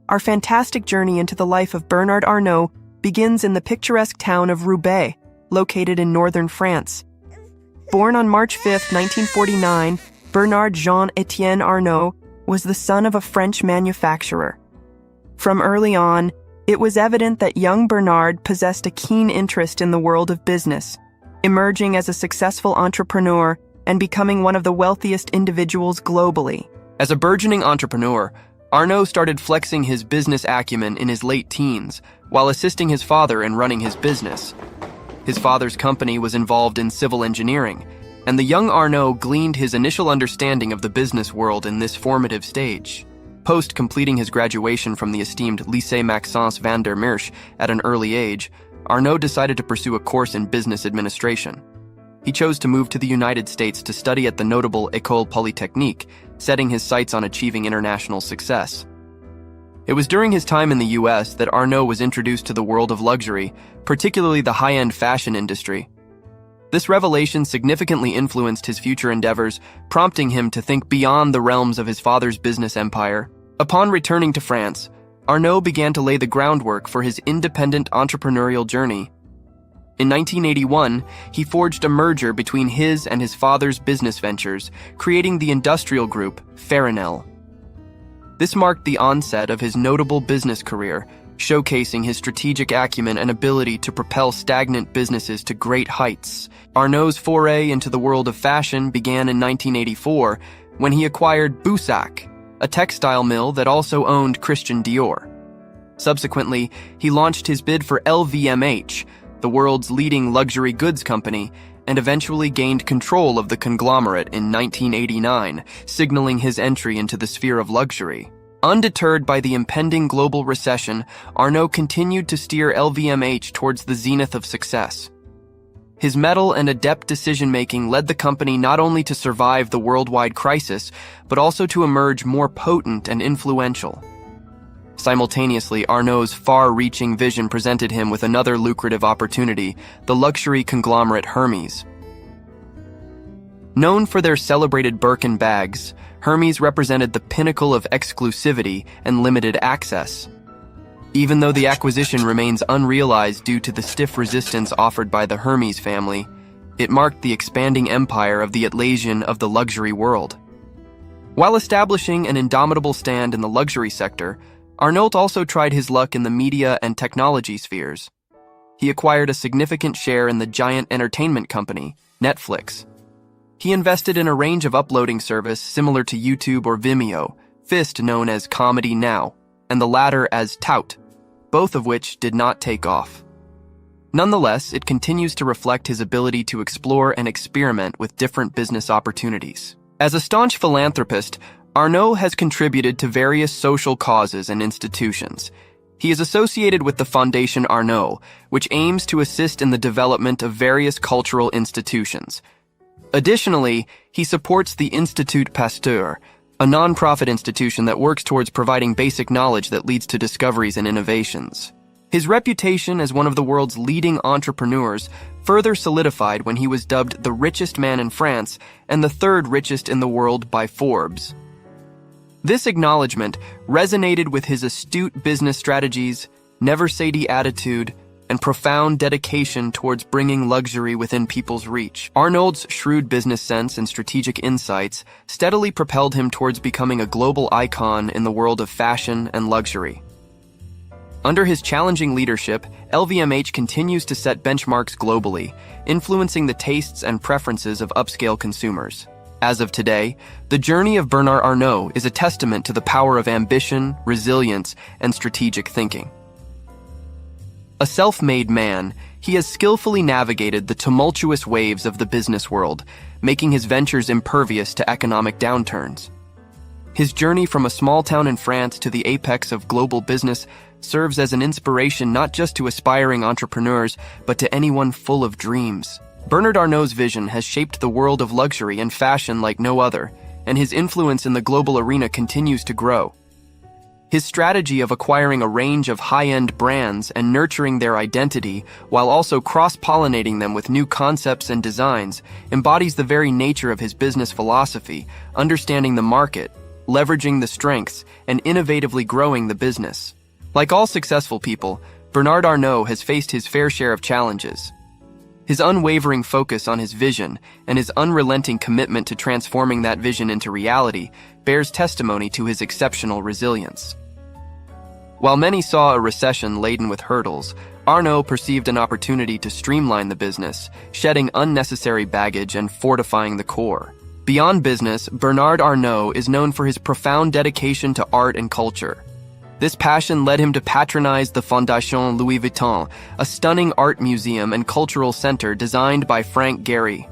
Our fantastic journey into the life of Bernard Arnault begins in the picturesque town of Roubaix, located in northern France. Born on March 5, 1949, Bernard Jean-Étienne Arnault was the son of a French manufacturer. From early on, it was evident that young Bernard possessed a keen interest in the world of business, emerging as a successful entrepreneur and becoming one of the wealthiest individuals globally. As a burgeoning entrepreneur, Arnault started flexing his business acumen in his late teens while assisting his father in running his business. His father's company was involved in civil engineering, and the young Arnault gleaned his initial understanding of the business world in this formative stage. Post-completing his graduation from the esteemed Lycée Maxence van der Merch at an early age, Arnault decided to pursue a course in business administration. He chose to move to the United States to study at the notable École Polytechnique, setting his sights on achieving international success. It was during his time in the US that Arnault was introduced to the world of luxury, particularly the high-end fashion industry. This revelation significantly influenced his future endeavors, prompting him to think beyond the realms of his father's business empire. Upon returning to France, Arnault began to lay the groundwork for his independent entrepreneurial journey. In 1981, he forged a merger between his and his father's business ventures, creating the industrial group Farnell. This marked the onset of his notable business career, showcasing his strategic acumen and ability to propel stagnant businesses to great heights. Arnault's foray into the world of fashion began in 1984 when he acquired Boussac, a textile mill that also owned Christian Dior. Subsequently, he launched his bid for LVMH, the world's leading luxury goods company, and eventually gained control of the conglomerate in 1989, signaling his entry into the sphere of luxury. Undeterred by the impending global recession, Arnault continued to steer LVMH towards the zenith of success. His mettle and adept decision-making led the company not only to survive the worldwide crisis, but also to emerge more potent and influential. Simultaneously, Arnault's far-reaching vision presented him with another lucrative opportunity, the luxury conglomerate Hermès. Known for their celebrated Birkin bags, Hermès represented the pinnacle of exclusivity and limited access. Even though the acquisition remains unrealized due to the stiff resistance offered by the Hermès family, it marked the expanding empire of the Atlasian of the luxury world. While establishing an indomitable stand in the luxury sector, Arnault also tried his luck in the media and technology spheres. He acquired a significant share in the giant entertainment company, Netflix. He invested in a range of uploading service similar to YouTube or Vimeo, first known as Comedy Now, and the latter as Tout, both of which did not take off. Nonetheless, it continues to reflect his ability to explore and experiment with different business opportunities. As a staunch philanthropist, Arnault has contributed to various social causes and institutions. He is associated with the Fondation Arnault, which aims to assist in the development of various cultural institutions. Additionally, he supports the Institut Pasteur, a non-profit institution that works towards providing basic knowledge that leads to discoveries and innovations. His reputation as one of the world's leading entrepreneurs further solidified when he was dubbed the richest man in France and the third richest in the world by Forbes. This acknowledgement resonated with his astute business strategies, never-say-die attitude, and profound dedication towards bringing luxury within people's reach. Arnault's shrewd business sense and strategic insights steadily propelled him towards becoming a global icon in the world of fashion and luxury. Under his challenging leadership, LVMH continues to set benchmarks globally, influencing the tastes and preferences of upscale consumers. As of today, the journey of Bernard Arnault is a testament to the power of ambition, resilience, and strategic thinking. A self-made man, he has skillfully navigated the tumultuous waves of the business world, making his ventures impervious to economic downturns. His journey from a small town in France to the apex of global business serves as an inspiration not just to aspiring entrepreneurs, but to anyone full of dreams. Bernard Arnault's vision has shaped the world of luxury and fashion like no other, and his influence in the global arena continues to grow. His strategy of acquiring a range of high-end brands and nurturing their identity while also cross-pollinating them with new concepts and designs embodies the very nature of his business philosophy, understanding the market, leveraging the strengths and innovatively growing the business. Like all successful people, Bernard Arnault has faced his fair share of challenges. His unwavering focus on his vision and his unrelenting commitment to transforming that vision into reality bears testimony to his exceptional resilience. While many saw a recession laden with hurdles, Arnault perceived an opportunity to streamline the business, shedding unnecessary baggage and fortifying the core. Beyond business, Bernard Arnault is known for his profound dedication to art and culture. This passion led him to patronize the Fondation Louis Vuitton, a stunning art museum and cultural center designed by Frank Gehry.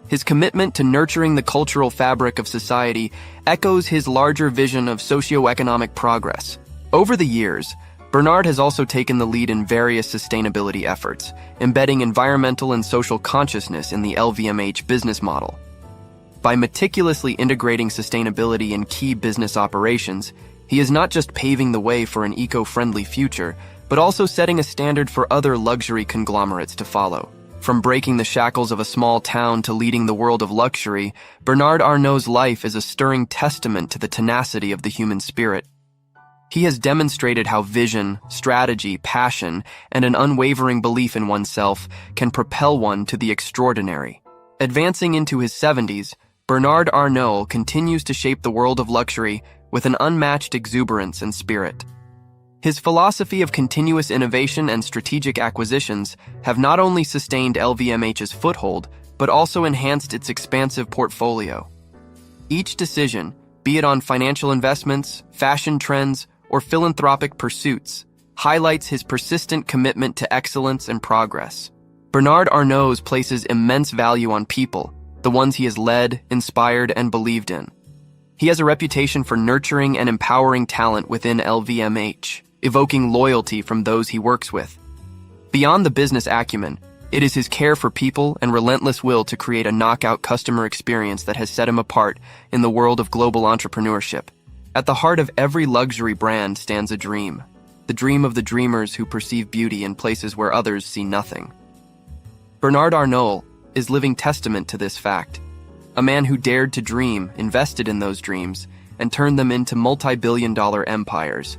His commitment to nurturing the cultural fabric of society echoes his larger vision of socio-economic progress. Over the years, Bernard has also taken the lead in various sustainability efforts, embedding environmental and social consciousness in the LVMH business model. By meticulously integrating sustainability in key business operations, he is not just paving the way for an eco-friendly future, but also setting a standard for other luxury conglomerates to follow. From breaking the shackles of a small town to leading the world of luxury, Bernard Arnault's life is a stirring testament to the tenacity of the human spirit. He has demonstrated how vision, strategy, passion, and an unwavering belief in oneself can propel one to the extraordinary. Advancing into his 70s, Bernard Arnault continues to shape the world of luxury with an unmatched exuberance and spirit. His philosophy of continuous innovation and strategic acquisitions have not only sustained LVMH's foothold, but also enhanced its expansive portfolio. Each decision, be it on financial investments, fashion trends, or philanthropic pursuits, highlights his persistent commitment to excellence and progress. Bernard Arnault places immense value on people, the ones he has led, inspired, and believed in. He has a reputation for nurturing and empowering talent within LVMH, evoking loyalty from those he works with. Beyond the business acumen, it is his care for people and relentless will to create a knockout customer experience that has set him apart in the world of global entrepreneurship. At the heart of every luxury brand stands a dream, the dream of the dreamers who perceive beauty in places where others see nothing. Bernard Arnault is living testament to this fact. A man who dared to dream, invested in those dreams, and turned them into multi-billion-dollar empires.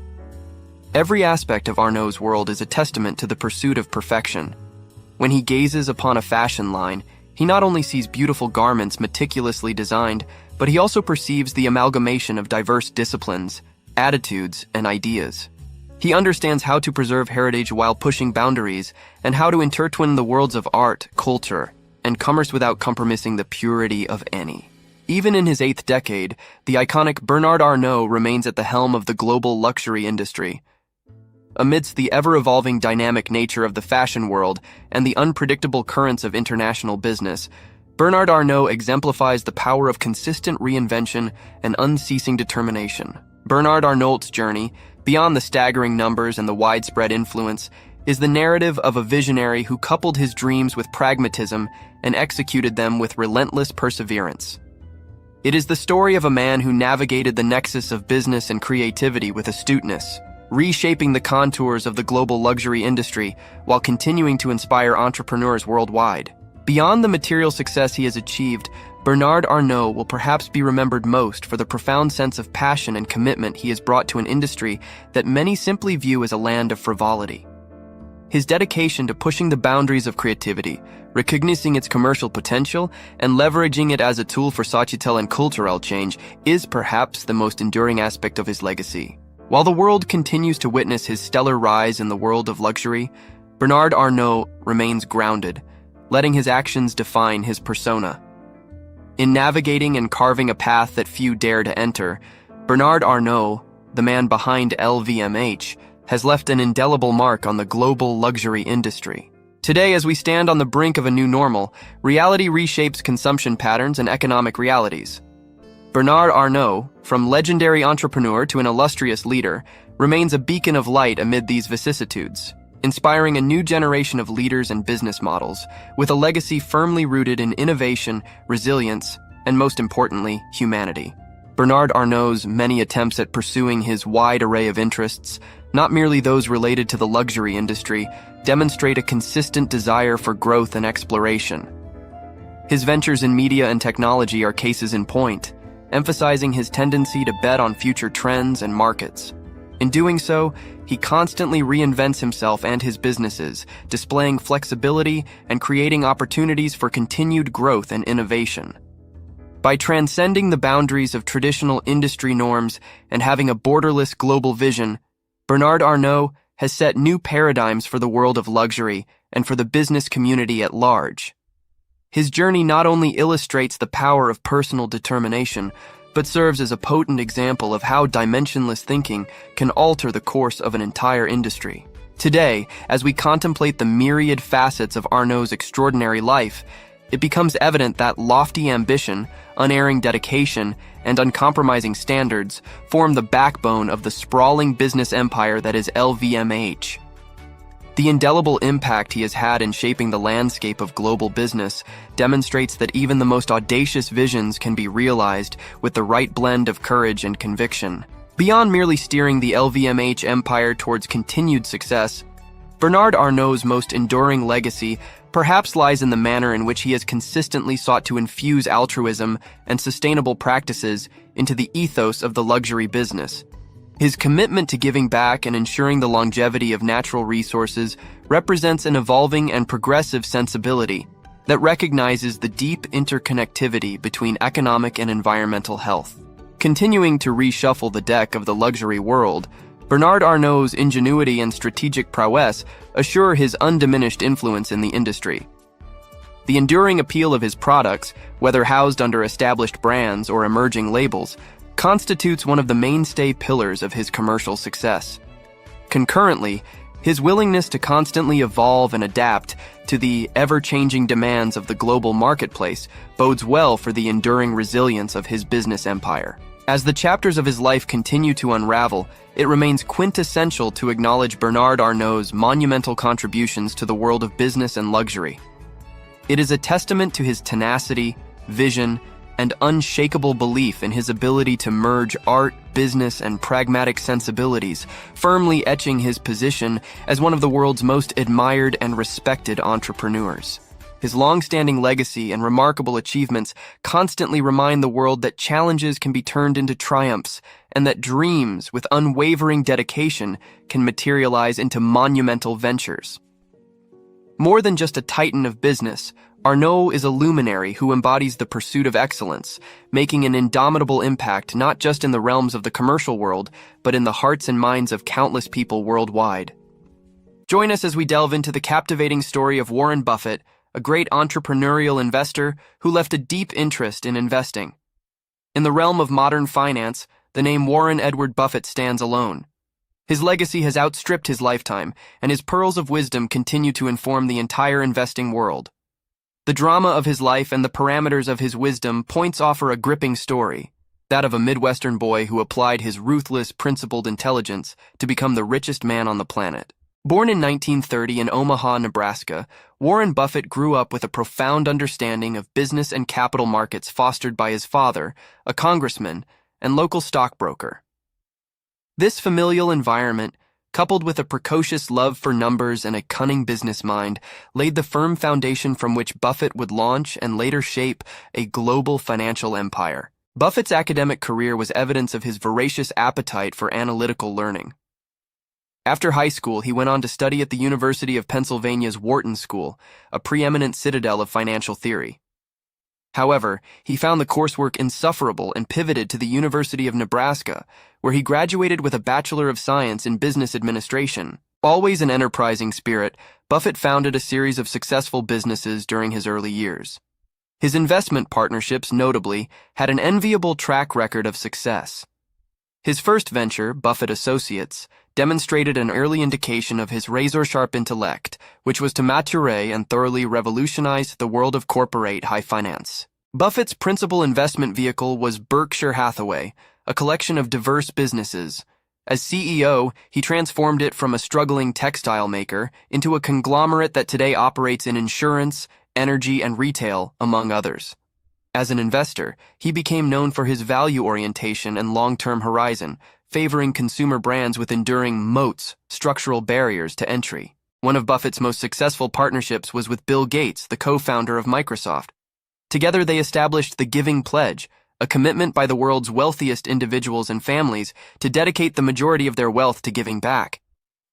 Every aspect of Arnault's world is a testament to the pursuit of perfection. When he gazes upon a fashion line, he not only sees beautiful garments meticulously designed, but he also perceives the amalgamation of diverse disciplines, attitudes, and ideas. He understands how to preserve heritage while pushing boundaries, and how to intertwine the worlds of art, culture, and commerce without compromising the purity of any. Even in his 8th decade, the iconic Bernard Arnault remains at the helm of the global luxury industry. Amidst the ever-evolving dynamic nature of the fashion world and the unpredictable currents of international business, Bernard Arnault exemplifies the power of consistent reinvention and unceasing determination. Bernard Arnault's journey, beyond the staggering numbers and the widespread influence, is the narrative of a visionary who coupled his dreams with pragmatism and executed them with relentless perseverance. It is the story of a man who navigated the nexus of business and creativity with astuteness, reshaping the contours of the global luxury industry while continuing to inspire entrepreneurs worldwide. Beyond the material success he has achieved, Bernard Arnault will perhaps be remembered most for the profound sense of passion and commitment he has brought to an industry that many simply view as a land of frivolity. His dedication to pushing the boundaries of creativity, recognizing its commercial potential, and leveraging it as a tool for societal and cultural change is perhaps the most enduring aspect of his legacy. While the world continues to witness his stellar rise in the world of luxury, Bernard Arnault remains grounded, letting his actions define his persona. In navigating and carving a path that few dare to enter, Bernard Arnault, the man behind LVMH, has left an indelible mark on the global luxury industry. Today, as we stand on the brink of a new normal, reality reshapes consumption patterns and economic realities. Bernard Arnault, from legendary entrepreneur to an illustrious leader, remains a beacon of light amid these vicissitudes, inspiring a new generation of leaders and business models, with a legacy firmly rooted in innovation, resilience, and most importantly, humanity. Bernard Arnault's many attempts at pursuing his wide array of interests, not merely those related to the luxury industry, demonstrate a consistent desire for growth and exploration. His ventures in media and technology are cases in point. emphasizing his tendency to bet on future trends and markets. In doing so, he constantly reinvents himself and his businesses, displaying flexibility and creating opportunities for continued growth and innovation. By transcending the boundaries of traditional industry norms and having a borderless global vision, Bernard Arnault has set new paradigms for the world of luxury and for the business community at large. His journey not only illustrates the power of personal determination, but serves as a potent example of how dimensionless thinking can alter the course of an entire industry. Today, as we contemplate the myriad facets of Arnault's extraordinary life, it becomes evident that lofty ambition, unerring dedication, and uncompromising standards form the backbone of the sprawling business empire that is LVMH. The indelible impact he has had in shaping the landscape of global business demonstrates that even the most audacious visions can be realized with the right blend of courage and conviction. Beyond merely steering the LVMH empire towards continued success, Bernard Arnault's most enduring legacy perhaps lies in the manner in which he has consistently sought to infuse altruism and sustainable practices into the ethos of the luxury business. His commitment to giving back and ensuring the longevity of natural resources represents an evolving and progressive sensibility that recognizes the deep interconnectivity between economic and environmental health. Continuing to reshuffle the deck of the luxury world, Bernard Arnault's ingenuity and strategic prowess assure his undiminished influence in the industry. The enduring appeal of his products, whether housed under established brands or emerging labels, constitutes one of the mainstay pillars of his commercial success. Concurrently, his willingness to constantly evolve and adapt to the ever-changing demands of the global marketplace bodes well for the enduring resilience of his business empire. As the chapters of his life continue to unravel, it remains quintessential to acknowledge Bernard Arnault's monumental contributions to the world of business and luxury. It is a testament to his tenacity, vision, and unshakable belief in his ability to merge art, business, and pragmatic sensibilities, firmly etching his position as one of the world's most admired and respected entrepreneurs. His long-standing legacy and remarkable achievements constantly remind the world that challenges can be turned into triumphs, and that dreams with unwavering dedication can materialize into monumental ventures. More than just a titan of business, Arnault is a luminary who embodies the pursuit of excellence, making an indomitable impact not just in the realms of the commercial world, but in the hearts and minds of countless people worldwide. Join us as we delve into the captivating story of Warren Buffett, a great entrepreneurial investor who left a deep interest in investing. In the realm of modern finance, the name Warren Edward Buffett stands alone. His legacy has outstripped his lifetime, and his pearls of wisdom continue to inform the entire investing world. The drama of his life and the parameters of his wisdom points offer a gripping story, that of a Midwestern boy who applied his ruthless, principled intelligence to become the richest man on the planet. Born in 1930 in Omaha, Nebraska, Warren Buffett grew up with a profound understanding of business and capital markets fostered by his father, a congressman, and local stockbroker. This familial environment, coupled with a precocious love for numbers and a cunning business mind, laid the firm foundation from which Buffett would launch and later shape a global financial empire. Buffett's academic career was evidence of his voracious appetite for analytical learning. After high school, he went on to study at the University of Pennsylvania's Wharton School, a preeminent citadel of financial theory. However, he found the coursework insufferable and pivoted to the University of Nebraska, where he graduated with a Bachelor of Science in Business Administration. Always an enterprising spirit, Buffett founded a series of successful businesses during his early years. His investment partnerships, notably, had an enviable track record of success. His first venture, Buffett Associates, demonstrated an early indication of his razor-sharp intellect, which was to mature and thoroughly revolutionize the world of corporate high finance. Buffett's principal investment vehicle was Berkshire Hathaway, a collection of diverse businesses. As CEO, he transformed it from a struggling textile maker into a conglomerate that today operates in insurance, energy, and retail, among others. As an investor, he became known for his value orientation and long-term horizon, favoring consumer brands with enduring moats, structural barriers to entry. One of Buffett's most successful partnerships was with Bill Gates, the co-founder of Microsoft. Together they established the Giving Pledge, a commitment by the world's wealthiest individuals and families to dedicate the majority of their wealth to giving back.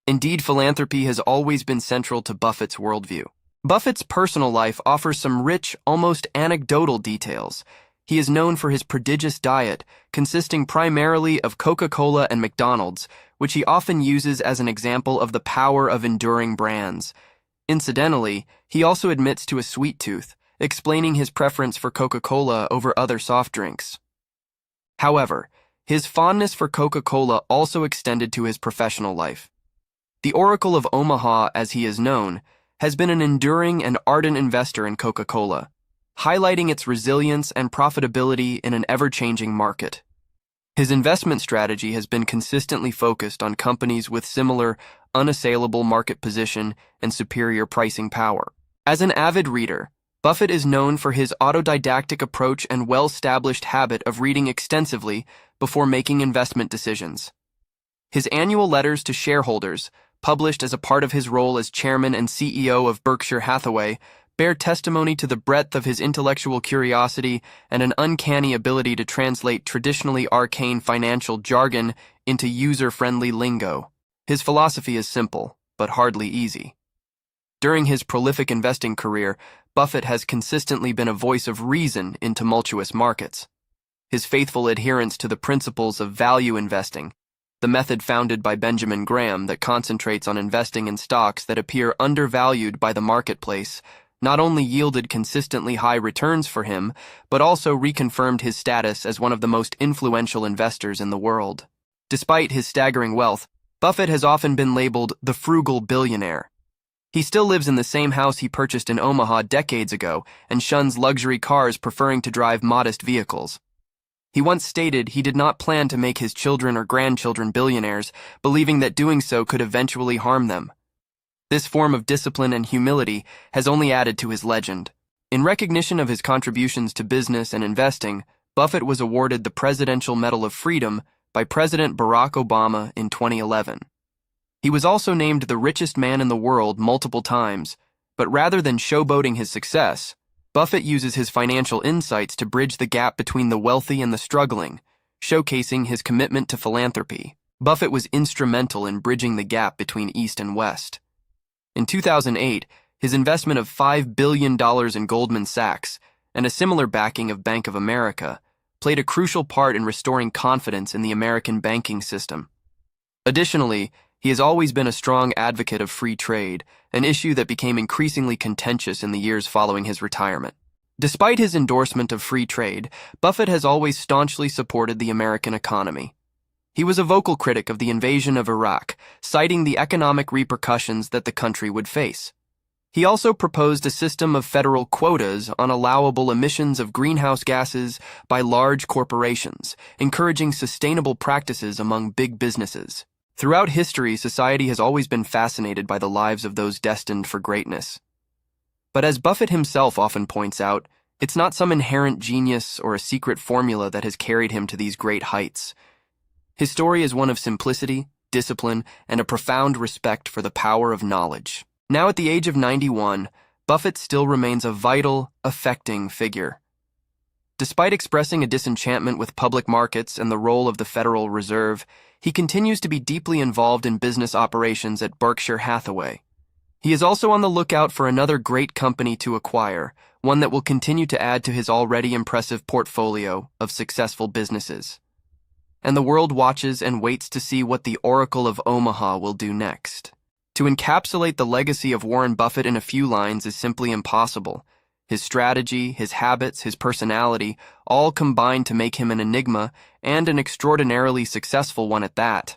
Indeed, philanthropy has always been central to Buffett's worldview. Buffett's personal life offers some rich, almost anecdotal details. He is known for his prodigious diet, consisting primarily of Coca-Cola and McDonald's, which he often uses as an example of the power of enduring brands. Incidentally, he also admits to a sweet tooth, explaining his preference for Coca-Cola over other soft drinks. However, his fondness for Coca-Cola also extended to his professional life. The Oracle of Omaha, as he is known, has been an enduring and ardent investor in Coca-Cola, highlighting its resilience and profitability in an ever-changing market. His investment strategy has been consistently focused on companies with similar, unassailable market position and superior pricing power. As an avid reader, Buffett is known for his autodidactic approach and well-established habit of reading extensively before making investment decisions. His annual letters to shareholders, published as a part of his role as chairman and CEO of Berkshire Hathaway, bear testimony to the breadth of his intellectual curiosity and an uncanny ability to translate traditionally arcane financial jargon into user-friendly lingo. His philosophy is simple, but hardly easy. During his prolific investing career, Buffett has consistently been a voice of reason in tumultuous markets. His faithful adherence to the principles of value investing, the method founded by Benjamin Graham that concentrates on investing in stocks that appear undervalued by the marketplace, not only yielded consistently high returns for him, but also reconfirmed his status as one of the most influential investors in the world. Despite his staggering wealth, Buffett has often been labeled the frugal billionaire. He still lives in the same house he purchased in Omaha decades ago and shuns luxury cars, preferring to drive modest vehicles. He once stated he did not plan to make his children or grandchildren billionaires, believing that doing so could eventually harm them. This form of discipline and humility has only added to his legend. In recognition of his contributions to business and investing, Buffett was awarded the Presidential Medal of Freedom by President Barack Obama in 2011. He was also named the richest man in the world multiple times, but rather than showboating his success, Buffett uses his financial insights to bridge the gap between the wealthy and the struggling, showcasing his commitment to philanthropy. Buffett was instrumental in bridging the gap between East and West. In 2008, his investment of $5 billion in Goldman Sachs and a similar backing of Bank of America played a crucial part in restoring confidence in the American banking system. Additionally, he has always been a strong advocate of free trade, an issue that became increasingly contentious in the years following his retirement. Despite his endorsement of free trade, Buffett has always staunchly supported the American economy. He was a vocal critic of the invasion of Iraq, citing the economic repercussions that the country would face. He also proposed a system of federal quotas on allowable emissions of greenhouse gases by large corporations, encouraging sustainable practices among big businesses. Throughout history, society has always been fascinated by the lives of those destined for greatness. But as Buffett himself often points out, it's not some inherent genius or a secret formula that has carried him to these great heights. His story is one of simplicity, discipline, and a profound respect for the power of knowledge. Now at the age of 91, Buffett still remains a vital, affecting figure. Despite expressing a disenchantment with public markets and the role of the Federal Reserve, he continues to be deeply involved in business operations at Berkshire Hathaway. He is also on the lookout for another great company to acquire, one that will continue to add to his already impressive portfolio of successful businesses. And the world watches and waits to see what the Oracle of Omaha will do next. To encapsulate the legacy of Warren Buffett in a few lines is simply impossible. His strategy, his habits, his personality, all combine to make him an enigma, and an extraordinarily successful one at that.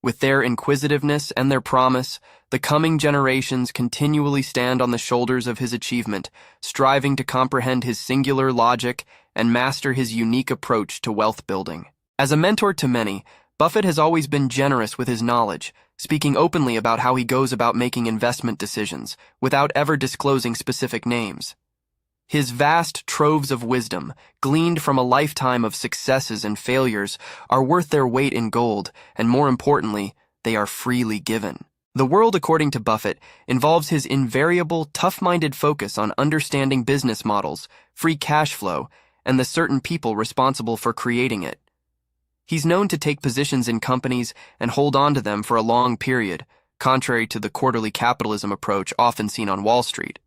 With their inquisitiveness and their promise, the coming generations continually stand on the shoulders of his achievement, striving to comprehend his singular logic and master his unique approach to wealth building. As a mentor to many, Buffett has always been generous with his knowledge, speaking openly about how he goes about making investment decisions, without ever disclosing specific names. His vast troves of wisdom, gleaned from a lifetime of successes and failures, are worth their weight in gold, and more importantly, they are freely given. The world, according to Buffett, involves his invariable, tough-minded focus on understanding business models, free cash flow, and the certain people responsible for creating it. He's known to take positions in companies and hold on to them for a long period, contrary to the quarterly capitalism approach often seen on Wall Street.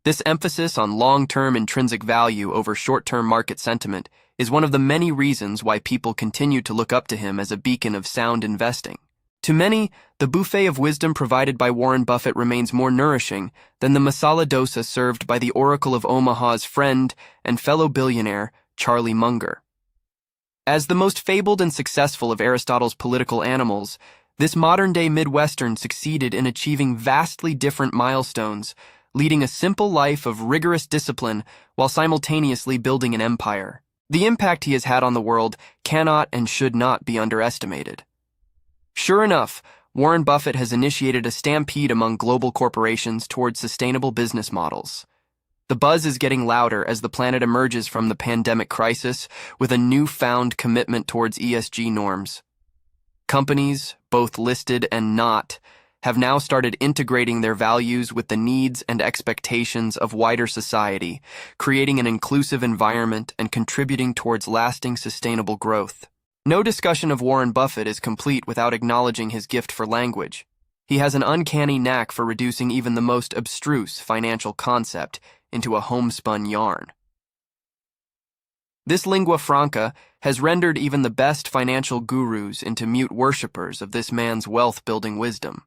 This emphasis on long-term intrinsic value over short-term market sentiment is one of the many reasons why people continue to look up to him as a beacon of sound investing. To many, the buffet of wisdom provided by Warren Buffett remains more nourishing than the masala dosa served by the Oracle of Omaha's friend and fellow billionaire, Charlie Munger. As the most fabled and successful of Aristotle's political animals, this modern-day Midwestern succeeded in achieving vastly different milestones, leading a simple life of rigorous discipline while simultaneously building an empire. The impact he has had on the world cannot and should not be underestimated. Sure enough, Warren Buffett has initiated a stampede among global corporations towards sustainable business models. The buzz is getting louder as the planet emerges from the pandemic crisis with a newfound commitment towards ESG norms. Companies, both listed and not, have now started integrating their values with the needs and expectations of wider society, creating an inclusive environment and contributing towards lasting sustainable growth. No discussion of Warren Buffett is complete without acknowledging his gift for language. He has an uncanny knack for reducing even the most abstruse financial concept into a homespun yarn. This lingua franca has rendered even the best financial gurus into mute worshippers of this man's wealth-building wisdom.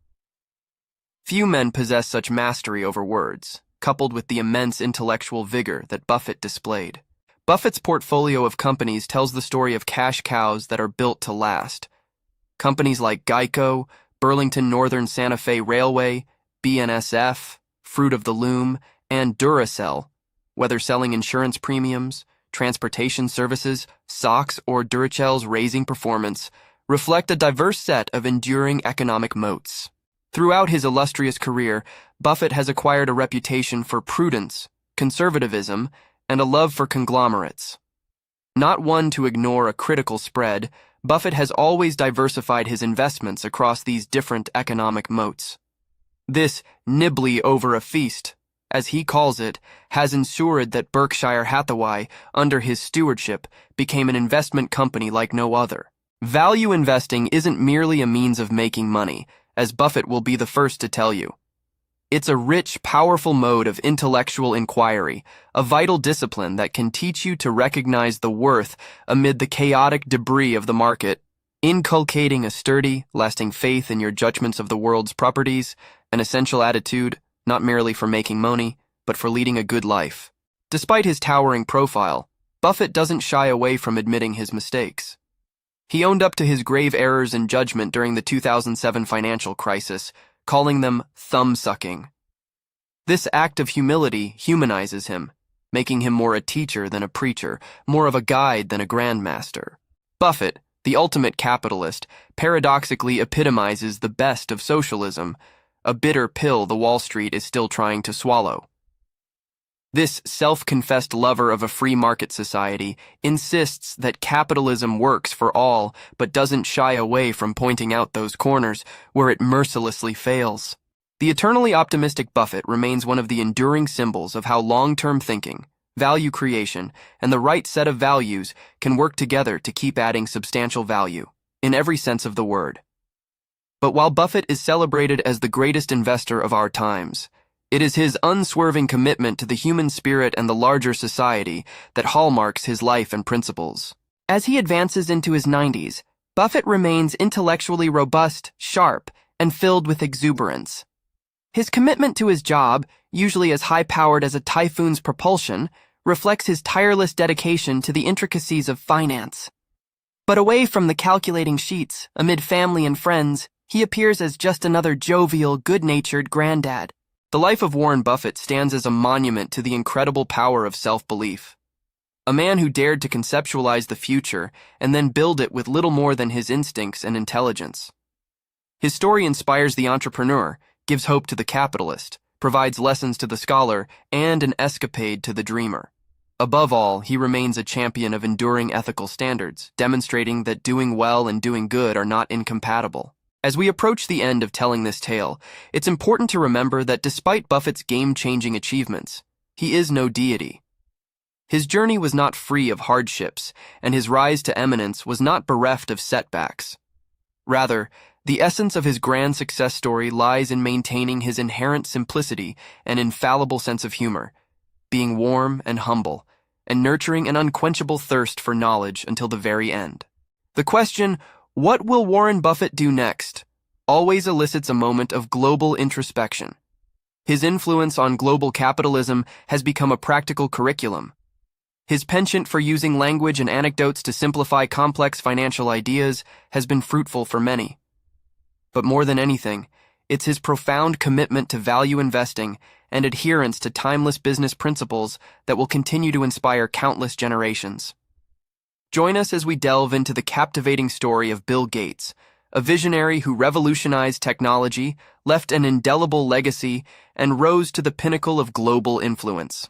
Few men possess such mastery over words, coupled with the immense intellectual vigor that Buffett displayed. Buffett's portfolio of companies tells the story of cash cows that are built to last. Companies like Geico, Burlington Northern Santa Fe Railway, BNSF, Fruit of the Loom, and Duracell, whether selling insurance premiums, transportation services, socks, or Duracell's raising performance, reflect a diverse set of enduring economic moats. Throughout his illustrious career, Buffett has acquired a reputation for prudence, conservatism, and a love for conglomerates. Not one to ignore a critical spread, Buffett has always diversified his investments across these different economic moats. This nibbly over a feast, as he calls it, has ensured that Berkshire Hathaway, under his stewardship, became an investment company like no other. Value investing isn't merely a means of making money, as Buffett will be the first to tell you. It's a rich, powerful mode of intellectual inquiry, a vital discipline that can teach you to recognize the worth amid the chaotic debris of the market, inculcating a sturdy, lasting faith in your judgments of the world's properties, an essential attitude, not merely for making money, but for leading a good life. Despite his towering profile, Buffett doesn't shy away from admitting his mistakes. He owned up to his grave errors in judgment during the 2007 financial crisis, calling them thumb-sucking. This act of humility humanizes him, making him more a teacher than a preacher, more of a guide than a grandmaster. Buffett, the ultimate capitalist, paradoxically epitomizes the best of socialism, a bitter pill the Wall Street is still trying to swallow. This self-confessed lover of a free market society insists that capitalism works for all, but doesn't shy away from pointing out those corners where it mercilessly fails. The eternally optimistic Buffett remains one of the enduring symbols of how long-term thinking, value creation, and the right set of values can work together to keep adding substantial value, in every sense of the word. But while Buffett is celebrated as the greatest investor of our times, it is his unswerving commitment to the human spirit and the larger society that hallmarks his life and principles. As he advances into his 90s, Buffett remains intellectually robust, sharp, and filled with exuberance. His commitment to his job, usually as high-powered as a typhoon's propulsion, reflects his tireless dedication to the intricacies of finance. But away from the calculating sheets, amid family and friends, he appears as just another jovial, good-natured granddad. The life of Warren Buffett stands as a monument to the incredible power of self-belief. A man who dared to conceptualize the future and then build it with little more than his instincts and intelligence. His story inspires the entrepreneur, gives hope to the capitalist, provides lessons to the scholar, and an escapade to the dreamer. Above all, he remains a champion of enduring ethical standards, demonstrating that doing well and doing good are not incompatible. As we approach the end of telling this tale, it's important to remember that despite Buffett's game-changing achievements, he is no deity. His journey was not free of hardships, and his rise to eminence was not bereft of setbacks. Rather, the essence of his grand success story lies in maintaining his inherent simplicity and infallible sense of humor, being warm and humble, and nurturing an unquenchable thirst for knowledge until the very end. The question, "What will Warren Buffett do next?" always elicits a moment of global introspection. His influence on global capitalism has become a practical curriculum. His penchant for using language and anecdotes to simplify complex financial ideas has been fruitful for many. But more than anything, it's his profound commitment to value investing and adherence to timeless business principles that will continue to inspire countless generations. Join us as we delve into the captivating story of Bill Gates, a visionary who revolutionized technology, left an indelible legacy, and rose to the pinnacle of global influence.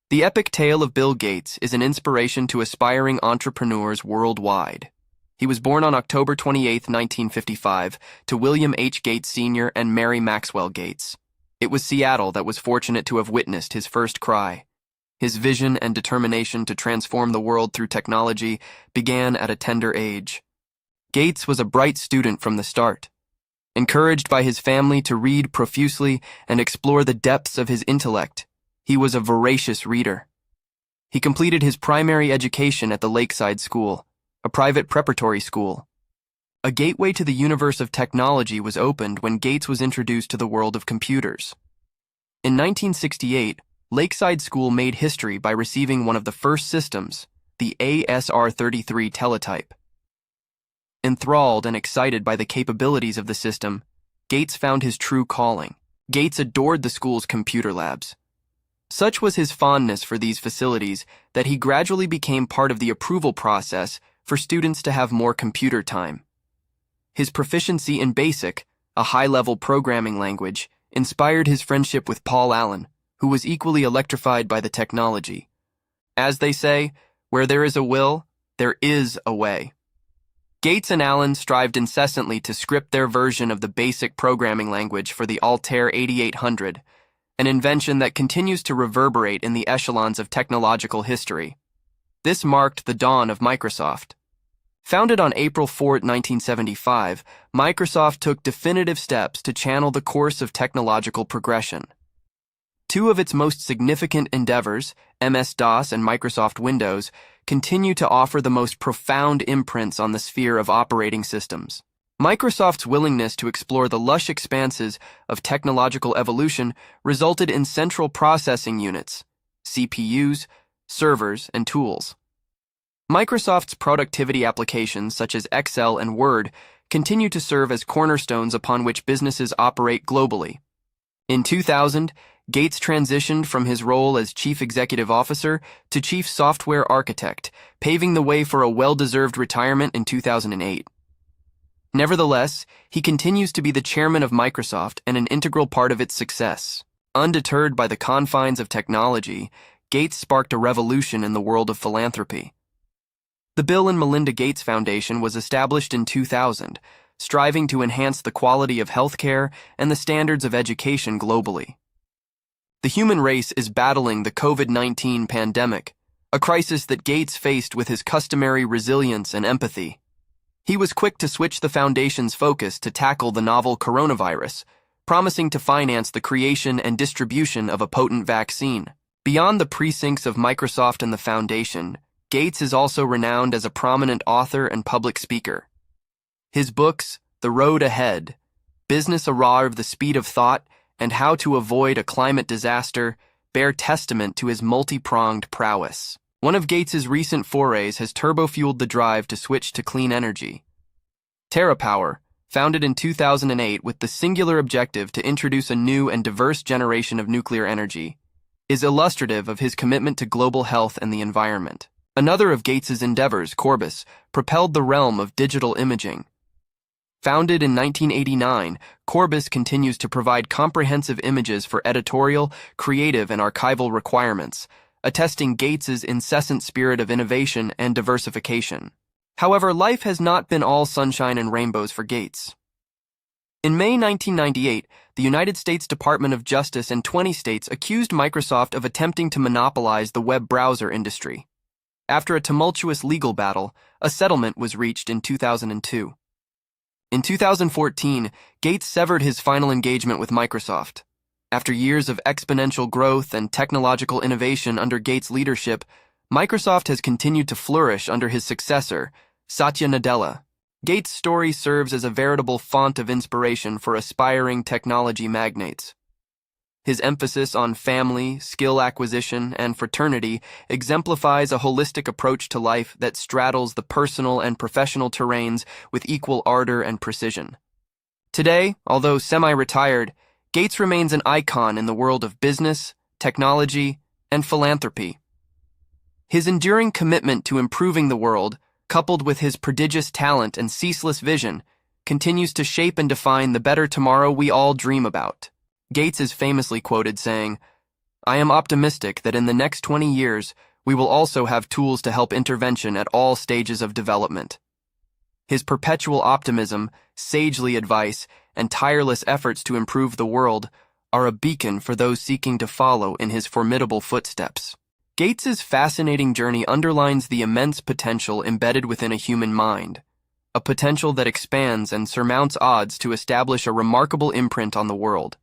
The epic tale of Bill Gates is an inspiration to aspiring entrepreneurs worldwide. He was born on October 28, 1955, to William H. Gates Sr. and Mary Maxwell Gates. It was Seattle that was fortunate to have witnessed his first cry. His vision and determination to transform the world through technology began at a tender age. Gates was a bright student from the start. Encouraged by his family to read profusely and explore the depths of his intellect, he was a voracious reader. He completed his primary education at the Lakeside School, a private preparatory school. A gateway to the universe of technology was opened when Gates was introduced to the world of computers. In 1968, Lakeside School made history by receiving one of the first systems, the ASR-33 teletype. Enthralled and excited by the capabilities of the system, Gates found his true calling. Gates adored the school's computer labs. Such was his fondness for these facilities that he gradually became part of the approval process for students to have more computer time. His proficiency in BASIC, a high-level programming language, inspired his friendship with Paul Allen, who was equally electrified by the technology. As they say, where there is a will, there is a way. Gates and Allen strived incessantly to script their version of the BASIC programming language for the Altair 8800, an invention that continues to reverberate in the echelons of technological history. This marked the dawn of Microsoft. Founded on April 4, 1975, Microsoft took definitive steps to channel the course of technological progression. Two of its most significant endeavors, MS-DOS and Microsoft Windows, continue to offer the most profound imprints on the sphere of operating systems. Microsoft's willingness to explore the lush expanses of technological evolution resulted in central processing units, CPUs, servers, and tools. Microsoft's productivity applications such as Excel and Word continue to serve as cornerstones upon which businesses operate globally. In 2000, Gates transitioned from his role as Chief Executive Officer to Chief Software Architect, paving the way for a well-deserved retirement in 2008. Nevertheless, he continues to be the chairman of Microsoft and an integral part of its success. Undeterred by the confines of technology, Gates sparked a revolution in the world of philanthropy. The Bill and Melinda Gates Foundation was established in 2000, striving to enhance the quality of healthcare and the standards of education globally. The human race is battling the COVID-19 pandemic, a crisis that Gates faced with his customary resilience and empathy. He was quick to switch the foundation's focus to tackle the novel coronavirus, promising to finance the creation and distribution of a potent vaccine. Beyond the precincts of Microsoft and the foundation, Gates is also renowned as a prominent author and public speaker. His books, The Road Ahead, Business Arrive, The Speed of Thought, and How to Avoid a Climate Disaster, bear testament to his multi-pronged prowess. One of Gates's recent forays has turbo-fueled the drive to switch to clean energy. TerraPower, founded in 2008 with the singular objective to introduce a new and diverse generation of nuclear energy, is illustrative of his commitment to global health and the environment. Another of Gates's endeavors, Corbis, propelled the realm of digital imaging. Founded in 1989, Corbis continues to provide comprehensive images for editorial, creative, and archival requirements, attesting Gates's incessant spirit of innovation and diversification. However, life has not been all sunshine and rainbows for Gates. In May 1998, the the United States Department of Justice and 20 states accused Microsoft of attempting to monopolize the web browser industry. After a tumultuous legal battle, a settlement was reached in 2002. In 2014, Gates severed his final engagement with Microsoft. After years of exponential growth and technological innovation under Gates' leadership, Microsoft has continued to flourish under his successor, Satya Nadella. Gates' story serves as a veritable font of inspiration for aspiring technology magnates. His emphasis on family, skill acquisition, and fraternity exemplifies a holistic approach to life that straddles the personal and professional terrains with equal ardor and precision. Today, although semi-retired, Gates remains an icon in the world of business, technology, and philanthropy. His enduring commitment to improving the world, coupled with his prodigious talent and ceaseless vision, continues to shape and define the better tomorrow we all dream about. Gates is famously quoted saying, "I am optimistic that in the next 20 years, we will also have tools to help intervention at all stages of development." His perpetual optimism, sagely advice, and tireless efforts to improve the world are a beacon for those seeking to follow in his formidable footsteps. Gates's fascinating journey underlines the immense potential embedded within a human mind, a potential that expands and surmounts odds to establish a remarkable imprint on the world.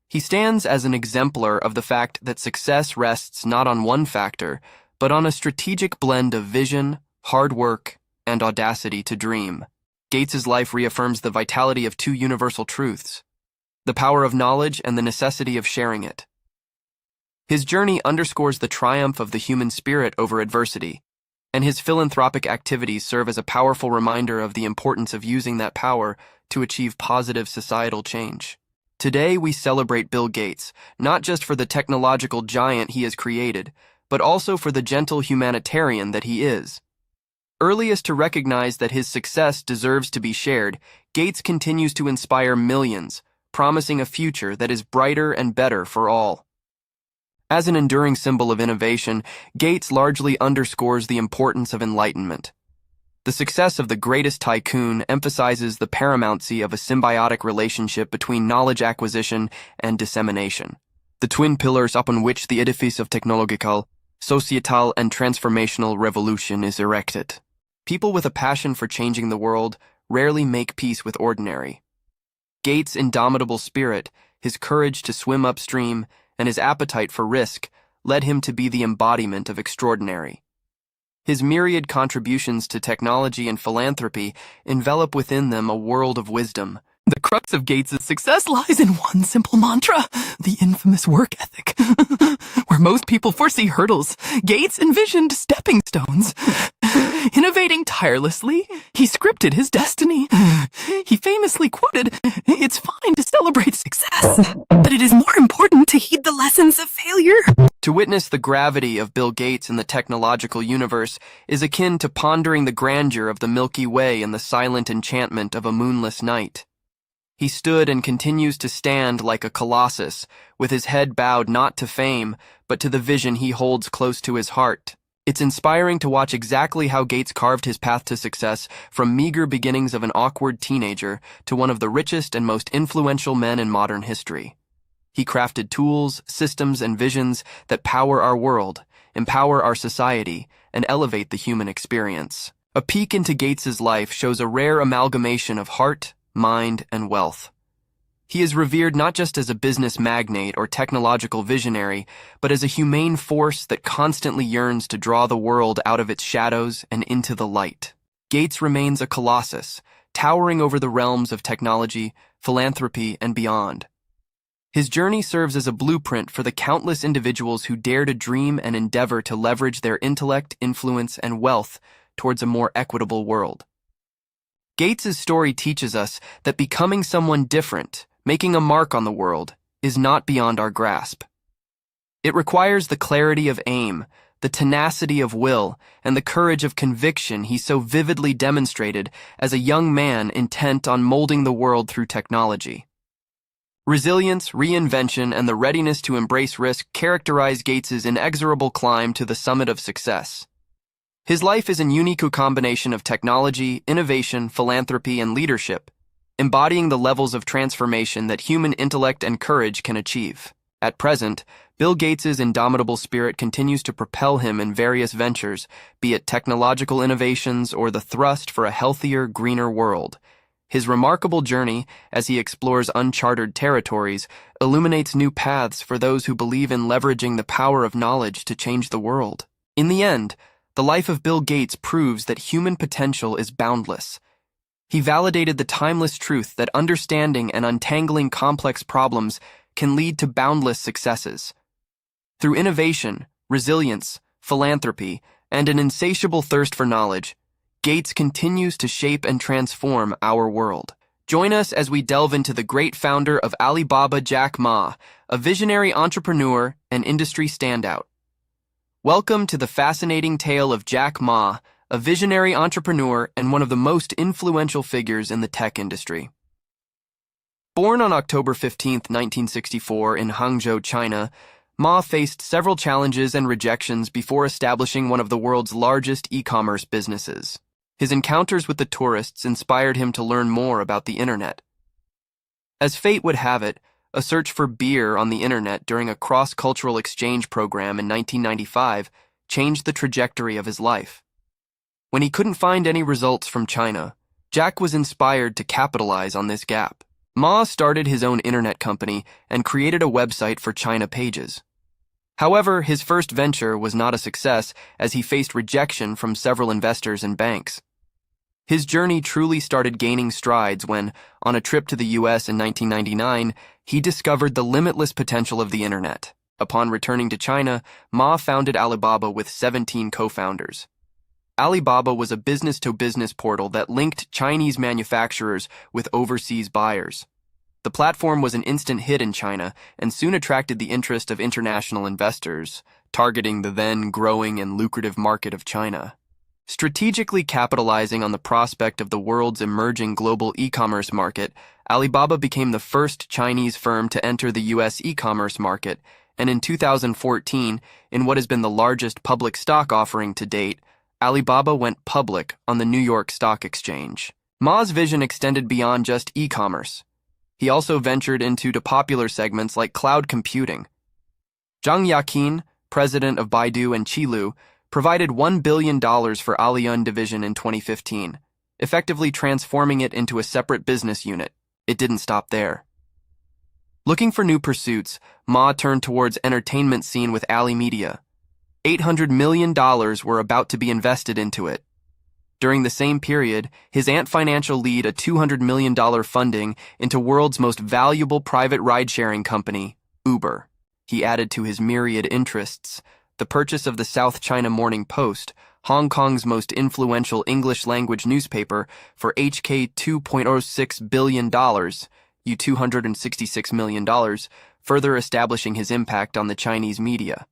He stands as an exemplar of the fact that success rests not on one factor, but on a strategic blend of vision, hard work, and audacity to dream. Gates's life reaffirms the vitality of two universal truths: the power of knowledge and the necessity of sharing it. His journey underscores the triumph of the human spirit over adversity, and his philanthropic activities serve as a powerful reminder of the importance of using that power to achieve positive societal change. Today, we celebrate Bill Gates, not just for the technological giant he has created, but also for the gentle humanitarian that he is. Earliest to recognize that his success deserves to be shared, Gates continues to inspire millions, promising a future that is brighter and better for all. As an enduring symbol of innovation, Gates largely underscores the importance of enlightenment. The success of the greatest tycoon emphasizes the paramountcy of a symbiotic relationship between knowledge acquisition and dissemination, the twin pillars upon which the edifice of technological, societal, and transformational revolution is erected. People with a passion for changing the world rarely make peace with ordinary. Gates' indomitable spirit, his courage to swim upstream, and his appetite for risk led him to be the embodiment of extraordinary. His myriad contributions to technology and philanthropy envelop within them a world of wisdom. The crux of Gates' success lies in one simple mantra, the infamous work ethic. Where most people foresee hurdles, Gates envisioned stepping stones. Innovating tirelessly, he scripted his destiny. He famously quoted, "It's fine to celebrate success, but it is more important to heed the lessons of failure." To witness the gravity of Bill Gates in the technological universe is akin to pondering the grandeur of the Milky Way in the silent enchantment of a moonless night. He stood and continues to stand like a colossus, with his head bowed not to fame, but to the vision he holds close to his heart. It's inspiring to watch exactly how Gates carved his path to success, from meager beginnings of an awkward teenager to one of the richest and most influential men in modern history. He crafted tools, systems, and visions that power our world, empower our society, and elevate the human experience. A peek into Gates's life shows a rare amalgamation of heart, mind, and wealth. He is revered not just as a business magnate or technological visionary, but as a humane force that constantly yearns to draw the world out of its shadows and into the light. Gates remains a colossus, towering over the realms of technology, philanthropy, and beyond. His journey serves as a blueprint for the countless individuals who dare to dream and endeavor to leverage their intellect, influence, and wealth towards a more equitable world. Gates's story teaches us that becoming someone different, making a mark on the world, is not beyond our grasp. It requires the clarity of aim, the tenacity of will, and the courage of conviction he so vividly demonstrated as a young man intent on molding the world through technology. Resilience, reinvention, and the readiness to embrace risk characterize Gates's inexorable climb to the summit of success. His life is a unique combination of technology, innovation, philanthropy, and leadership, embodying the levels of transformation that human intellect and courage can achieve. At present, Bill Gates's indomitable spirit continues to propel him in various ventures, be it technological innovations or the thrust for a healthier, greener world. His remarkable journey, as he explores uncharted territories, illuminates new paths for those who believe in leveraging the power of knowledge to change the world. In the end, the life of Bill Gates proves that human potential is boundless. He validated the timeless truth that understanding and untangling complex problems can lead to boundless successes. Through innovation, resilience, philanthropy, and an insatiable thirst for knowledge, Gates continues to shape and transform our world. Join us as we delve into the great founder of Alibaba, Jack Ma, a visionary entrepreneur and industry standout. Welcome to the fascinating tale of Jack Ma, a visionary entrepreneur and one of the most influential figures in the tech industry. Born on October 15, 1964 in Hangzhou, China, Ma faced several challenges and rejections before establishing one of the world's largest e-commerce businesses. His encounters with the tourists inspired him to learn more about the internet. As fate would have it, a search for beer on the internet during a cross-cultural exchange program in 1995 changed the trajectory of his life. When he couldn't find any results from China, Jack was inspired to capitalize on this gap. Ma started his own internet company and created a website for China pages. However, his first venture was not a success as he faced rejection from several investors and banks. His journey truly started gaining strides when, on a trip to the US in 1999, he discovered the limitless potential of the internet. Upon returning to China, Ma founded Alibaba with 17 co-founders. Alibaba was a business-to-business portal that linked Chinese manufacturers with overseas buyers. The platform was an instant hit in China and soon attracted the interest of international investors, targeting the then growing and lucrative market of China. Strategically capitalizing on the prospect of the world's emerging global e-commerce market, Alibaba became the first Chinese firm to enter the US e-commerce market, and in 2014, in what has been the largest public stock offering to date, Alibaba went public on the New York Stock Exchange. Ma's vision extended beyond just e-commerce. He also ventured into popular segments like cloud computing. Zhang Yaqin, president of Baidu and Qilu, provided $1 billion for Aliyun division in 2015, effectively transforming it into a separate business unit. It didn't stop there. Looking for new pursuits, Ma turned towards entertainment scene with Ali Media. $800 million were about to be invested into it. During the same period, his Ant Financial led a $200 million funding into world's most valuable private ride-sharing company, Uber. He added to his myriad interests the purchase of the South China Morning Post, Hong Kong's most influential English-language newspaper, for HK $2.06 billion, $266 million, further establishing his impact on the Chinese media.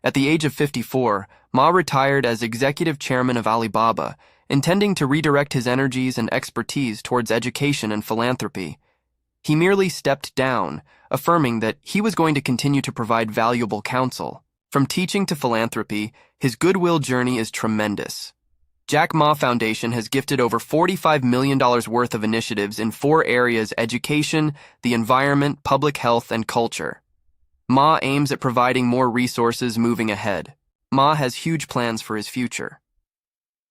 At the age of 54, Ma retired as executive chairman of Alibaba, intending to redirect his energies and expertise towards education and philanthropy. He merely stepped down, affirming that he was going to continue to provide valuable counsel. From teaching to philanthropy, his goodwill journey is tremendous. Jack Ma Foundation has gifted over $45 million worth of initiatives in 4 areas: education, the environment, public health, and culture. Ma aims at providing more resources moving ahead. Ma has huge plans for his future.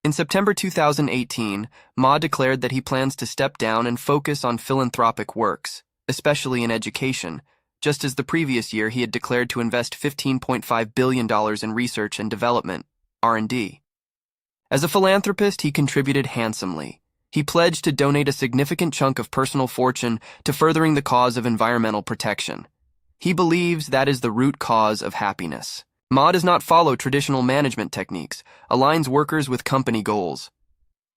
In September 2018, Ma declared that he plans to step down and focus on philanthropic works, especially in education, just as the previous year he had declared to invest $15.5 billion in research and development, R&D. As a philanthropist, he contributed handsomely. He pledged to donate a significant chunk of personal fortune to furthering the cause of environmental protection. He believes that is the root cause of happiness. Ma does not follow traditional management techniques, aligns workers with company goals.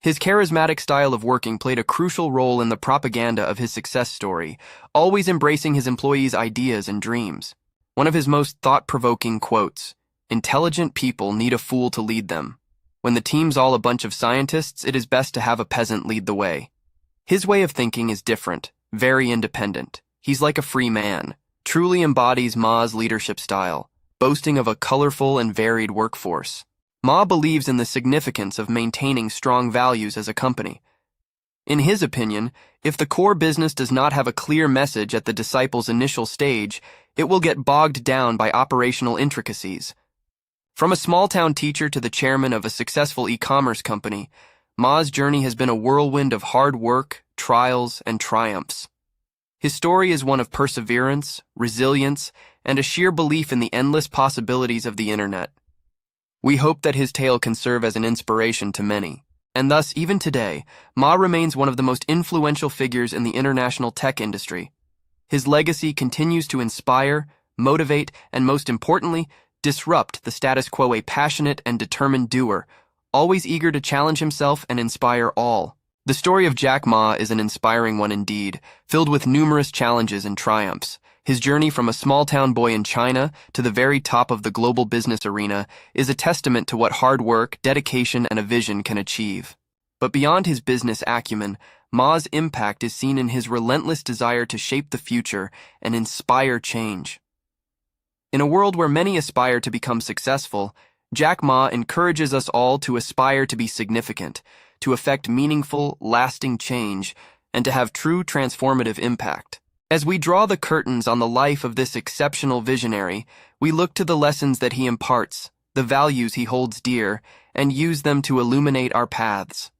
His charismatic style of working played a crucial role in the propaganda of his success story, always embracing his employees' ideas and dreams. One of his most thought-provoking quotes, "Intelligent people need a fool to lead them. When the team's all a bunch of scientists, it is best to have a peasant lead the way." His way of thinking is different, very independent. He's like a free man, truly embodies Ma's leadership style, boasting of a colorful and varied workforce. Ma believes in the significance of maintaining strong values as a company. In his opinion, if the core business does not have a clear message at the disciple's initial stage, it will get bogged down by operational intricacies. From a small-town teacher to the chairman of a successful e-commerce company, Ma's journey has been a whirlwind of hard work, trials, and triumphs. His story is one of perseverance, resilience, and a sheer belief in the endless possibilities of the internet. We hope that his tale can serve as an inspiration to many. And thus, even today, Ma remains one of the most influential figures in the international tech industry. His legacy continues to inspire, motivate, and most importantly, disrupt the status quo, a passionate and determined doer, always eager to challenge himself and inspire all. The story of Jack Ma is an inspiring one indeed, filled with numerous challenges and triumphs. His journey from a small-town boy in China to the very top of the global business arena is a testament to what hard work, dedication, and a vision can achieve. But beyond his business acumen, Ma's impact is seen in his relentless desire to shape the future and inspire change. In a world where many aspire to become successful, Jack Ma encourages us all to aspire to be significant, to effect meaningful, lasting change, and to have true transformative impact. As we draw the curtains on the life of this exceptional visionary, we look to the lessons that he imparts, the values he holds dear, and use them to illuminate our paths.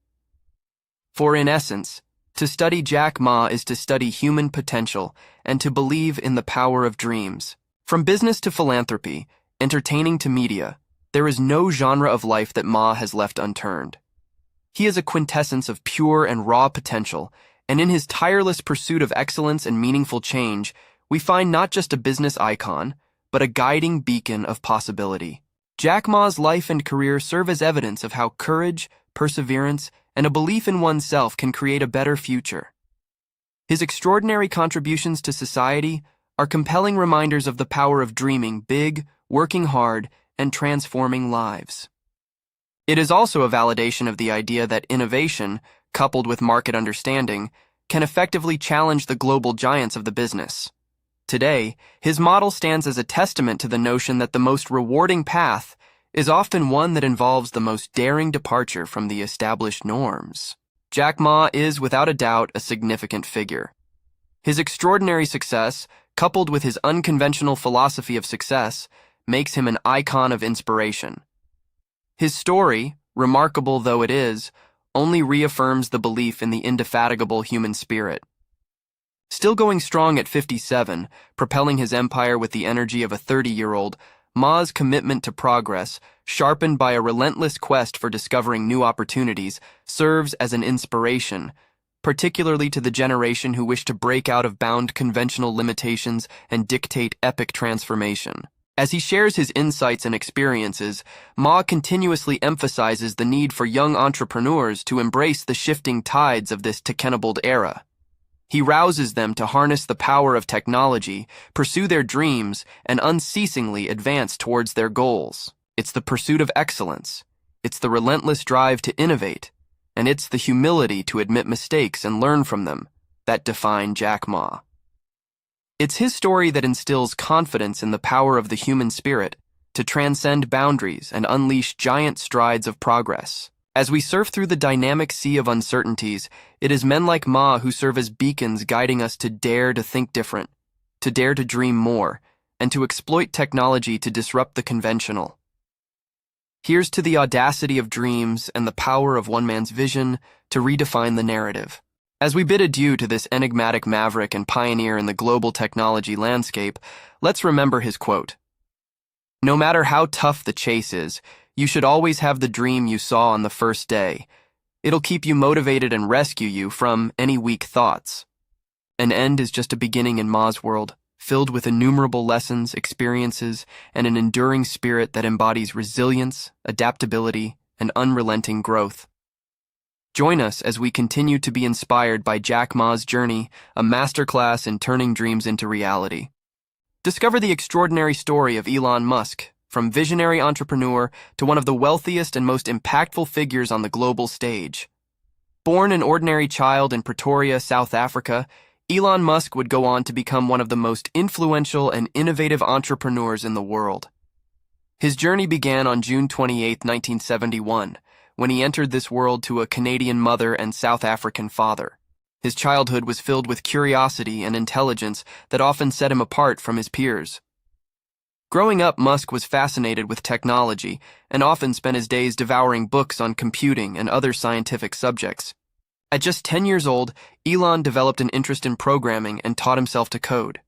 For in essence, to study Jack Ma is to study human potential and to believe in the power of dreams. From business to philanthropy, entertaining to media, there is no genre of life that Ma has left unturned. He is a quintessence of pure and raw potential, and in his tireless pursuit of excellence and meaningful change, we find not just a business icon, but a guiding beacon of possibility. Jack Ma's life and career serve as evidence of how courage, perseverance, and a belief in oneself can create a better future. His extraordinary contributions to society are compelling reminders of the power of dreaming big, working hard, and transforming lives. It is also a validation of the idea that innovation, coupled with market understanding, can effectively challenge the global giants of the business. Today, his model stands as a testament to the notion that the most rewarding path is often one that involves the most daring departure from the established norms. Jack Ma is, without a doubt, a significant figure. His extraordinary success, coupled with his unconventional philosophy of success, makes him an icon of inspiration. His story, remarkable though it is, only reaffirms the belief in the indefatigable human spirit. Still going strong at 57, propelling his empire with the energy of a 30-year-old, Ma's commitment to progress, sharpened by a relentless quest for discovering new opportunities, serves as an inspiration, particularly to the generation who wish to break out of bound conventional limitations and dictate epic transformation. As he shares his insights and experiences, Ma continuously emphasizes the need for young entrepreneurs to embrace the shifting tides of this tech-enabled era. He rouses them to harness the power of technology, pursue their dreams, and unceasingly advance towards their goals. It's the pursuit of excellence. It's the relentless drive to innovate. And it's the humility to admit mistakes and learn from them that define Jack Ma. It's his story that instills confidence in the power of the human spirit to transcend boundaries and unleash giant strides of progress. As we surf through the dynamic sea of uncertainties, it is men like Ma who serve as beacons guiding us to dare to think different, to dare to dream more, and to exploit technology to disrupt the conventional. Here's to the audacity of dreams and the power of one man's vision to redefine the narrative. As we bid adieu to this enigmatic maverick and pioneer in the global technology landscape, let's remember his quote. "No matter how tough the chase is, you should always have the dream you saw on the first day. It'll keep you motivated and rescue you from any weak thoughts." An end is just a beginning in Ma's world, filled with innumerable lessons, experiences, and an enduring spirit that embodies resilience, adaptability, and unrelenting growth. Join us as we continue to be inspired by Jack Ma's journey, a masterclass in turning dreams into reality. Discover the extraordinary story of Elon Musk, from visionary entrepreneur to one of the wealthiest and most impactful figures on the global stage. Born an ordinary child in Pretoria, South Africa, Elon Musk would go on to become one of the most influential and innovative entrepreneurs in the world. His journey began on June 28, 1971, when he entered this world to a Canadian mother and South African father. His childhood was filled with curiosity and intelligence that often set him apart from his peers. Growing up, Musk was fascinated with technology and often spent his days devouring books on computing and other scientific subjects. At just 10 years old, Elon developed an interest in programming and taught himself to code.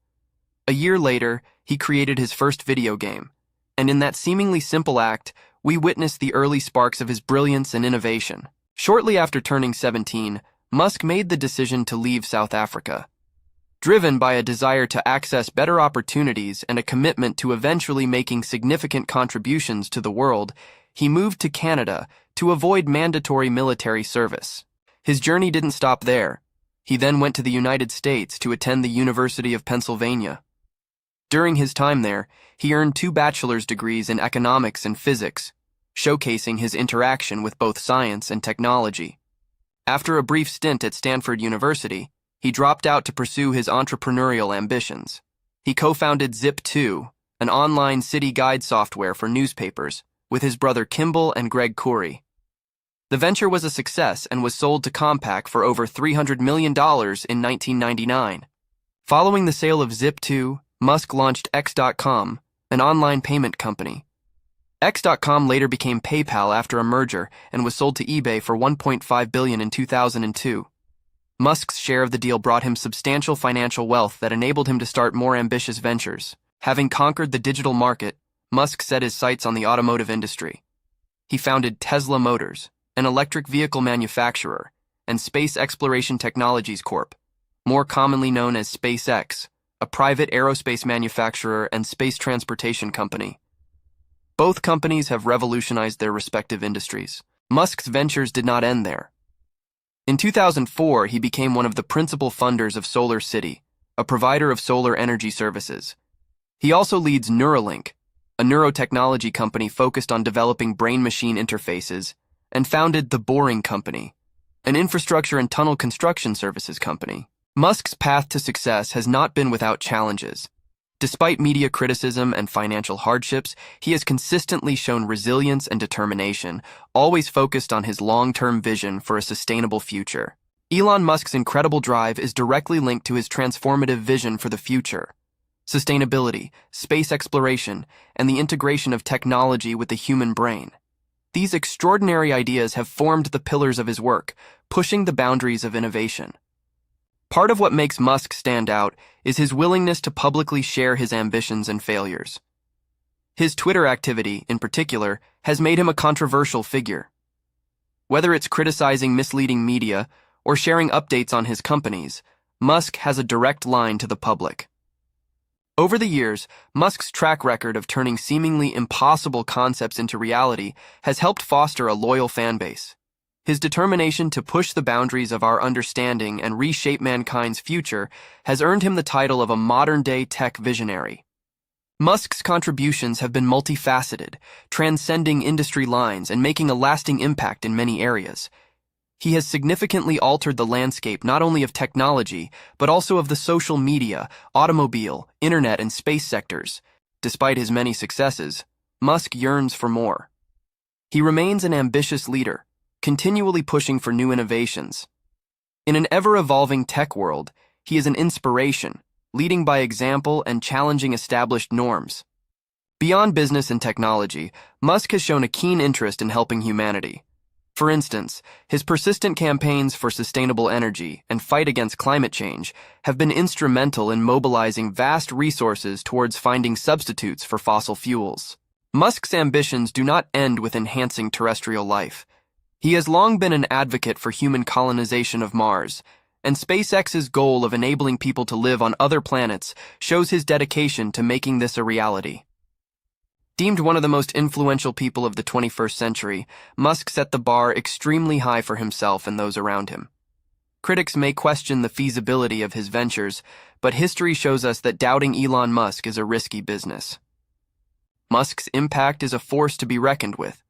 A year later, he created his first video game, and in that seemingly simple act, we witnessed the early sparks of his brilliance and innovation. Shortly after turning 17, Musk made the decision to leave South Africa. Driven by a desire to access better opportunities and a commitment to eventually making significant contributions to the world, he moved to Canada to avoid mandatory military service. His journey didn't stop there. He then went to the United States to attend the University of Pennsylvania. During his time there, he earned 2 bachelor's degrees in economics and physics, showcasing his interaction with both science and technology. After a brief stint at Stanford University, he dropped out to pursue his entrepreneurial ambitions. He co-founded Zip2, an online city guide software for newspapers, with his brother Kimball and Greg Coury. The venture was a success and was sold to Compaq for over $300 million in 1999. Following the sale of Zip2, Musk launched X.com, an online payment company. X.com later became PayPal after a merger and was sold to eBay for $1.5 billion in 2002. Musk's share of the deal brought him substantial financial wealth that enabled him to start more ambitious ventures. Having conquered the digital market, Musk set his sights on the automotive industry. He founded Tesla Motors, an electric vehicle manufacturer, and Space Exploration Technologies Corp., more commonly known as SpaceX, a private aerospace manufacturer and space transportation company. Both companies have revolutionized their respective industries. Musk's ventures did not end there. In 2004, he became one of the principal funders of Solar City, a provider of solar energy services. He also leads Neuralink, a neurotechnology company focused on developing brain-machine interfaces, and founded The Boring Company, an infrastructure and tunnel construction services company. Musk's path to success has not been without challenges. Despite media criticism and financial hardships, he has consistently shown resilience and determination, always focused on his long-term vision for a sustainable future. Elon Musk's incredible drive is directly linked to his transformative vision for the future. Sustainability, space exploration, and the integration of technology with the human brain. These extraordinary ideas have formed the pillars of his work, pushing the boundaries of innovation. Part of what makes Musk stand out is his willingness to publicly share his ambitions and failures. His Twitter activity, in particular, has made him a controversial figure. Whether it's criticizing misleading media or sharing updates on his companies, Musk has a direct line to the public. Over the years, Musk's track record of turning seemingly impossible concepts into reality has helped foster a loyal fan base. His determination to push the boundaries of our understanding and reshape mankind's future has earned him the title of a modern-day tech visionary. Musk's contributions have been multifaceted, transcending industry lines and making a lasting impact in many areas. He has significantly altered the landscape not only of technology, but also of the social media, automobile, internet, and space sectors. Despite his many successes, Musk yearns for more. He remains an ambitious leader, continually pushing for new innovations. In an ever-evolving tech world, he is an inspiration, leading by example and challenging established norms. Beyond business and technology, Musk has shown a keen interest in helping humanity. For instance, his persistent campaigns for sustainable energy and fight against climate change have been instrumental in mobilizing vast resources towards finding substitutes for fossil fuels. Musk's ambitions do not end with enhancing terrestrial life. He has long been an advocate for human colonization of Mars, and SpaceX's goal of enabling people to live on other planets shows his dedication to making this a reality. Deemed one of the most influential people of the 21st century, Musk set the bar extremely high for himself and those around him. Critics may question the feasibility of his ventures, but history shows us that doubting Elon Musk is a risky business. Musk's impact is a force to be reckoned with.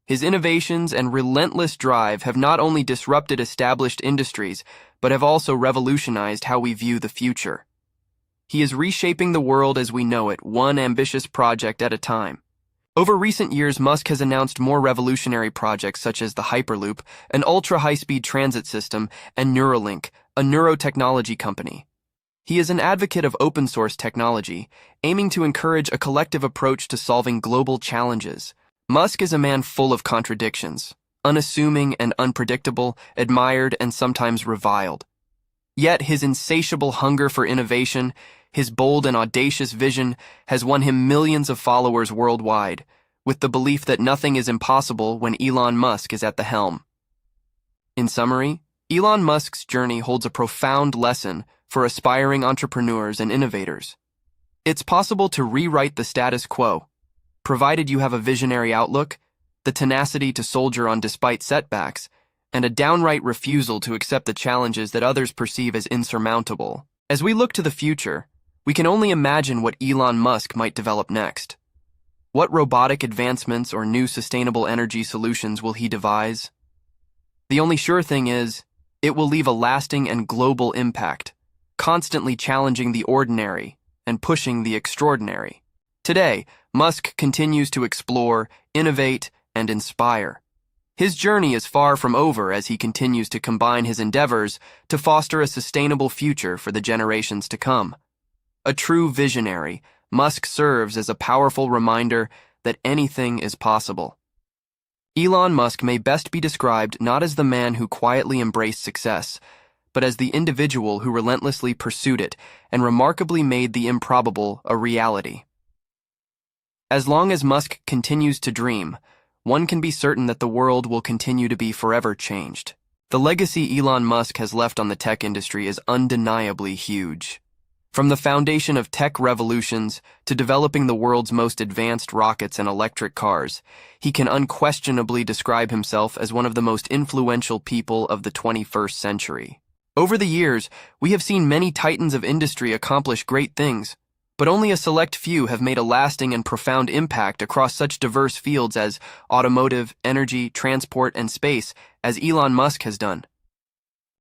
His innovations and relentless drive have not only disrupted established industries, but have also revolutionized how we view the future. He is reshaping the world as we know it, one ambitious project at a time. Over recent years, Musk has announced more revolutionary projects such as the Hyperloop, an ultra-high-speed transit system, and Neuralink, a neurotechnology company. He is an advocate of open-source technology, aiming to encourage a collective approach to solving global challenges. Musk is a man full of contradictions, unassuming and unpredictable, admired and sometimes reviled. Yet his insatiable hunger for innovation, his bold and audacious vision, has won him millions of followers worldwide, with the belief that nothing is impossible when Elon Musk is at the helm. In summary, Elon Musk's journey holds a profound lesson for aspiring entrepreneurs and innovators. It's possible to rewrite the status quo, provided you have a visionary outlook, the tenacity to soldier on despite setbacks, and a downright refusal to accept the challenges that others perceive as insurmountable. As we look to the future, we can only imagine what Elon Musk might develop next. What robotic advancements or new sustainable energy solutions will he devise? The only sure thing is, it will leave a lasting and global impact, constantly challenging the ordinary and pushing the extraordinary. Today, Musk continues to explore, innovate, and inspire. His journey is far from over as he continues to combine his endeavors to foster a sustainable future for the generations to come. A true visionary, Musk serves as a powerful reminder that anything is possible. Elon Musk may best be described not as the man who quietly embraced success, but as the individual who relentlessly pursued it and remarkably made the improbable a reality. As long as Musk continues to dream, one can be certain that the world will continue to be forever changed. The legacy Elon Musk has left on the tech industry is undeniably huge. From the foundation of tech revolutions to developing the world's most advanced rockets and electric cars, he can unquestionably describe himself as one of the most influential people of the 21st century. Over the years, we have seen many titans of industry accomplish great things, but only a select few have made a lasting and profound impact across such diverse fields as automotive, energy, transport, and space as Elon Musk has done.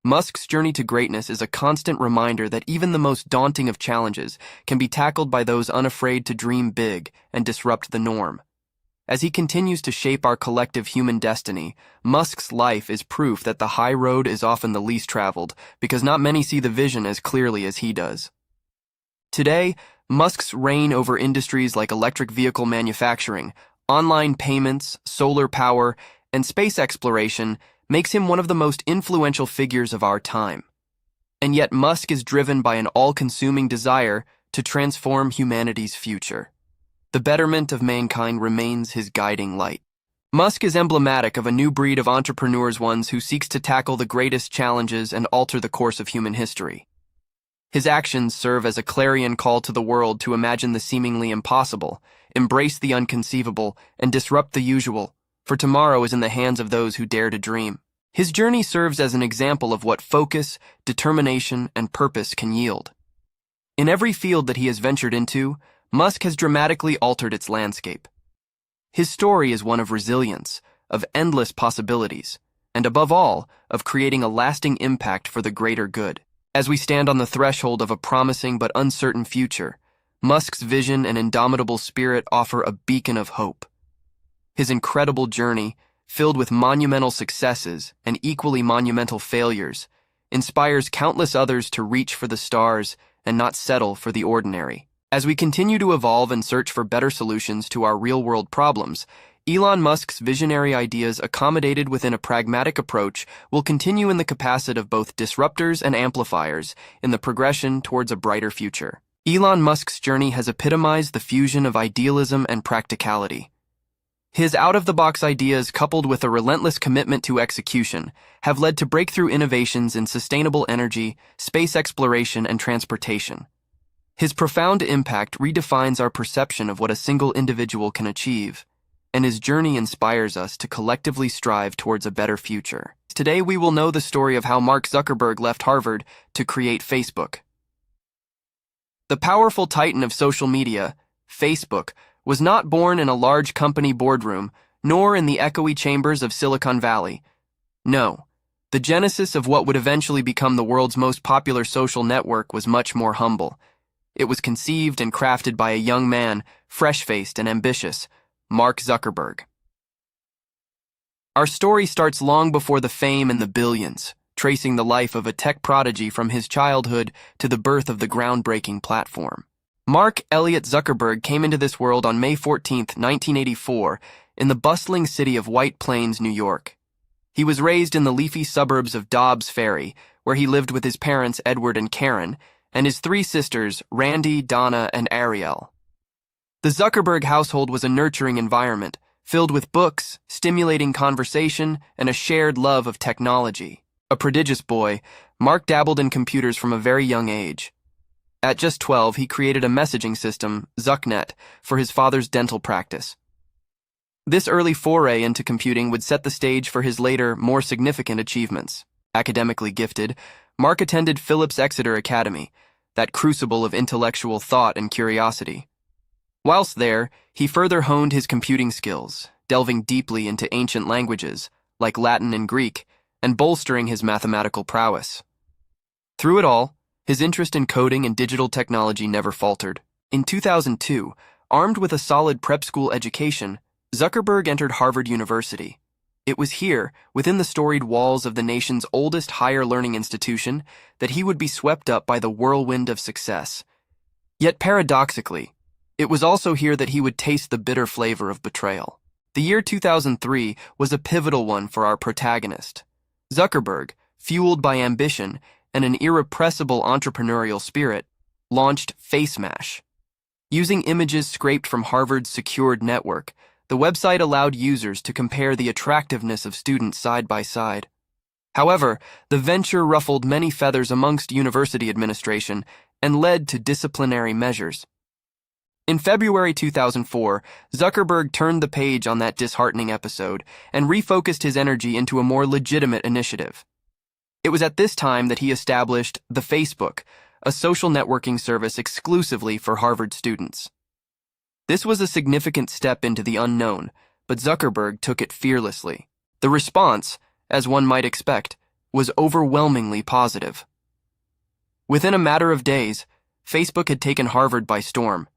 Musk's journey to greatness is a constant reminder that even the most daunting of challenges can be tackled by those unafraid to dream big and disrupt the norm. As he continues to shape our collective human destiny, Musk's life is proof that the high road is often the least traveled, because not many see the vision as clearly as he does. Today, Musk's reign over industries like electric vehicle manufacturing, online payments, solar power, and space exploration makes him one of the most influential figures of our time. And yet Musk is driven by an all-consuming desire to transform humanity's future. The betterment of mankind remains his guiding light. Musk is emblematic of a new breed of entrepreneurs, ones who seeks to tackle the greatest challenges and alter the course of human history. His actions serve as a clarion call to the world to imagine the seemingly impossible, embrace the inconceivable, and disrupt the usual, for tomorrow is in the hands of those who dare to dream. His journey serves as an example of what focus, determination, and purpose can yield. In every field that he has ventured into, Musk has dramatically altered its landscape. His story is one of resilience, of endless possibilities, and above all, of creating a lasting impact for the greater good. As we stand on the threshold of a promising but uncertain future, Musk's vision and indomitable spirit offer a beacon of hope. His incredible journey, filled with monumental successes and equally monumental failures, inspires countless others to reach for the stars and not settle for the ordinary. As we continue to evolve and search for better solutions to our real-world problems, Elon Musk's visionary ideas, accommodated within a pragmatic approach, will continue in the capacity of both disruptors and amplifiers in the progression towards a brighter future. Elon Musk's journey has epitomized the fusion of idealism and practicality. His out-of-the-box ideas, coupled with a relentless commitment to execution, have led to breakthrough innovations in sustainable energy, space exploration, and transportation. His profound impact redefines our perception of what a single individual can achieve, and his journey inspires us to collectively strive towards a better future. Today we will know the story of how Mark Zuckerberg left Harvard to create Facebook. The powerful titan of social media, Facebook, was not born in a large company boardroom, nor in the echoey chambers of Silicon Valley. No, the genesis of what would eventually become the world's most popular social network was much more humble. It was conceived and crafted by a young man, fresh-faced and ambitious, Mark Zuckerberg. Our story starts long before the fame and the billions, tracing the life of a tech prodigy from his childhood to the birth of the groundbreaking platform. Mark Elliott Zuckerberg came into this world on May 14, 1984, in the bustling city of White Plains, New York. He was raised in the leafy suburbs of Dobbs Ferry, where he lived with his parents Edward and Karen, and his three sisters, Randy, Donna, and Ariel. The Zuckerberg household was a nurturing environment, filled with books, stimulating conversation, and a shared love of technology. A prodigious boy, Mark dabbled in computers from a very young age. At just 12, he created a messaging system, ZuckNet, for his father's dental practice. This early foray into computing would set the stage for his later, more significant achievements. Academically gifted, Mark attended Phillips Exeter Academy, that crucible of intellectual thought and curiosity. Whilst there, he further honed his computing skills, delving deeply into ancient languages, like Latin and Greek, and bolstering his mathematical prowess. Through it all, his interest in coding and digital technology never faltered. In 2002, armed with a solid prep school education, Zuckerberg entered Harvard University. It was here, within the storied walls of the nation's oldest higher learning institution, that he would be swept up by the whirlwind of success. Yet paradoxically, it was also here that he would taste the bitter flavor of betrayal. The year 2003 was a pivotal one for our protagonist. Zuckerberg, fueled by ambition and an irrepressible entrepreneurial spirit, launched FaceMash. Using images scraped from Harvard's secured network, the website allowed users to compare the attractiveness of students side by side. However, the venture ruffled many feathers amongst university administration and led to disciplinary measures. In February 2004, Zuckerberg turned the page on that disheartening episode and refocused his energy into a more legitimate initiative. It was at this time that he established the Facebook, a social networking service exclusively for Harvard students. This was a significant step into the unknown, but Zuckerberg took it fearlessly. The response, as one might expect, was overwhelmingly positive. Within a matter of days, Facebook had taken Harvard by storm.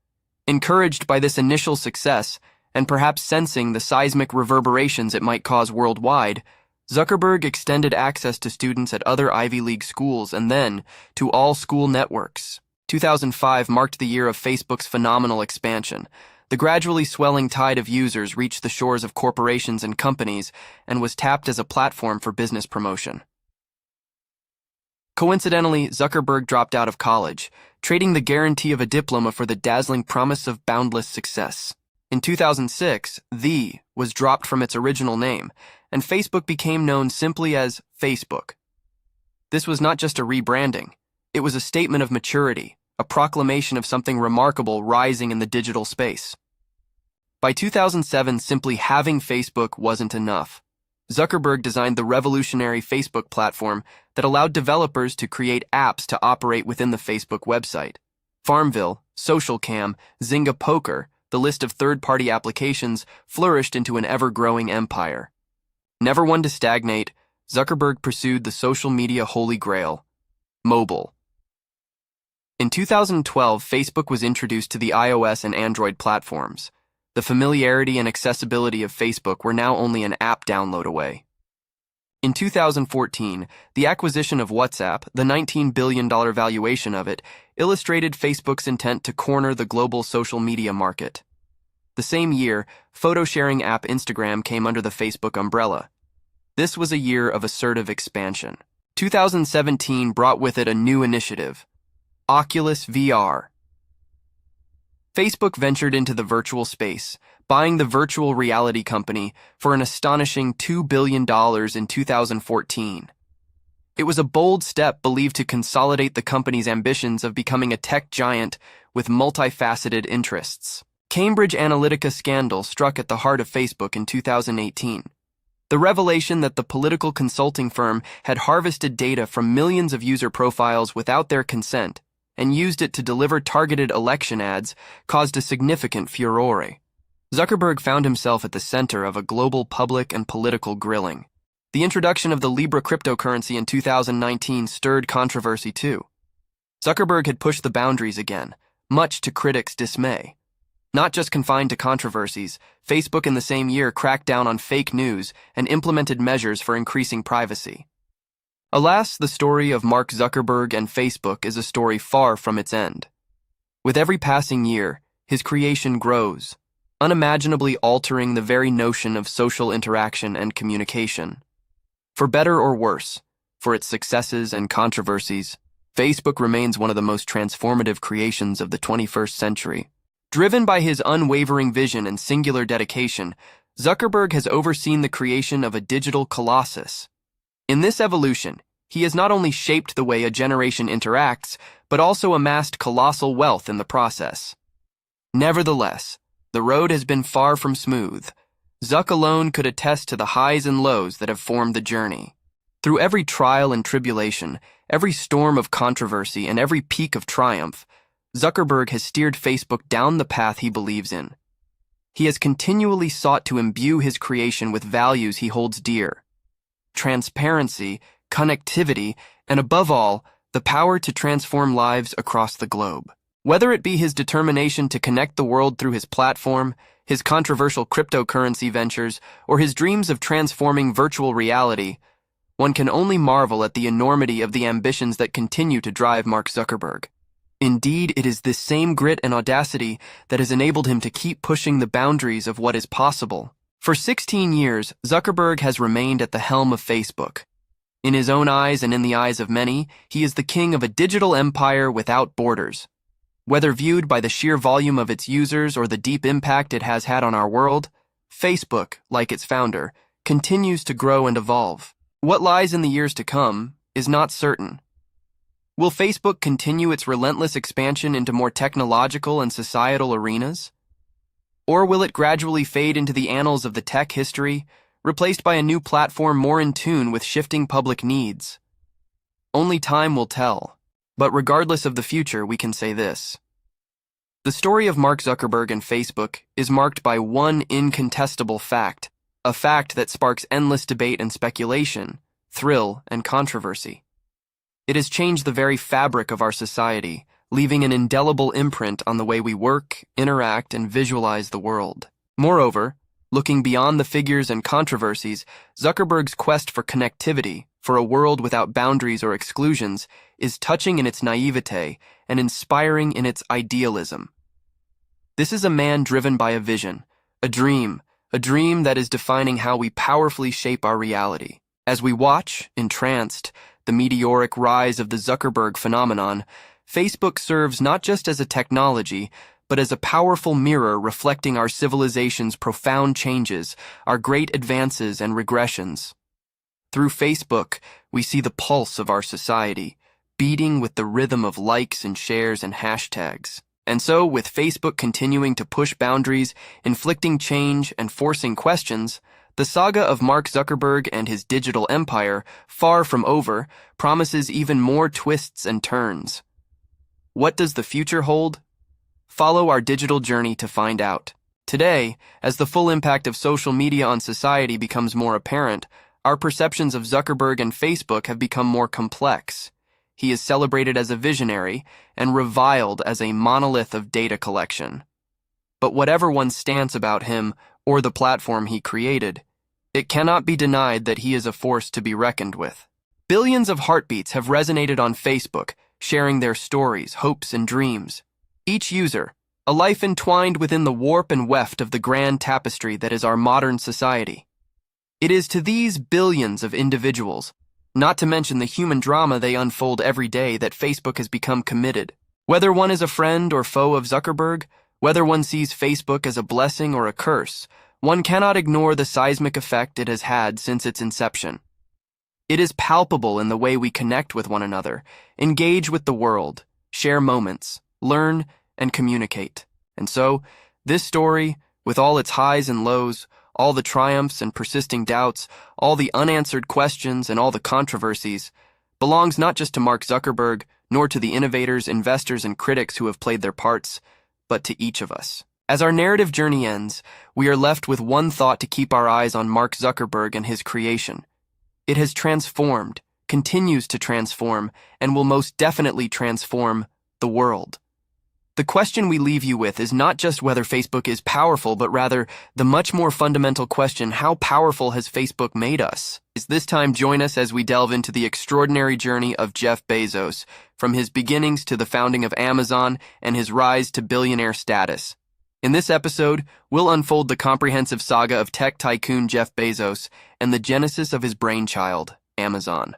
Encouraged by this initial success, and perhaps sensing the seismic reverberations it might cause worldwide, Zuckerberg extended access to students at other Ivy League schools and then to all school networks. 2005 marked the year of Facebook's phenomenal expansion. The gradually swelling tide of users reached the shores of corporations and companies and was tapped as a platform for business promotion. Coincidentally, Zuckerberg dropped out of college, trading the guarantee of a diploma for the dazzling promise of boundless success. In 2006, "The" was dropped from its original name, and Facebook became known simply as Facebook. This was not just a rebranding. It was a statement of maturity, a proclamation of something remarkable rising in the digital space. By 2007, simply having Facebook wasn't enough. Zuckerberg designed the revolutionary Facebook platform that allowed developers to create apps to operate within the Facebook website. Farmville, SocialCam, Zynga Poker, the list of third-party applications flourished into an ever-growing empire. Never one to stagnate, Zuckerberg pursued the social media holy grail: mobile. In 2012, Facebook was introduced to the iOS and Android platforms. The familiarity and accessibility of Facebook were now only an app download away. In 2014, the acquisition of WhatsApp, the $19 billion valuation of it, illustrated Facebook's intent to corner the global social media market. The same year, photo-sharing app Instagram came under the Facebook umbrella. This was a year of assertive expansion. 2017 brought with it a new initiative: Oculus VR. Facebook ventured into the virtual space, buying the virtual reality company for an astonishing $2 billion in 2014. It was a bold step believed to consolidate the company's ambitions of becoming a tech giant with multifaceted interests. Cambridge Analytica scandal struck at the heart of Facebook in 2018. The revelation that the political consulting firm had harvested data from millions of user profiles without their consent and used it to deliver targeted election ads caused a significant furore. Zuckerberg found himself at the center of a global public and political grilling. The introduction of the Libra cryptocurrency in 2019 stirred controversy too. Zuckerberg had pushed the boundaries again, much to critics' dismay. Not just confined to controversies, Facebook in the same year cracked down on fake news and implemented measures for increasing privacy. Alas, the story of Mark Zuckerberg and Facebook is a story far from its end. With every passing year, his creation grows, unimaginably altering the very notion of social interaction and communication. For better or worse, for its successes and controversies, Facebook remains one of the most transformative creations of the 21st century. Driven by his unwavering vision and singular dedication, Zuckerberg has overseen the creation of a digital colossus. In this evolution, he has not only shaped the way a generation interacts, but also amassed colossal wealth in the process. Nevertheless, the road has been far from smooth. Zuck alone could attest to the highs and lows that have formed the journey. Through every trial and tribulation, every storm of controversy, and every peak of triumph, Zuckerberg has steered Facebook down the path he believes in. He has continually sought to imbue his creation with values he holds dear: transparency, connectivity, and above all, the power to transform lives across the globe. Whether it be his determination to connect the world through his platform, his controversial cryptocurrency ventures, or his dreams of transforming virtual reality, one can only marvel at the enormity of the ambitions that continue to drive Mark Zuckerberg. Indeed, it is this same grit and audacity that has enabled him to keep pushing the boundaries of what is possible. For 16 years, Zuckerberg has remained at the helm of Facebook. In his own eyes and in the eyes of many, he is the king of a digital empire without borders. Whether viewed by the sheer volume of its users or the deep impact it has had on our world, Facebook, like its founder, continues to grow and evolve. What lies in the years to come is not certain. Will Facebook continue its relentless expansion into more technological and societal arenas? Or will it gradually fade into the annals of the tech history, replaced by a new platform more in tune with shifting public needs? Only time will tell, but regardless of the future, we can say this. The story of Mark Zuckerberg and Facebook is marked by one incontestable fact, a fact that sparks endless debate and speculation, thrill and controversy. It has changed the very fabric of our society, leaving an indelible imprint on the way we work, interact, and visualize the world. Moreover, looking beyond the figures and controversies, Zuckerberg's quest for connectivity, for a world without boundaries or exclusions, is touching in its naivete and inspiring in its idealism. This is a man driven by a vision, a dream that is defining how we powerfully shape our reality. As we watch, entranced, the meteoric rise of the Zuckerberg phenomenon, Facebook serves not just as a technology, but as a powerful mirror reflecting our civilization's profound changes, our great advances and regressions. Through Facebook, we see the pulse of our society, beating with the rhythm of likes and shares and hashtags. And so, with Facebook continuing to push boundaries, inflicting change, and forcing questions, the saga of Mark Zuckerberg and his digital empire, far from over, promises even more twists and turns. What does the future hold? Follow our digital journey to find out. Today, as the full impact of social media on society becomes more apparent, our perceptions of Zuckerberg and Facebook have become more complex. He is celebrated as a visionary and reviled as a monolith of data collection. But whatever one's stance about him or the platform he created, it cannot be denied that he is a force to be reckoned with. Billions of heartbeats have resonated on Facebook, sharing their stories, hopes, and dreams. Each user, a life entwined within the warp and weft of the grand tapestry that is our modern society. It is to these billions of individuals, not to mention the human drama they unfold every day, that Facebook has become committed. Whether one is a friend or foe of Zuckerberg, whether one sees Facebook as a blessing or a curse, one cannot ignore the seismic effect it has had since its inception. It is palpable in the way we connect with one another, engage with the world, share moments, learn, and communicate. And so, this story, with all its highs and lows, all the triumphs and persisting doubts, all the unanswered questions and all the controversies, belongs not just to Mark Zuckerberg, nor to the innovators, investors, and critics who have played their parts, but to each of us. As our narrative journey ends, we are left with one thought to keep our eyes on: Mark Zuckerberg and his creation. It has transformed, continues to transform, and will most definitely transform the world. The question we leave you with is not just whether Facebook is powerful, but rather the much more fundamental question: how powerful has Facebook made us? This time, join us as we delve into the extraordinary journey of Jeff Bezos, from his beginnings to the founding of Amazon and his rise to billionaire status. In this episode, we'll unfold the comprehensive saga of tech tycoon Jeff Bezos and the genesis of his brainchild, Amazon.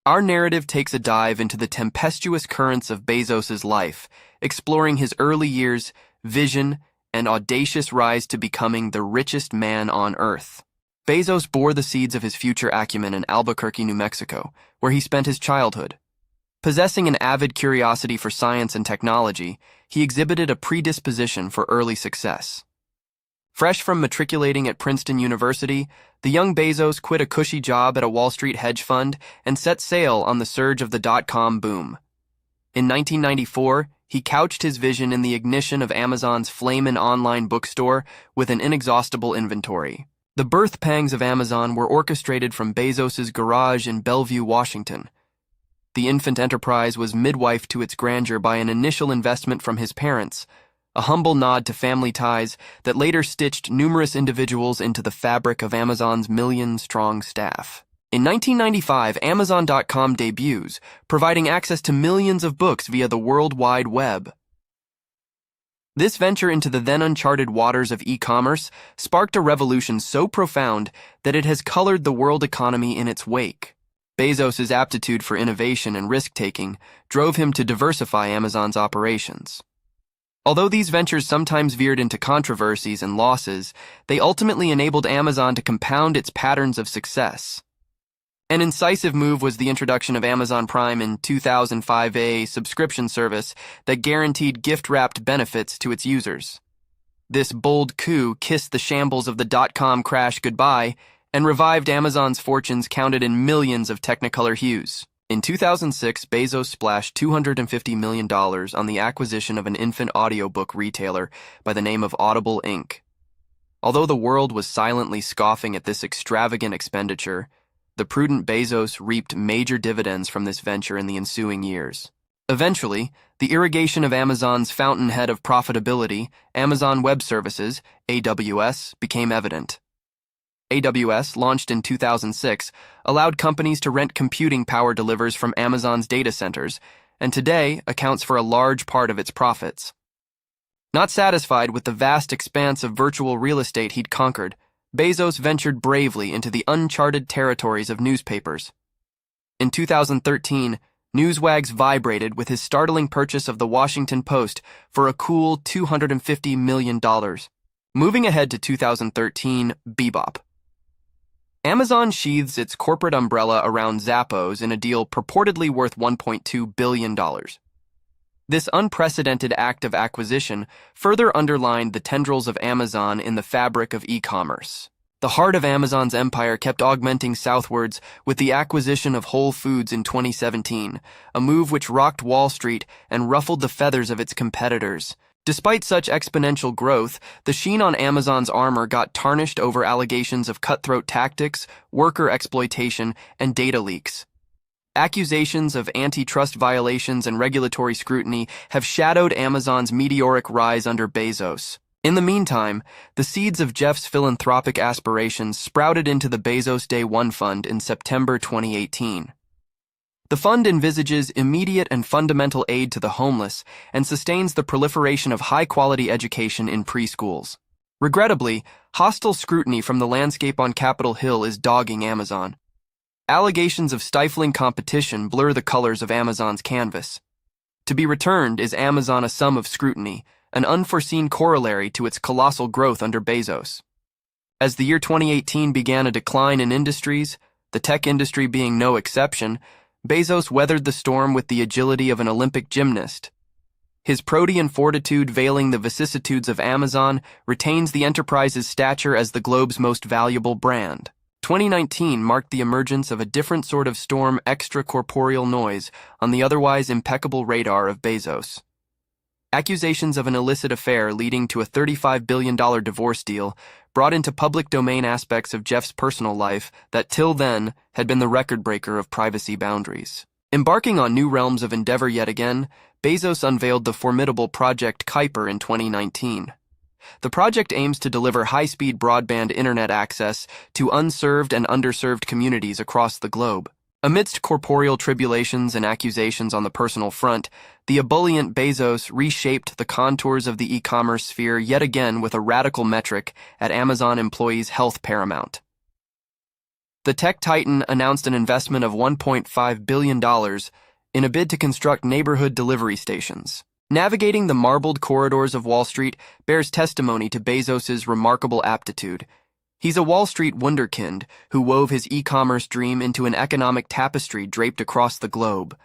Our narrative takes a dive into the tempestuous currents of Bezos' life, exploring his early years, vision, and audacious rise to becoming the richest man on Earth. Bezos bore the seeds of his future acumen in Albuquerque, New Mexico, where he spent his childhood. Possessing an avid curiosity for science and technology, he exhibited a predisposition for early success. Fresh from matriculating at Princeton University, the young Bezos quit a cushy job at a Wall Street hedge fund and set sail on the surge of the dot-com boom. In 1994, he couched his vision in the ignition of Amazon's flamin' online bookstore with an inexhaustible inventory. The birth pangs of Amazon were orchestrated from Bezos' garage in Bellevue, Washington. The infant enterprise was midwifed to its grandeur by an initial investment from his parents, a humble nod to family ties that later stitched numerous individuals into the fabric of Amazon's million-strong staff. In 1995, Amazon.com debuts, providing access to millions of books via the World Wide Web. This venture into the then uncharted waters of e-commerce sparked a revolution so profound that it has colored the world economy in its wake. Bezos' aptitude for innovation and risk-taking drove him to diversify Amazon's operations. Although these ventures sometimes veered into controversies and losses, they ultimately enabled Amazon to compound its patterns of success. An incisive move was the introduction of Amazon Prime in 2005, a subscription service that guaranteed gift-wrapped benefits to its users. This bold coup kissed the shambles of the dot-com crash goodbye and revived Amazon's fortunes counted in millions of Technicolor hues. In 2006, Bezos splashed $250 million on the acquisition of an infant audiobook retailer by the name of Audible Inc. Although the world was silently scoffing at this extravagant expenditure, the prudent Bezos reaped major dividends from this venture in the ensuing years. Eventually, the irrigation of Amazon's fountainhead of profitability, Amazon Web Services, AWS, became evident. AWS, launched in 2006, allowed companies to rent computing power delivers from Amazon's data centers, and today accounts for a large part of its profits. Not satisfied with the vast expanse of virtual real estate he'd conquered, Bezos ventured bravely into the uncharted territories of newspapers. In 2013, newswags vibrated with his startling purchase of the Washington Post for a cool $250 million. Moving ahead to 2013, Bebop. Amazon sheathes its corporate umbrella around Zappos in a deal purportedly worth $1.2 billion. This unprecedented act of acquisition further underlined the tendrils of Amazon in the fabric of e-commerce. The heart of Amazon's empire kept augmenting southwards with the acquisition of Whole Foods in 2017, a move which rocked Wall Street and ruffled the feathers of its competitors. Despite such exponential growth, the sheen on Amazon's armor got tarnished over allegations of cutthroat tactics, worker exploitation, and data leaks. Accusations of antitrust violations and regulatory scrutiny have shadowed Amazon's meteoric rise under Bezos. In the meantime, the seeds of Jeff's philanthropic aspirations sprouted into the Bezos Day One Fund in September 2018. The fund envisages immediate and fundamental aid to the homeless and sustains the proliferation of high-quality education in preschools. Regrettably, hostile scrutiny from the landscape on Capitol Hill is dogging Amazon. Allegations of stifling competition blur the colors of Amazon's canvas. To be returned is Amazon a sum of scrutiny, an unforeseen corollary to its colossal growth under Bezos. As the year 2018 began a decline in industries, the tech industry being no exception, Bezos weathered the storm with the agility of an Olympic gymnast. His protean fortitude veiling the vicissitudes of Amazon retains the enterprise's stature as the globe's most valuable brand. 2019 marked the emergence of a different sort of storm extracorporeal noise on the otherwise impeccable radar of Bezos. Accusations of an illicit affair leading to a $35 billion divorce deal brought into public domain aspects of Jeff's personal life that till then had been the record breaker of privacy boundaries. Embarking on new realms of endeavor yet again, Bezos unveiled the formidable Project Kuiper in 2019. The project aims to deliver high-speed broadband internet access to unserved and underserved communities across the globe. Amidst corporeal tribulations and accusations on the personal front, the ebullient Bezos reshaped the contours of the e-commerce sphere yet again with a radical metric at Amazon employees' health paramount. The tech titan announced an investment of $1.5 billion in a bid to construct neighborhood delivery stations. Navigating the marbled corridors of Wall Street bears testimony to Bezos's remarkable aptitude. He's a Wall Street wunderkind who wove his e-commerce dream into an economic tapestry draped across the globe.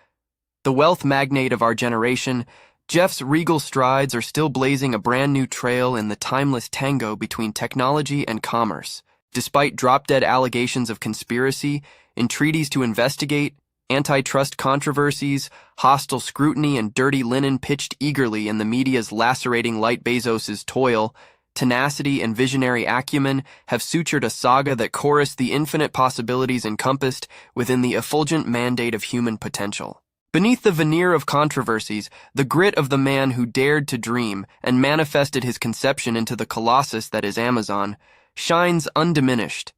The wealth magnate of our generation, Jeff's regal strides are still blazing a brand new trail in the timeless tango between technology and commerce. Despite drop-dead allegations of conspiracy, entreaties to investigate, antitrust controversies, hostile scrutiny, and dirty linen pitched eagerly in the media's lacerating light, Bezos's toil, tenacity, and visionary acumen have sutured a saga that chorused the infinite possibilities encompassed within the effulgent mandate of human potential. Beneath the veneer of controversies, the grit of the man who dared to dream and manifested his conception into the colossus that is Amazon shines undiminished.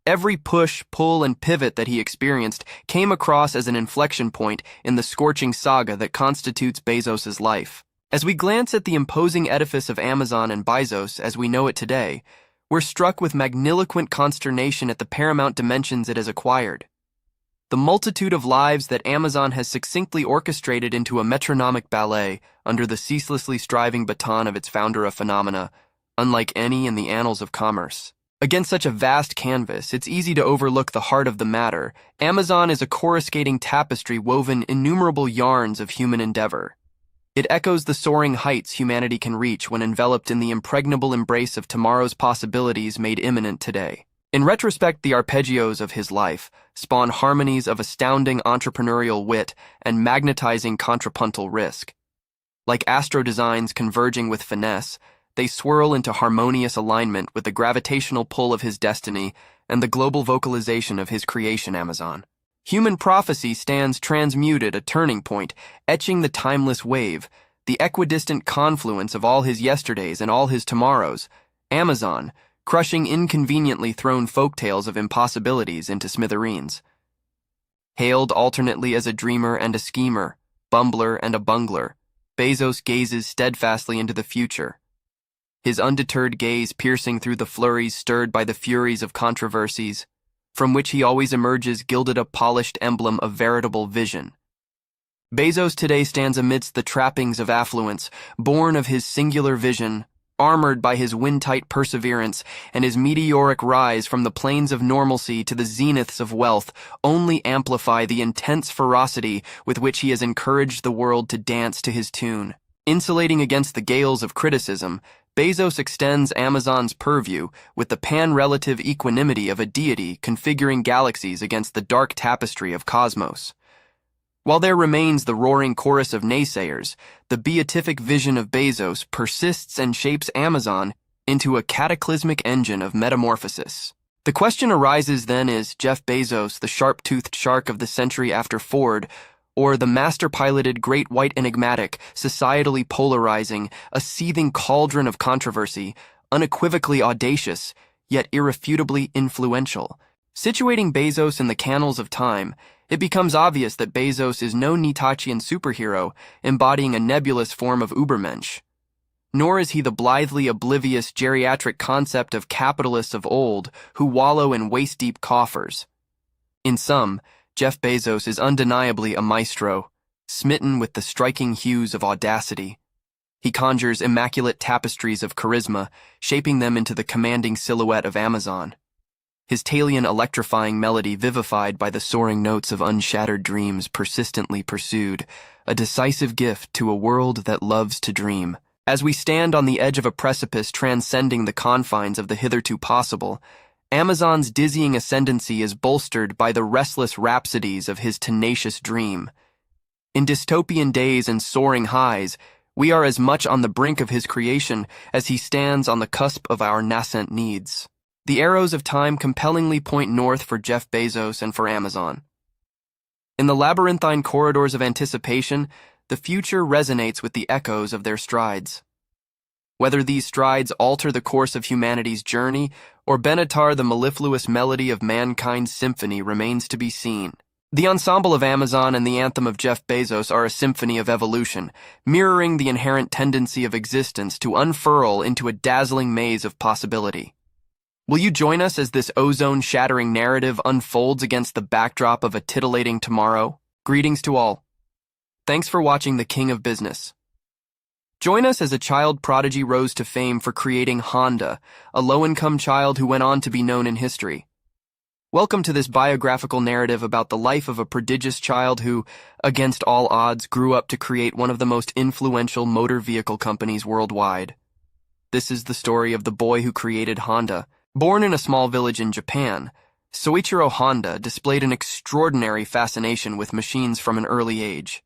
Every push, pull, and pivot that he experienced came across as an inflection point in the scorching saga that constitutes Bezos's life. As we glance at the imposing edifice of Amazon and Bezos as we know it today, we're struck with magniloquent consternation at the paramount dimensions it has acquired. The multitude of lives that Amazon has succinctly orchestrated into a metronomic ballet under the ceaselessly striving baton of its founder, a phenomena unlike any in the annals of commerce. Against such a vast canvas, it's easy to overlook the heart of the matter. Amazon is a coruscating tapestry woven innumerable yarns of human endeavor. It echoes the soaring heights humanity can reach when enveloped in the impregnable embrace of tomorrow's possibilities made imminent today. In retrospect, the arpeggios of his life spawn harmonies of astounding entrepreneurial wit and magnetizing contrapuntal risk. Like astro designs converging with finesse, they swirl into harmonious alignment with the gravitational pull of his destiny and the global vocalization of his creation, Amazon. Human prophecy stands transmuted, a turning point, etching the timeless wave, the equidistant confluence of all his yesterdays and all his tomorrows. Amazon, crushing inconveniently thrown folktales of impossibilities into smithereens. Hailed alternately as a dreamer and a schemer, bumbler and a bungler, Bezos gazes steadfastly into the future, his undeterred gaze piercing through the flurries stirred by the furies of controversies, from which he always emerges gilded a polished emblem of veritable vision. Bezos today stands amidst the trappings of affluence, born of his singular vision, armored by his wind-tight perseverance, and his meteoric rise from the plains of normalcy to the zeniths of wealth only amplify the intense ferocity with which he has encouraged the world to dance to his tune. Insulating against the gales of criticism, Bezos extends Amazon's purview with the pan-relative equanimity of a deity configuring galaxies against the dark tapestry of cosmos. While there remains the roaring chorus of naysayers, the beatific vision of Bezos persists and shapes Amazon into a cataclysmic engine of metamorphosis. The question arises then, is Jeff Bezos the sharp-toothed shark of the century after Ford, or the master-piloted great white enigmatic, societally polarizing, a seething cauldron of controversy, unequivocally audacious, yet irrefutably influential? Situating Bezos in the canals of time, it becomes obvious that Bezos is no Nietzschean superhero embodying a nebulous form of Übermensch. Nor is he the blithely oblivious geriatric concept of capitalists of old who wallow in waist-deep coffers. In sum, Jeff Bezos is undeniably a maestro, smitten with the striking hues of audacity. He conjures immaculate tapestries of charisma, shaping them into the commanding silhouette of Amazon. His Talion electrifying melody vivified by the soaring notes of unshattered dreams persistently pursued, a decisive gift to a world that loves to dream. As we stand on the edge of a precipice transcending the confines of the hitherto possible, Amazon's dizzying ascendancy is bolstered by the restless rhapsodies of his tenacious dream. In dystopian days and soaring highs, we are as much on the brink of his creation as he stands on the cusp of our nascent needs. The arrows of time compellingly point north for Jeff Bezos and for Amazon. In the labyrinthine corridors of anticipation, the future resonates with the echoes of their strides. Whether these strides alter the course of humanity's journey or benatar the mellifluous melody of mankind's symphony remains to be seen. The ensemble of Amazon and the anthem of Jeff Bezos are a symphony of evolution, mirroring the inherent tendency of existence to unfurl into a dazzling maze of possibility. Will you join us as this ozone-shattering narrative unfolds against the backdrop of a titillating tomorrow? Greetings to all. Thanks for watching The King of Business. Join us as a child prodigy rose to fame for creating Honda, a low-income child who went on to be known in history. Welcome to this biographical narrative about the life of a prodigious child who, against all odds, grew up to create one of the most influential motor vehicle companies worldwide. This is the story of the boy who created Honda. Born in a small village in Japan, Soichiro Honda displayed an extraordinary fascination with machines from an early age.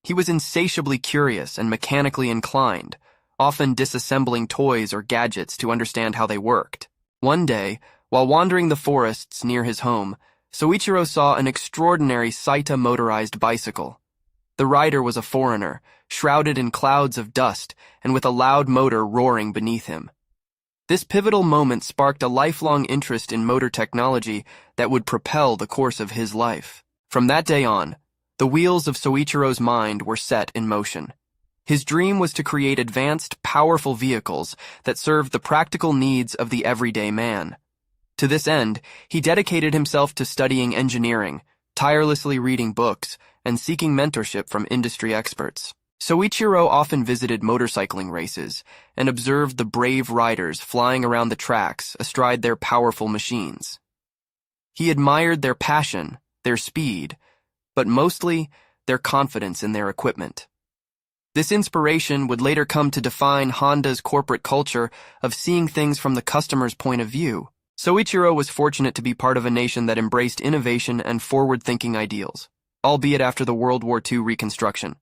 He was insatiably curious and mechanically inclined, often disassembling toys or gadgets to understand how they worked. One day, while wandering the forests near his home, Soichiro saw an extraordinary Saita motorized bicycle. The rider was a foreigner, shrouded in clouds of dust and with a loud motor roaring beneath him. This pivotal moment sparked a lifelong interest in motor technology that would propel the course of his life. From that day on, the wheels of Soichiro's mind were set in motion. His dream was to create advanced, powerful vehicles that served the practical needs of the everyday man. To this end, he dedicated himself to studying engineering, tirelessly reading books, and seeking mentorship from industry experts. Soichiro often visited motorcycling races and observed the brave riders flying around the tracks astride their powerful machines. He admired their passion, their speed, but mostly their confidence in their equipment. This inspiration would later come to define Honda's corporate culture of seeing things from the customer's point of view. Soichiro was fortunate to be part of a nation that embraced innovation and forward-thinking ideals, albeit after the World War II reconstruction.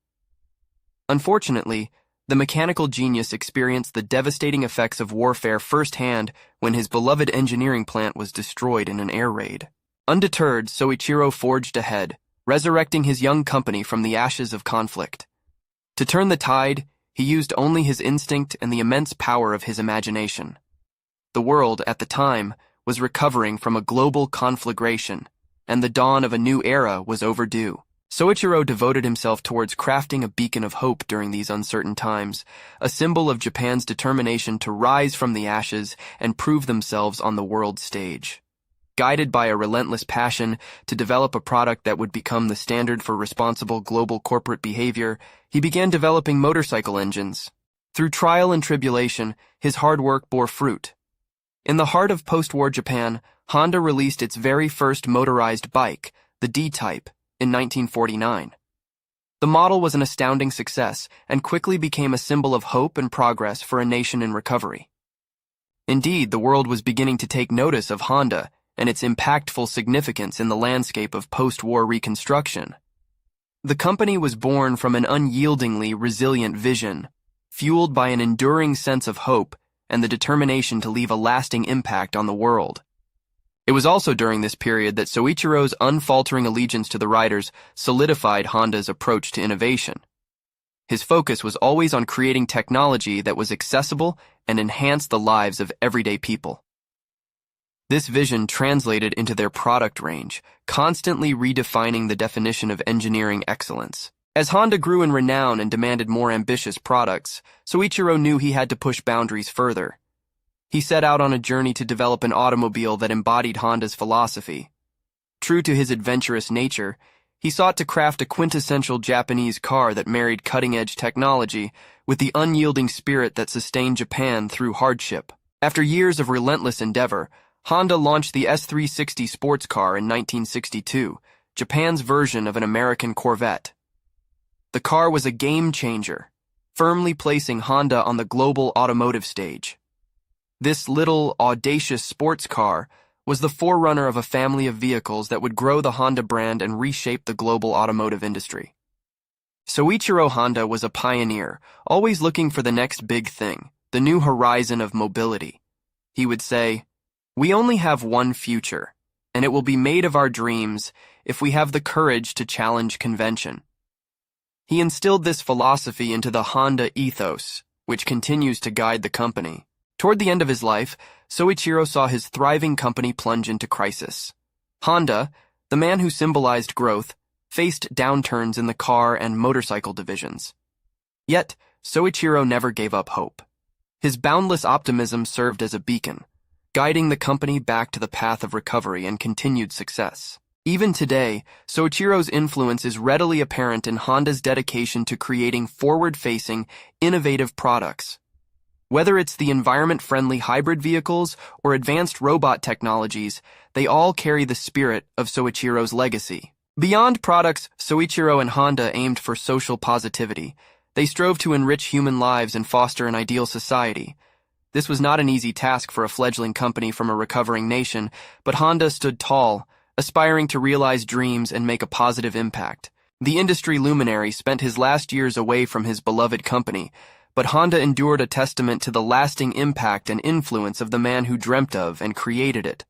Unfortunately, the mechanical genius experienced the devastating effects of warfare firsthand when his beloved engineering plant was destroyed in an air raid. Undeterred, Soichiro forged ahead, resurrecting his young company from the ashes of conflict. To turn the tide, he used only his instinct and the immense power of his imagination. The world, at the time, was recovering from a global conflagration, and the dawn of a new era was overdue. Soichiro devoted himself towards crafting a beacon of hope during these uncertain times, a symbol of Japan's determination to rise from the ashes and prove themselves on the world stage. Guided by a relentless passion to develop a product that would become the standard for responsible global corporate behavior, he began developing motorcycle engines. Through trial and tribulation, his hard work bore fruit. In the heart of post-war Japan, Honda released its very first motorized bike, the D-Type, in 1949. The model was an astounding success and quickly became a symbol of hope and progress for a nation in recovery. Indeed, the world was beginning to take notice of Honda and its impactful significance in the landscape of post-war reconstruction. The company was born from an unyieldingly resilient vision, fueled by an enduring sense of hope and the determination to leave a lasting impact on the world. It was also during this period that Soichiro's unfaltering allegiance to the riders solidified Honda's approach to innovation. His focus was always on creating technology that was accessible and enhanced the lives of everyday people. This vision translated into their product range, constantly redefining the definition of engineering excellence. As Honda grew in renown and demanded more ambitious products, Soichiro knew he had to push boundaries further. He set out on a journey to develop an automobile that embodied Honda's philosophy. True to his adventurous nature, he sought to craft a quintessential Japanese car that married cutting-edge technology with the unyielding spirit that sustained Japan through hardship. After years of relentless endeavor, Honda launched the S360 sports car in 1962, Japan's version of an American Corvette. The car was a game-changer, firmly placing Honda on the global automotive stage. This little, audacious sports car was the forerunner of a family of vehicles that would grow the Honda brand and reshape the global automotive industry. Soichiro Honda was a pioneer, always looking for the next big thing, the new horizon of mobility. He would say, "We only have one future, and it will be made of our dreams if we have the courage to challenge convention." He instilled this philosophy into the Honda ethos, which continues to guide the company. Toward the end of his life, Soichiro saw his thriving company plunge into crisis. Honda, the man who symbolized growth, faced downturns in the car and motorcycle divisions. Yet, Soichiro never gave up hope. His boundless optimism served as a beacon, guiding the company back to the path of recovery and continued success. Even today, Soichiro's influence is readily apparent in Honda's dedication to creating forward-facing, innovative products. Whether it's the environment-friendly hybrid vehicles or advanced robot technologies, they all carry the spirit of Soichiro's legacy. Beyond products, Soichiro and Honda aimed for social positivity. They strove to enrich human lives and foster an ideal society. This was not an easy task for a fledgling company from a recovering nation, but Honda stood tall, aspiring to realize dreams and make a positive impact. The industry luminary spent his last years away from his beloved company, but Honda endured a testament to the lasting impact and influence of the man who dreamt of and created it.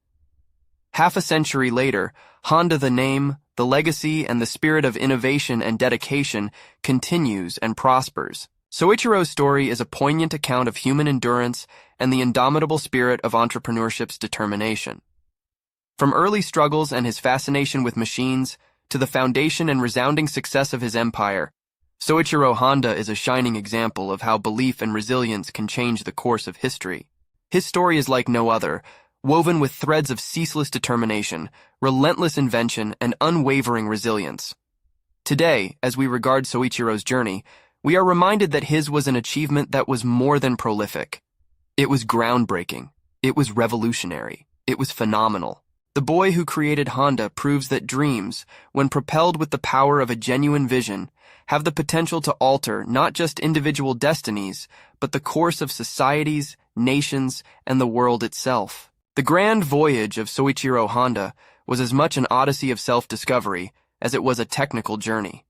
Half a century later, Honda, the name, the legacy, and the spirit of innovation and dedication continues and prospers. Soichiro's story is a poignant account of human endurance and the indomitable spirit of entrepreneurship's determination. From early struggles and his fascination with machines to the foundation and resounding success of his empire, Soichiro Honda is a shining example of how belief and resilience can change the course of history. His story is like no other, woven with threads of ceaseless determination, relentless invention, and unwavering resilience. Today, as we regard Soichiro's journey, we are reminded that his was an achievement that was more than prolific. It was groundbreaking. It was revolutionary. It was phenomenal. The boy who created Honda proves that dreams, when propelled with the power of a genuine vision, have the potential to alter not just individual destinies, but the course of societies, nations, and the world itself. The grand voyage of Soichiro Honda was as much an odyssey of self-discovery as it was a technical journey.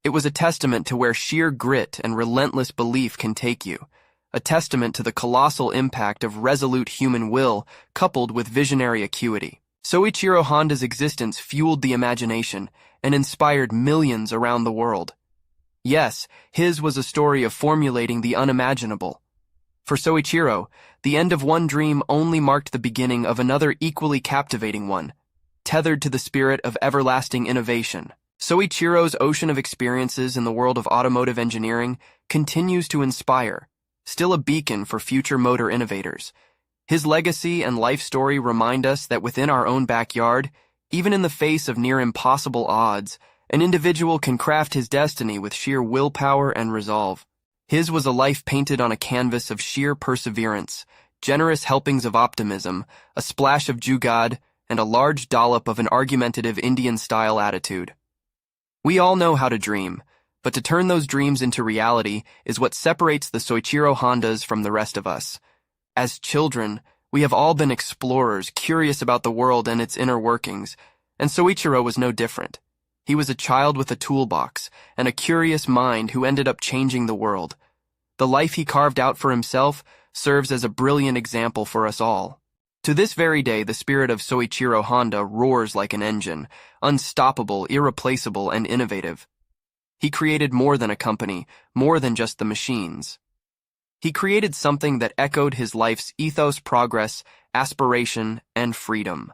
It was a testament to where sheer grit and relentless belief can take you, a testament to the colossal impact of resolute human will coupled with visionary acuity. Soichiro Honda's existence fueled the imagination and inspired millions around the world. Yes, his was a story of formulating the unimaginable. For Soichiro, the end of one dream only marked the beginning of another equally captivating one, tethered to the spirit of everlasting innovation. Soichiro's ocean of experiences in the world of automotive engineering continues to inspire, still a beacon for future motor innovators. His legacy and life story remind us that within our own backyard, even in the face of near impossible odds, an individual can craft his destiny with sheer willpower and resolve. His was a life painted on a canvas of sheer perseverance, generous helpings of optimism, a splash of jugaad, and a large dollop of an argumentative Indian-style attitude. We all know how to dream, but to turn those dreams into reality is what separates the Soichiro Hondas from the rest of us. As children, we have all been explorers, curious about the world and its inner workings, and Soichiro was no different. He was a child with a toolbox and a curious mind who ended up changing the world. The life he carved out for himself serves as a brilliant example for us all. To this very day, the spirit of Soichiro Honda roars like an engine, unstoppable, irreplaceable, and innovative. He created more than a company, more than just the machines. He created something that echoed his life's ethos, progress, aspiration, and freedom.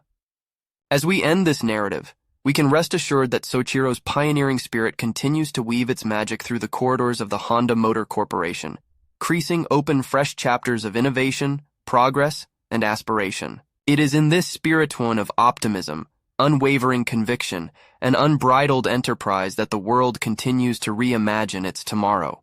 As we end this narrative, we can rest assured that Soichiro's pioneering spirit continues to weave its magic through the corridors of the Honda Motor Corporation, creasing open fresh chapters of innovation, progress, and aspiration. It is in this spiriton of optimism, unwavering conviction, and unbridled enterprise that the world continues to reimagine its tomorrow.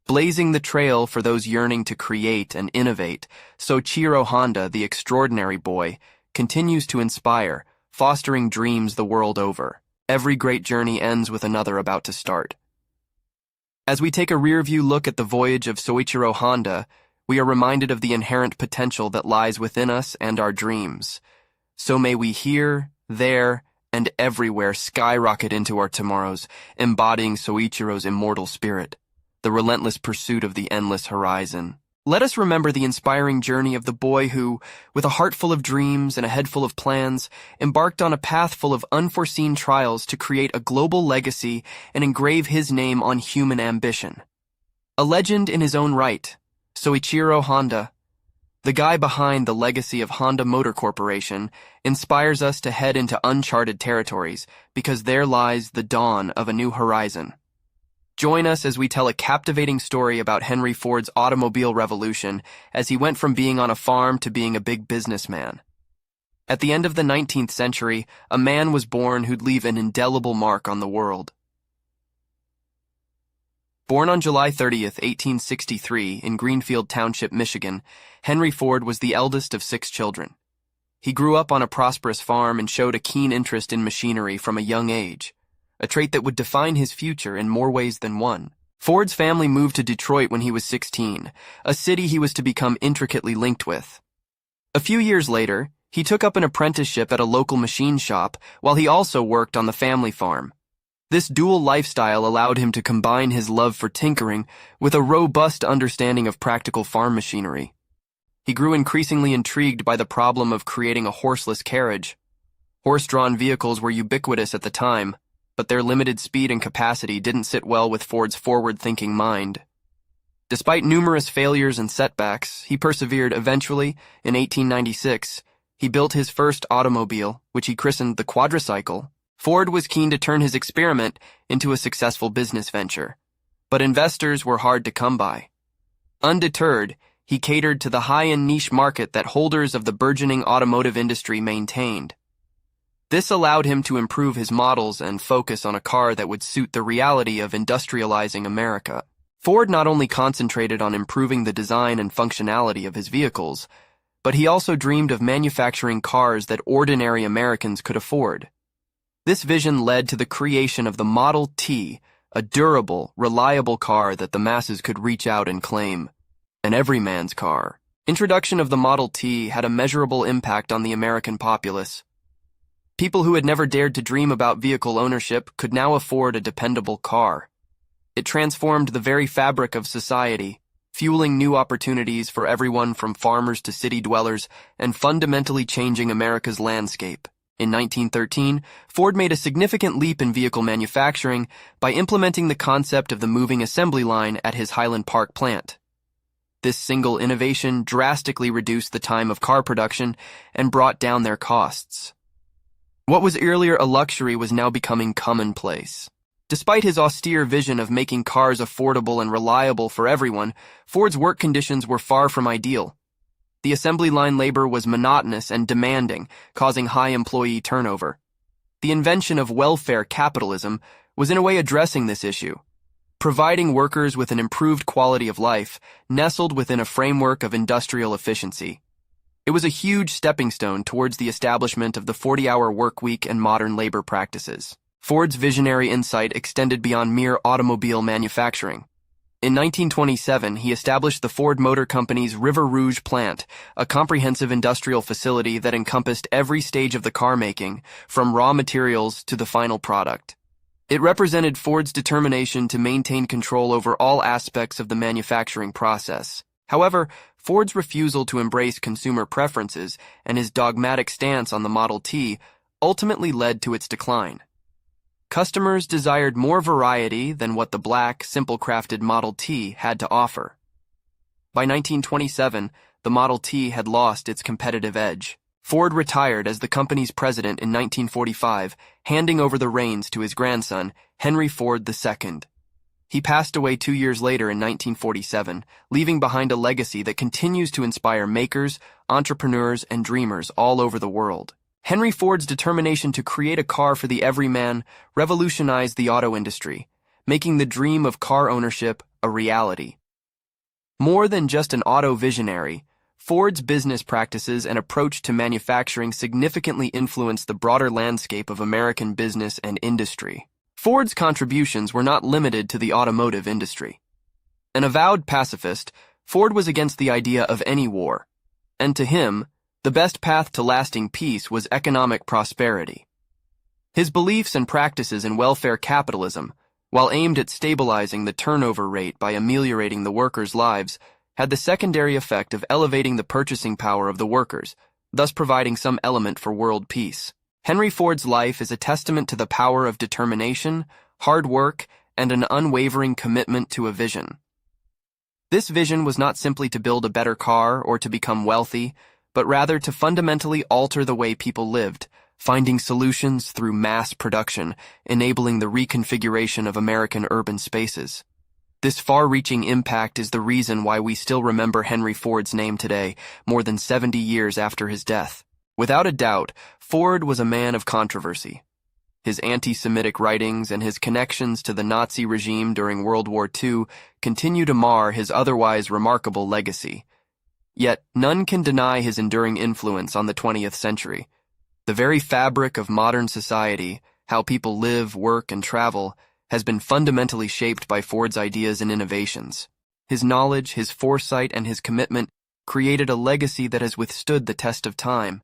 Blazing the trail for those yearning to create and innovate, Soichiro Honda, the extraordinary boy, continues to inspire, fostering dreams the world over. Every great journey ends with another about to start. As we take a rear-view look at the voyage of Soichiro Honda, we are reminded of the inherent potential that lies within us and our dreams. So may we here, there, and everywhere skyrocket into our tomorrows, embodying Soichiro's immortal spirit, the relentless pursuit of the endless horizon. Let us remember the inspiring journey of the boy who, with a heart full of dreams and a head full of plans, embarked on a path full of unforeseen trials to create a global legacy and engrave his name on human ambition. A legend in his own right, Soichiro Honda, the guy behind the legacy of Honda Motor Corporation, inspires us to head into uncharted territories because there lies the dawn of a new horizon. Join us as we tell a captivating story about Henry Ford's automobile revolution as he went from being on a farm to being a big businessman. At the end of the 19th century, a man was born who'd leave an indelible mark on the world. Born on July 30th, 1863, in Greenfield Township, Michigan, Henry Ford was the eldest of 6 children. He grew up on a prosperous farm and showed a keen interest in machinery from a young age, a trait that would define his future in more ways than one. Ford's family moved to Detroit when he was 16, a city he was to become intricately linked with. A few years later, he took up an apprenticeship at a local machine shop while he also worked on the family farm. This dual lifestyle allowed him to combine his love for tinkering with a robust understanding of practical farm machinery. He grew increasingly intrigued by the problem of creating a horseless carriage. Horse-drawn vehicles were ubiquitous at the time, but their limited speed and capacity didn't sit well with Ford's forward-thinking mind. Despite numerous failures and setbacks, he persevered. Eventually, in 1896, he built his first automobile, which he christened the quadricycle. Ford was keen to turn his experiment into a successful business venture, but investors were hard to come by. Undeterred, he catered to the high-end niche market that holders of the burgeoning automotive industry maintained. This allowed him to improve his models and focus on a car that would suit the reality of industrializing America. Ford not only concentrated on improving the design and functionality of his vehicles, but he also dreamed of manufacturing cars that ordinary Americans could afford. This vision led to the creation of the Model T, a durable, reliable car that the masses could reach out and claim, an everyman's car. Introduction of the Model T had a measurable impact on the American populace. People who had never dared to dream about vehicle ownership could now afford a dependable car. It transformed the very fabric of society, fueling new opportunities for everyone from farmers to city dwellers and fundamentally changing America's landscape. In 1913, Ford made a significant leap in vehicle manufacturing by implementing the concept of the moving assembly line at his Highland Park plant. This single innovation drastically reduced the time of car production and brought down their costs. What was earlier a luxury was now becoming commonplace. Despite his austere vision of making cars affordable and reliable for everyone, Ford's work conditions were far from ideal. The assembly line labor was monotonous and demanding, causing high employee turnover. The invention of welfare capitalism was in a way addressing this issue, providing workers with an improved quality of life, nestled within a framework of industrial efficiency. It was a huge stepping stone towards the establishment of the 40-hour work week and modern labor practices. Ford's visionary insight extended beyond mere automobile manufacturing. In 1927, he established the Ford Motor Company's River Rouge plant, a comprehensive industrial facility that encompassed every stage of the car making, from raw materials to the final product. It represented Ford's determination to maintain control over all aspects of the manufacturing process. However, Ford's refusal to embrace consumer preferences and his dogmatic stance on the Model T ultimately led to its decline. Customers desired more variety than what the black, simple-crafted Model T had to offer. By 1927, the Model T had lost its competitive edge. Ford retired as the company's president in 1945, handing over the reins to his grandson, Henry Ford II. He passed away 2 years later in 1947, leaving behind a legacy that continues to inspire makers, entrepreneurs, and dreamers all over the world. Henry Ford's determination to create a car for the everyman revolutionized the auto industry, making the dream of car ownership a reality. More than just an auto visionary, Ford's business practices and approach to manufacturing significantly influenced the broader landscape of American business and industry. Ford's contributions were not limited to the automotive industry. An avowed pacifist, Ford was against the idea of any war, and to him, the best path to lasting peace was economic prosperity. His beliefs and practices in welfare capitalism, while aimed at stabilizing the turnover rate by ameliorating the workers' lives, had the secondary effect of elevating the purchasing power of the workers, thus providing some element for world peace. Henry Ford's life is a testament to the power of determination, hard work, and an unwavering commitment to a vision. This vision was not simply to build a better car or to become wealthy, but rather to fundamentally alter the way people lived, finding solutions through mass production, enabling the reconfiguration of American urban spaces. This far-reaching impact is the reason why we still remember Henry Ford's name today, more than 70 years after his death. Without a doubt, Ford was a man of controversy. His anti-Semitic writings and his connections to the Nazi regime during World War II continue to mar his otherwise remarkable legacy. Yet, none can deny his enduring influence on the 20th century. The very fabric of modern society, how people live, work, and travel, has been fundamentally shaped by Ford's ideas and innovations. His knowledge, his foresight, and his commitment created a legacy that has withstood the test of time.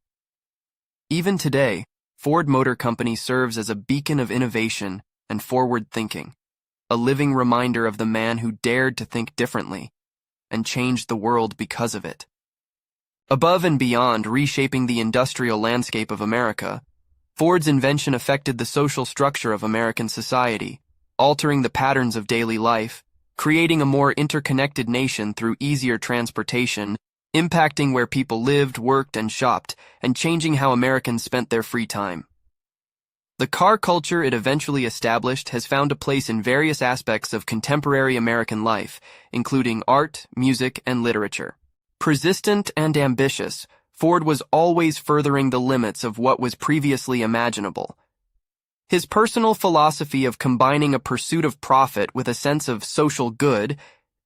Even today, Ford Motor Company serves as a beacon of innovation and forward thinking, a living reminder of the man who dared to think differently and changed the world because of it. Above and beyond reshaping the industrial landscape of America, Ford's invention affected the social structure of American society, altering the patterns of daily life, creating a more interconnected nation through easier transportation, impacting where people lived, worked, and shopped, and changing how Americans spent their free time. The car culture it eventually established has found a place in various aspects of contemporary American life, including art, music, and literature. Persistent and ambitious, Ford was always furthering the limits of what was previously imaginable. His personal philosophy of combining a pursuit of profit with a sense of social good,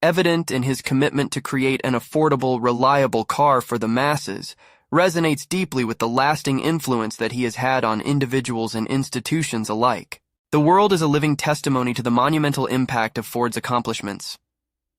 evident in his commitment to create an affordable, reliable car for the masses, resonates deeply with the lasting influence that he has had on individuals and institutions alike. The world is a living testimony to the monumental impact of Ford's accomplishments.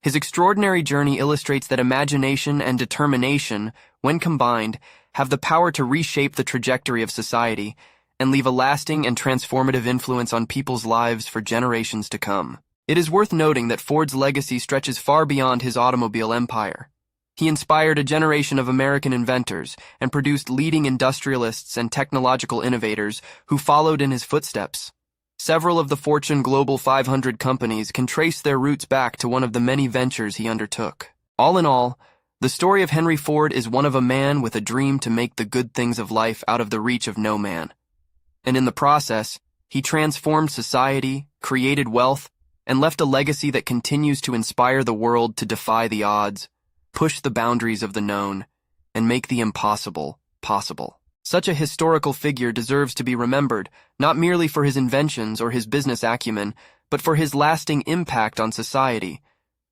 His extraordinary journey illustrates that imagination and determination, when combined, have the power to reshape the trajectory of society and leave a lasting and transformative influence on people's lives for generations to come. It is worth noting that Ford's legacy stretches far beyond his automobile empire. He inspired a generation of American inventors and produced leading industrialists and technological innovators who followed in his footsteps. Several of the Fortune Global 500 companies can trace their roots back to one of the many ventures he undertook. All in all, the story of Henry Ford is one of a man with a dream to make the good things of life out of the reach of no man. And in the process, he transformed society, created wealth, and left a legacy that continues to inspire the world to defy the odds, push the boundaries of the known, and make the impossible possible. Such a historical figure deserves to be remembered, not merely for his inventions or his business acumen, but for his lasting impact on society.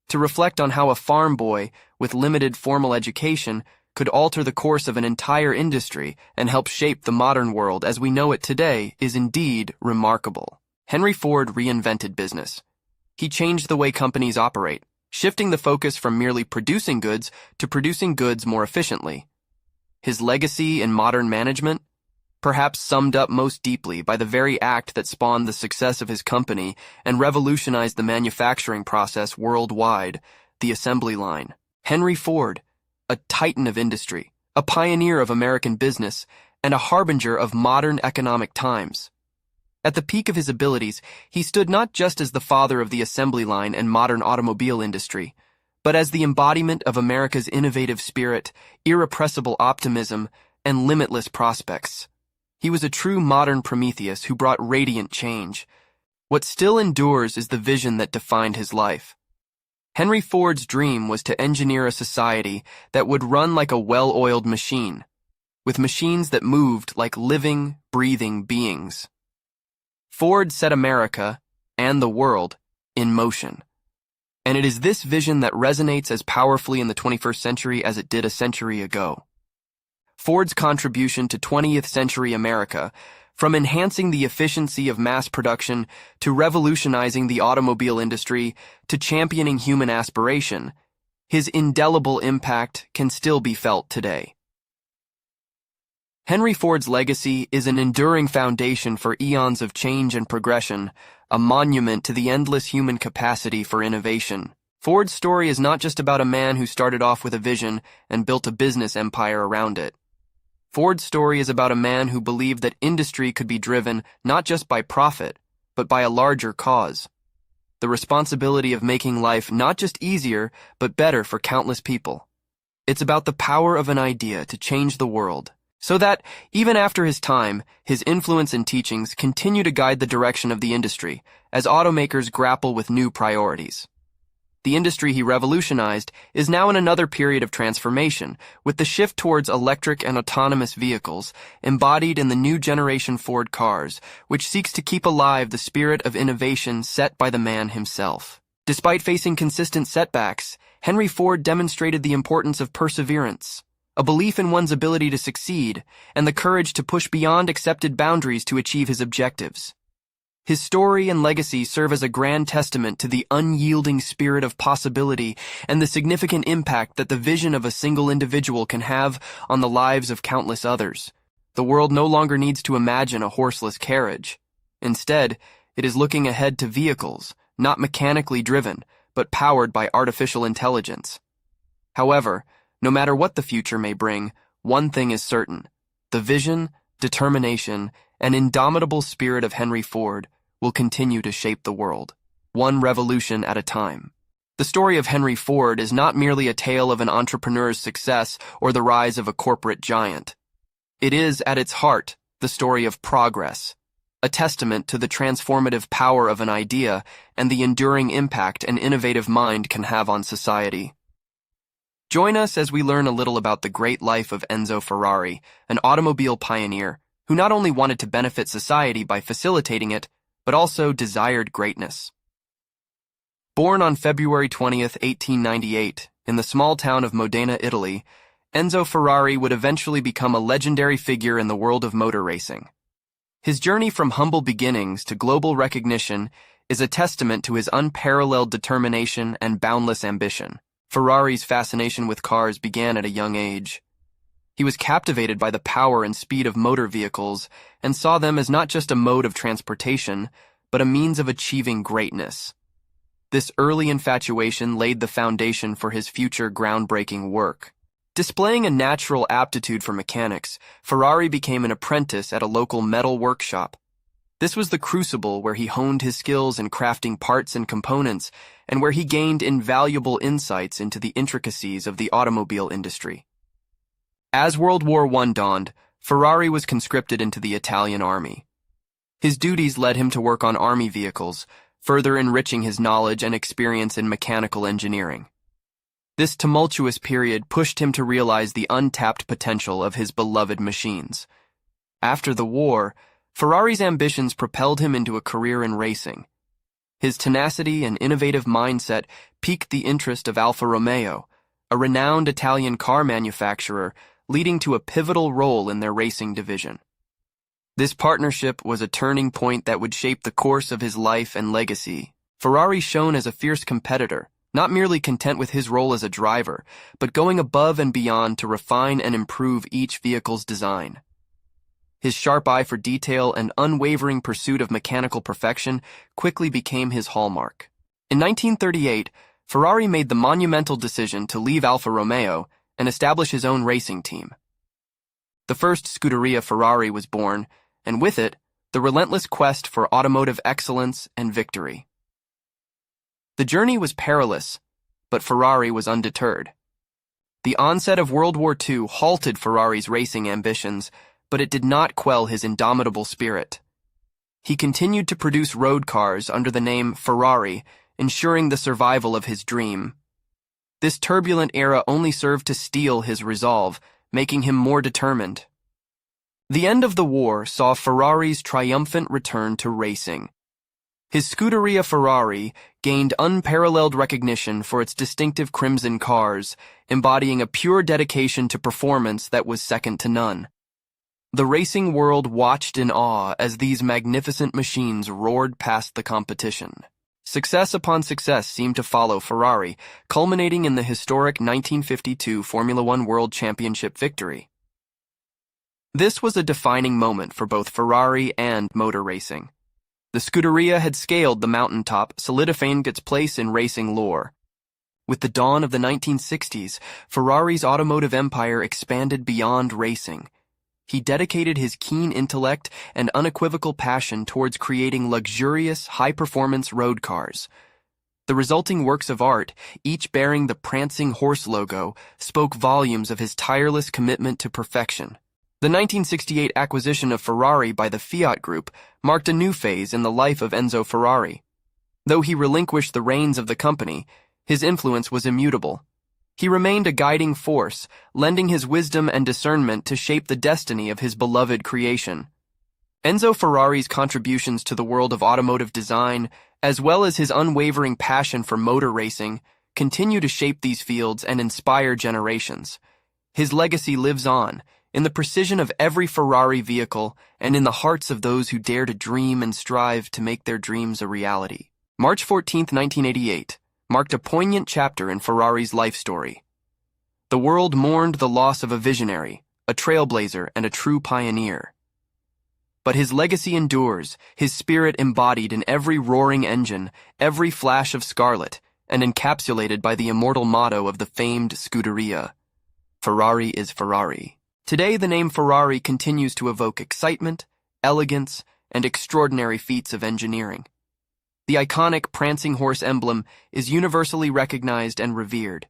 To reflect on how a farm boy with limited formal education could alter the course of an entire industry and help shape the modern world as we know it today is indeed remarkable. Henry Ford reinvented business. He changed the way companies operate, shifting the focus from merely producing goods to producing goods more efficiently. His legacy in modern management, perhaps summed up most deeply by the very act that spawned the success of his company and revolutionized the manufacturing process worldwide, the assembly line. Henry Ford, a titan of industry, a pioneer of American business, and a harbinger of modern economic times. At the peak of his abilities, he stood not just as the father of the assembly line and modern automobile industry, but as the embodiment of America's innovative spirit, irrepressible optimism, and limitless prospects. He was a true modern Prometheus who brought radiant change. What still endures is the vision that defined his life. Henry Ford's dream was to engineer a society that would run like a well-oiled machine, with machines that moved like living, breathing beings. Ford set America, and the world, in motion. And it is this vision that resonates as powerfully in the 21st century as it did a century ago. Ford's contribution to 20th century America, from enhancing the efficiency of mass production to revolutionizing the automobile industry to championing human aspiration, his indelible impact can still be felt today. Henry Ford's legacy is an enduring foundation for eons of change and progression, a monument to the endless human capacity for innovation. Ford's story is not just about a man who started off with a vision and built a business empire around it. Ford's story is about a man who believed that industry could be driven not just by profit, but by a larger cause. The responsibility of making life not just easier, but better for countless people. It's about the power of an idea to change the world, so that, even after his time, his influence and teachings continue to guide the direction of the industry as automakers grapple with new priorities. The industry he revolutionized is now in another period of transformation, with the shift towards electric and autonomous vehicles embodied in the new generation Ford cars, which seeks to keep alive the spirit of innovation set by the man himself. Despite facing consistent setbacks, Henry Ford demonstrated the importance of perseverance, a belief in one's ability to succeed, and the courage to push beyond accepted boundaries to achieve his objectives. His story and legacy serve as a grand testament to the unyielding spirit of possibility and the significant impact that the vision of a single individual can have on the lives of countless others. The world no longer needs to imagine a horseless carriage. Instead, it is looking ahead to vehicles, not mechanically driven, but powered by artificial intelligence. However, no matter what the future may bring, one thing is certain: the vision, determination, and indomitable spirit of Henry Ford will continue to shape the world, one revolution at a time. The story of Henry Ford is not merely a tale of an entrepreneur's success or the rise of a corporate giant. It is, at its heart, the story of progress, a testament to the transformative power of an idea and the enduring impact an innovative mind can have on society. Join us as we learn a little about the great life of Enzo Ferrari, an automobile pioneer who not only wanted to benefit society by facilitating it, but also desired greatness. Born on February 20th, 1898, in the small town of Modena, Italy, Enzo Ferrari would eventually become a legendary figure in the world of motor racing. His journey from humble beginnings to global recognition is a testament to his unparalleled determination and boundless ambition. Ferrari's fascination with cars began at a young age. He was captivated by the power and speed of motor vehicles and saw them as not just a mode of transportation, but a means of achieving greatness. This early infatuation laid the foundation for his future groundbreaking work. Displaying a natural aptitude for mechanics, Ferrari became an apprentice at a local metal workshop. This was the crucible where he honed his skills in crafting parts and components, and where he gained invaluable insights into the intricacies of the automobile industry. As World War I dawned, Ferrari was conscripted into the Italian army. His duties led him to work on army vehicles, further enriching his knowledge and experience in mechanical engineering. This tumultuous period pushed him to realize the untapped potential of his beloved machines. After the war, Ferrari's ambitions propelled him into a career in racing. His tenacity and innovative mindset piqued the interest of Alfa Romeo, a renowned Italian car manufacturer, leading to a pivotal role in their racing division. This partnership was a turning point that would shape the course of his life and legacy. Ferrari shone as a fierce competitor, not merely content with his role as a driver, but going above and beyond to refine and improve each vehicle's design. His sharp eye for detail and unwavering pursuit of mechanical perfection quickly became his hallmark. In 1938, Ferrari made the monumental decision to leave Alfa Romeo and establish his own racing team. The first Scuderia Ferrari was born, and with it, the relentless quest for automotive excellence and victory. The journey was perilous, but Ferrari was undeterred. The onset of World War II halted Ferrari's racing ambitions, but it did not quell his indomitable spirit. He continued to produce road cars under the name Ferrari, ensuring the survival of his dream. This turbulent era only served to steel his resolve, making him more determined. The end of the war saw Ferrari's triumphant return to racing. His Scuderia Ferrari gained unparalleled recognition for its distinctive crimson cars, embodying a pure dedication to performance that was second to none. The racing world watched in awe as these magnificent machines roared past the competition. Success upon success seemed to follow Ferrari, culminating in the historic 1952 Formula One World Championship victory. This was a defining moment for both Ferrari and motor racing. The Scuderia had scaled the mountaintop, solidifying its place in racing lore. With the dawn of the 1960s, Ferrari's automotive empire expanded beyond racing. He dedicated his keen intellect and unequivocal passion towards creating luxurious, high-performance road cars. The resulting works of art, each bearing the prancing horse logo, spoke volumes of his tireless commitment to perfection. The 1968 acquisition of Ferrari by the Fiat Group marked a new phase in the life of Enzo Ferrari. Though he relinquished the reins of the company, his influence was immutable. He remained a guiding force, lending his wisdom and discernment to shape the destiny of his beloved creation. Enzo Ferrari's contributions to the world of automotive design, as well as his unwavering passion for motor racing, continue to shape these fields and inspire generations. His legacy lives on, in the precision of every Ferrari vehicle and in the hearts of those who dare to dream and strive to make their dreams a reality. March 14, 1988, marked a poignant chapter in Ferrari's life story. The world mourned the loss of a visionary, a trailblazer, and a true pioneer. But his legacy endures, his spirit embodied in every roaring engine, every flash of scarlet, and encapsulated by the immortal motto of the famed Scuderia: Ferrari is Ferrari. Today, the name Ferrari continues to evoke excitement, elegance, and extraordinary feats of engineering. The iconic prancing horse emblem is universally recognized and revered.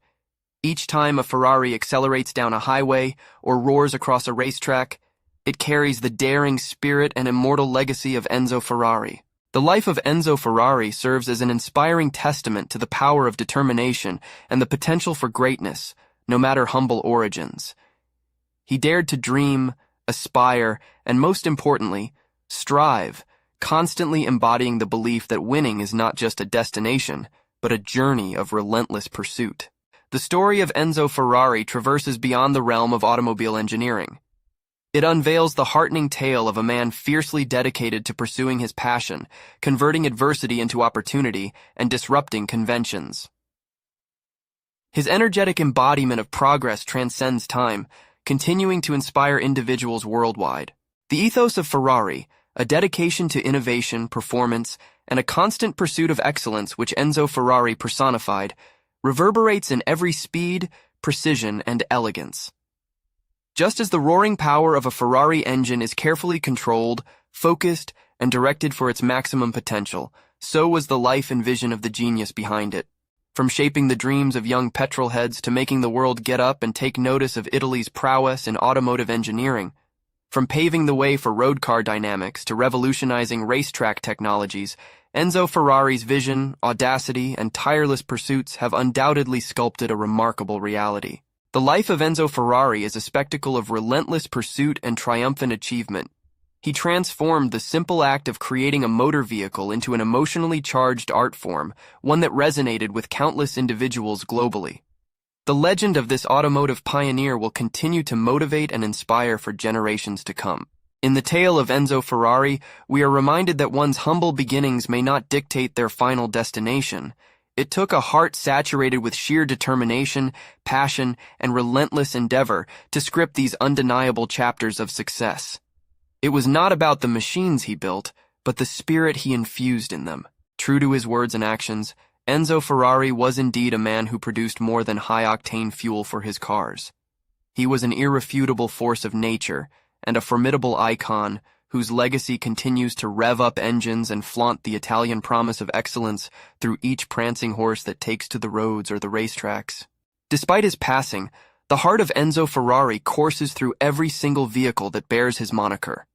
Each time a Ferrari accelerates down a highway or roars across a racetrack, it carries the daring spirit and immortal legacy of Enzo Ferrari. The life of Enzo Ferrari serves as an inspiring testament to the power of determination and the potential for greatness, no matter humble origins. He dared to dream, aspire, and most importantly, strive, constantly embodying the belief that winning is not just a destination, but a journey of relentless pursuit. The story of Enzo Ferrari traverses beyond the realm of automobile engineering. It unveils the heartening tale of a man fiercely dedicated to pursuing his passion, converting adversity into opportunity, and disrupting conventions. His energetic embodiment of progress transcends time, continuing to inspire individuals worldwide. The ethos of Ferrari, a dedication to innovation, performance, and a constant pursuit of excellence which Enzo Ferrari personified, reverberates in every speed, precision, and elegance. Just as the roaring power of a Ferrari engine is carefully controlled, focused, and directed for its maximum potential, so was the life and vision of the genius behind it. From shaping the dreams of young petrolheads to making the world get up and take notice of Italy's prowess in automotive engineering, from paving the way for road car dynamics to revolutionizing racetrack technologies, Enzo Ferrari's vision, audacity, and tireless pursuits have undoubtedly sculpted a remarkable reality. The life of Enzo Ferrari is a spectacle of relentless pursuit and triumphant achievement. He transformed the simple act of creating a motor vehicle into an emotionally charged art form, one that resonated with countless individuals globally. The legend of this automotive pioneer will continue to motivate and inspire for generations to come. In the tale of Enzo Ferrari, we are reminded that one's humble beginnings may not dictate their final destination. It took a heart saturated with sheer determination, passion, and relentless endeavor to script these undeniable chapters of success. It was not about the machines he built, but the spirit he infused in them. True to his words and actions, Enzo Ferrari was indeed a man who produced more than high-octane fuel for his cars. He was an irrefutable force of nature and a formidable icon whose legacy continues to rev up engines and flaunt the Italian promise of excellence through each prancing horse that takes to the roads or the racetracks. Despite his passing, the heart of Enzo Ferrari courses through every single vehicle that bears his moniker.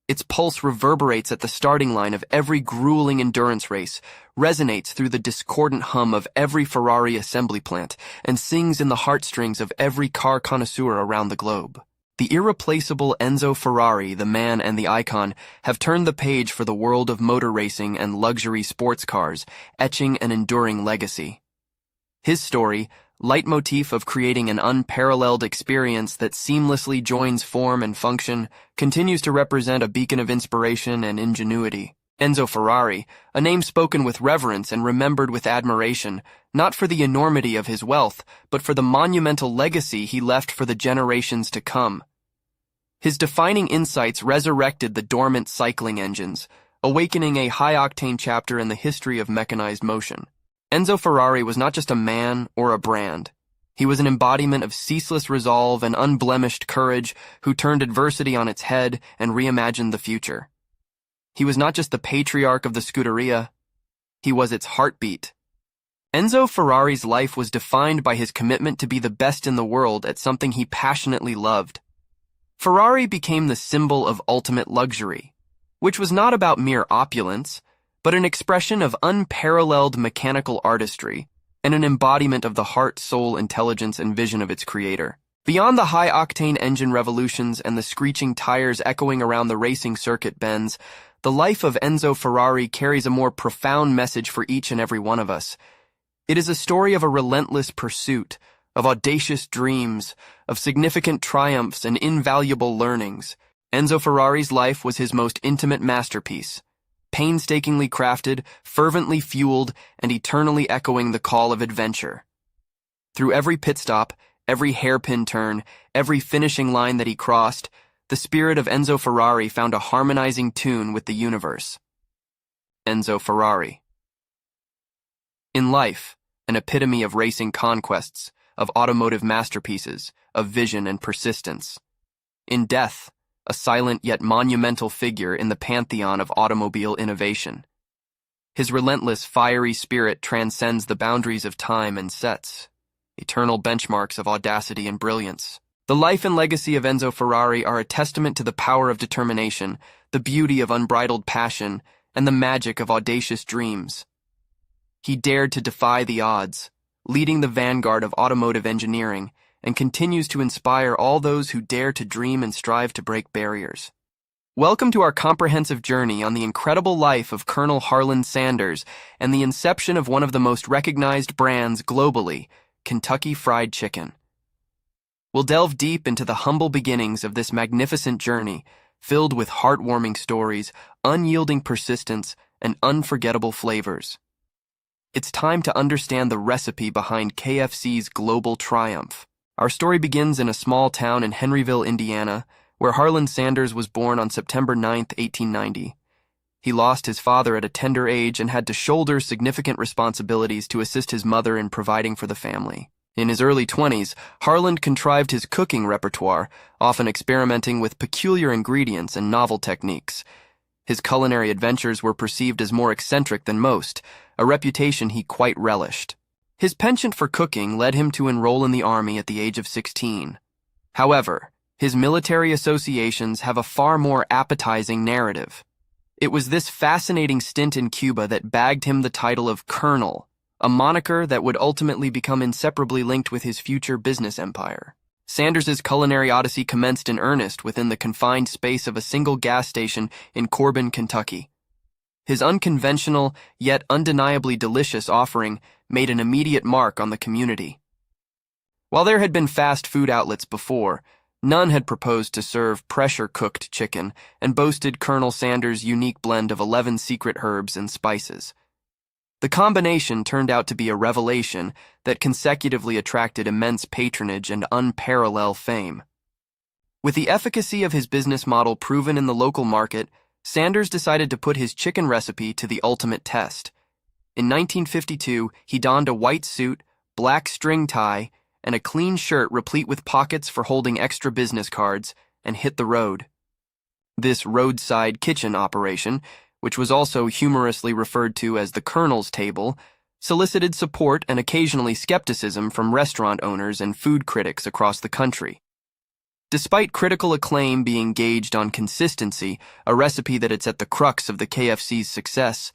Its pulse reverberates at the starting line of every grueling endurance race, resonates through the discordant hum of every Ferrari assembly plant, and sings in the heartstrings of every car connoisseur around the globe. The irreplaceable Enzo Ferrari, the man and the icon, have turned the page for the world of motor racing and luxury sports cars, etching an enduring legacy. His story, leitmotif of creating an unparalleled experience that seamlessly joins form and function, continues to represent a beacon of inspiration and ingenuity. Enzo Ferrari, a name spoken with reverence and remembered with admiration, not for the enormity of his wealth, but for the monumental legacy he left for the generations to come. His defining insights resurrected the dormant cycling engines, awakening a high-octane chapter in the history of mechanized motion. Enzo Ferrari was not just a man or a brand. He was an embodiment of ceaseless resolve and unblemished courage who turned adversity on its head and reimagined the future. He was not just the patriarch of the Scuderia, he was its heartbeat. Enzo Ferrari's life was defined by his commitment to be the best in the world at something he passionately loved. Ferrari became the symbol of ultimate luxury, which was not about mere opulence, but an expression of unparalleled mechanical artistry and an embodiment of the heart, soul, intelligence, and vision of its creator. Beyond the high-octane engine revolutions and the screeching tires echoing around the racing circuit bends, the life of Enzo Ferrari carries a more profound message for each and every one of us. It is a story of a relentless pursuit, of audacious dreams, of significant triumphs and invaluable learnings. Enzo Ferrari's life was his most intimate masterpiece, painstakingly crafted, fervently fueled, and eternally echoing the call of adventure. Through every pit stop, every hairpin turn, every finishing line that he crossed, the spirit of Enzo Ferrari found a harmonizing tune with the universe. Enzo Ferrari. In life, an epitome of racing conquests, of automotive masterpieces, of vision and persistence. In death, a silent yet monumental figure in the pantheon of automobile innovation. His relentless, fiery spirit transcends the boundaries of time and sets eternal benchmarks of audacity and brilliance. The life and legacy of Enzo Ferrari are a testament to the power of determination, the beauty of unbridled passion, and the magic of audacious dreams. He dared to defy the odds, leading the vanguard of automotive engineering, and continues to inspire all those who dare to dream and strive to break barriers. Welcome to our comprehensive journey on the incredible life of Colonel Harland Sanders and the inception of one of the most recognized brands globally, Kentucky Fried Chicken. We'll delve deep into the humble beginnings of this magnificent journey, filled with heartwarming stories, unyielding persistence, and unforgettable flavors. It's time to understand the recipe behind KFC's global triumph. Our story begins in a small town in Henryville, Indiana, where Harland Sanders was born on September 9, 1890. He lost his father at a tender age and had to shoulder significant responsibilities to assist his mother in providing for the family. In his early 20s, Harland contrived his cooking repertoire, often experimenting with peculiar ingredients and novel techniques. His culinary adventures were perceived as more eccentric than most, a reputation he quite relished. His penchant for cooking led him to enroll in the army at the age of 16. However, his military associations have a far more appetizing narrative. It was this fascinating stint in Cuba that bagged him the title of Colonel, a moniker that would ultimately become inseparably linked with his future business empire. Sanders's culinary odyssey commenced in earnest within the confined space of a single gas station in Corbin, Kentucky. His unconventional, yet undeniably delicious offering made an immediate mark on the community. While there had been fast food outlets before, none had proposed to serve pressure-cooked chicken and boasted Colonel Sanders' unique blend of 11 secret herbs and spices. The combination turned out to be a revelation that consecutively attracted immense patronage and unparalleled fame. With the efficacy of his business model proven in the local market, Sanders decided to put his chicken recipe to the ultimate test. In 1952, he donned a white suit, black string tie, and a clean shirt replete with pockets for holding extra business cards, and hit the road. This roadside kitchen operation, which was also humorously referred to as the Colonel's Table, solicited support and occasionally skepticism from restaurant owners and food critics across the country. Despite critical acclaim being gauged on consistency, a recipe that is at the crux of the KFC's success,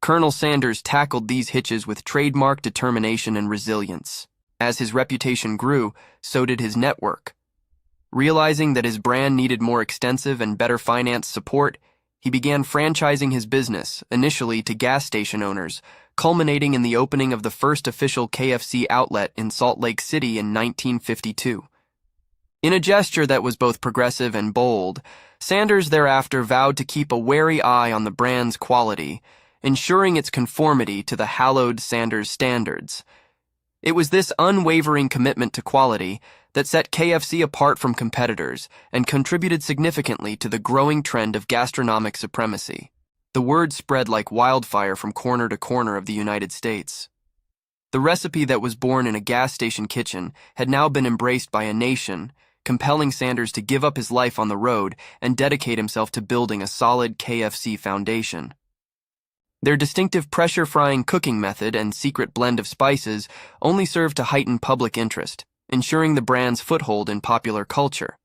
Colonel Sanders tackled these hitches with trademark determination and resilience. As his reputation grew, so did his network. Realizing that his brand needed more extensive and better financed support, he began franchising his business, initially to gas station owners, culminating in the opening of the first official KFC outlet in Salt Lake City in 1952. In a gesture that was both progressive and bold, Sanders thereafter vowed to keep a wary eye on the brand's quality, ensuring its conformity to the hallowed Sanders standards. It was this unwavering commitment to quality that set KFC apart from competitors and contributed significantly to the growing trend of gastronomic supremacy. The word spread like wildfire from corner to corner of the United States. The recipe that was born in a gas station kitchen had now been embraced by a nation, compelling Sanders to give up his life on the road and dedicate himself to building a solid KFC foundation. Their distinctive pressure-frying cooking method and secret blend of spices only served to heighten public interest, ensuring the brand's foothold in popular culture.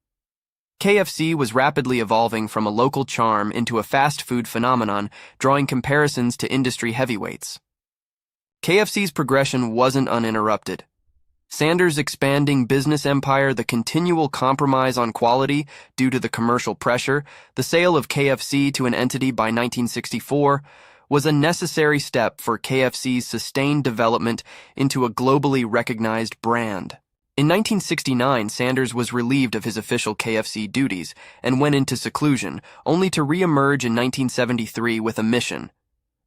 KFC was rapidly evolving from a local charm into a fast food phenomenon, drawing comparisons to industry heavyweights. KFC's progression wasn't uninterrupted. Sanders' expanding business empire, the continual compromise on quality due to the commercial pressure, the sale of KFC to an entity by 1964, was a necessary step for KFC's sustained development into a globally recognized brand. In 1969, Sanders was relieved of his official KFC duties and went into seclusion, only to re-emerge in 1973 with a mission: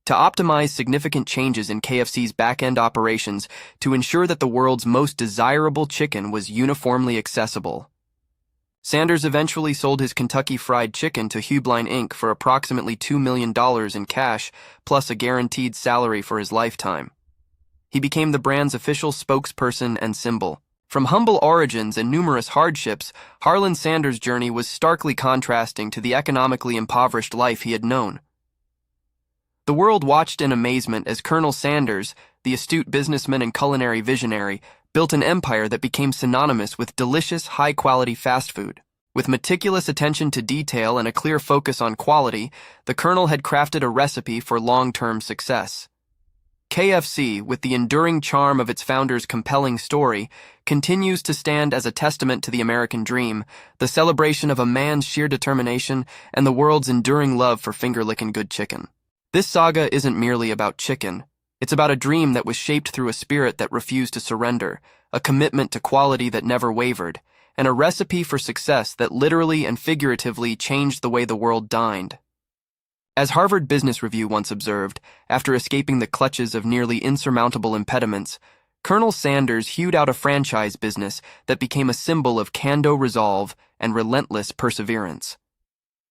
to optimize significant changes in KFC's back-end operations to ensure that the world's most desirable chicken was uniformly accessible. Sanders eventually sold his Kentucky Fried Chicken to Hubline Inc. for approximately $2 million in cash, plus a guaranteed salary for his lifetime. He became the brand's official spokesperson and symbol. From humble origins and numerous hardships, Harland Sanders' journey was starkly contrasting to the economically impoverished life he had known. The world watched in amazement as Colonel Sanders, the astute businessman and culinary visionary, built an empire that became synonymous with delicious, high-quality fast food. With meticulous attention to detail and a clear focus on quality, the Colonel had crafted a recipe for long-term success. KFC, with the enduring charm of its founder's compelling story, continues to stand as a testament to the American dream, the celebration of a man's sheer determination, and the world's enduring love for finger-licking good chicken. This saga isn't merely about chicken. It's about a dream that was shaped through a spirit that refused to surrender, a commitment to quality that never wavered, and a recipe for success that literally and figuratively changed the way the world dined. As Harvard Business Review once observed, after escaping the clutches of nearly insurmountable impediments, Colonel Sanders hewed out a franchise business that became a symbol of can-do resolve and relentless perseverance.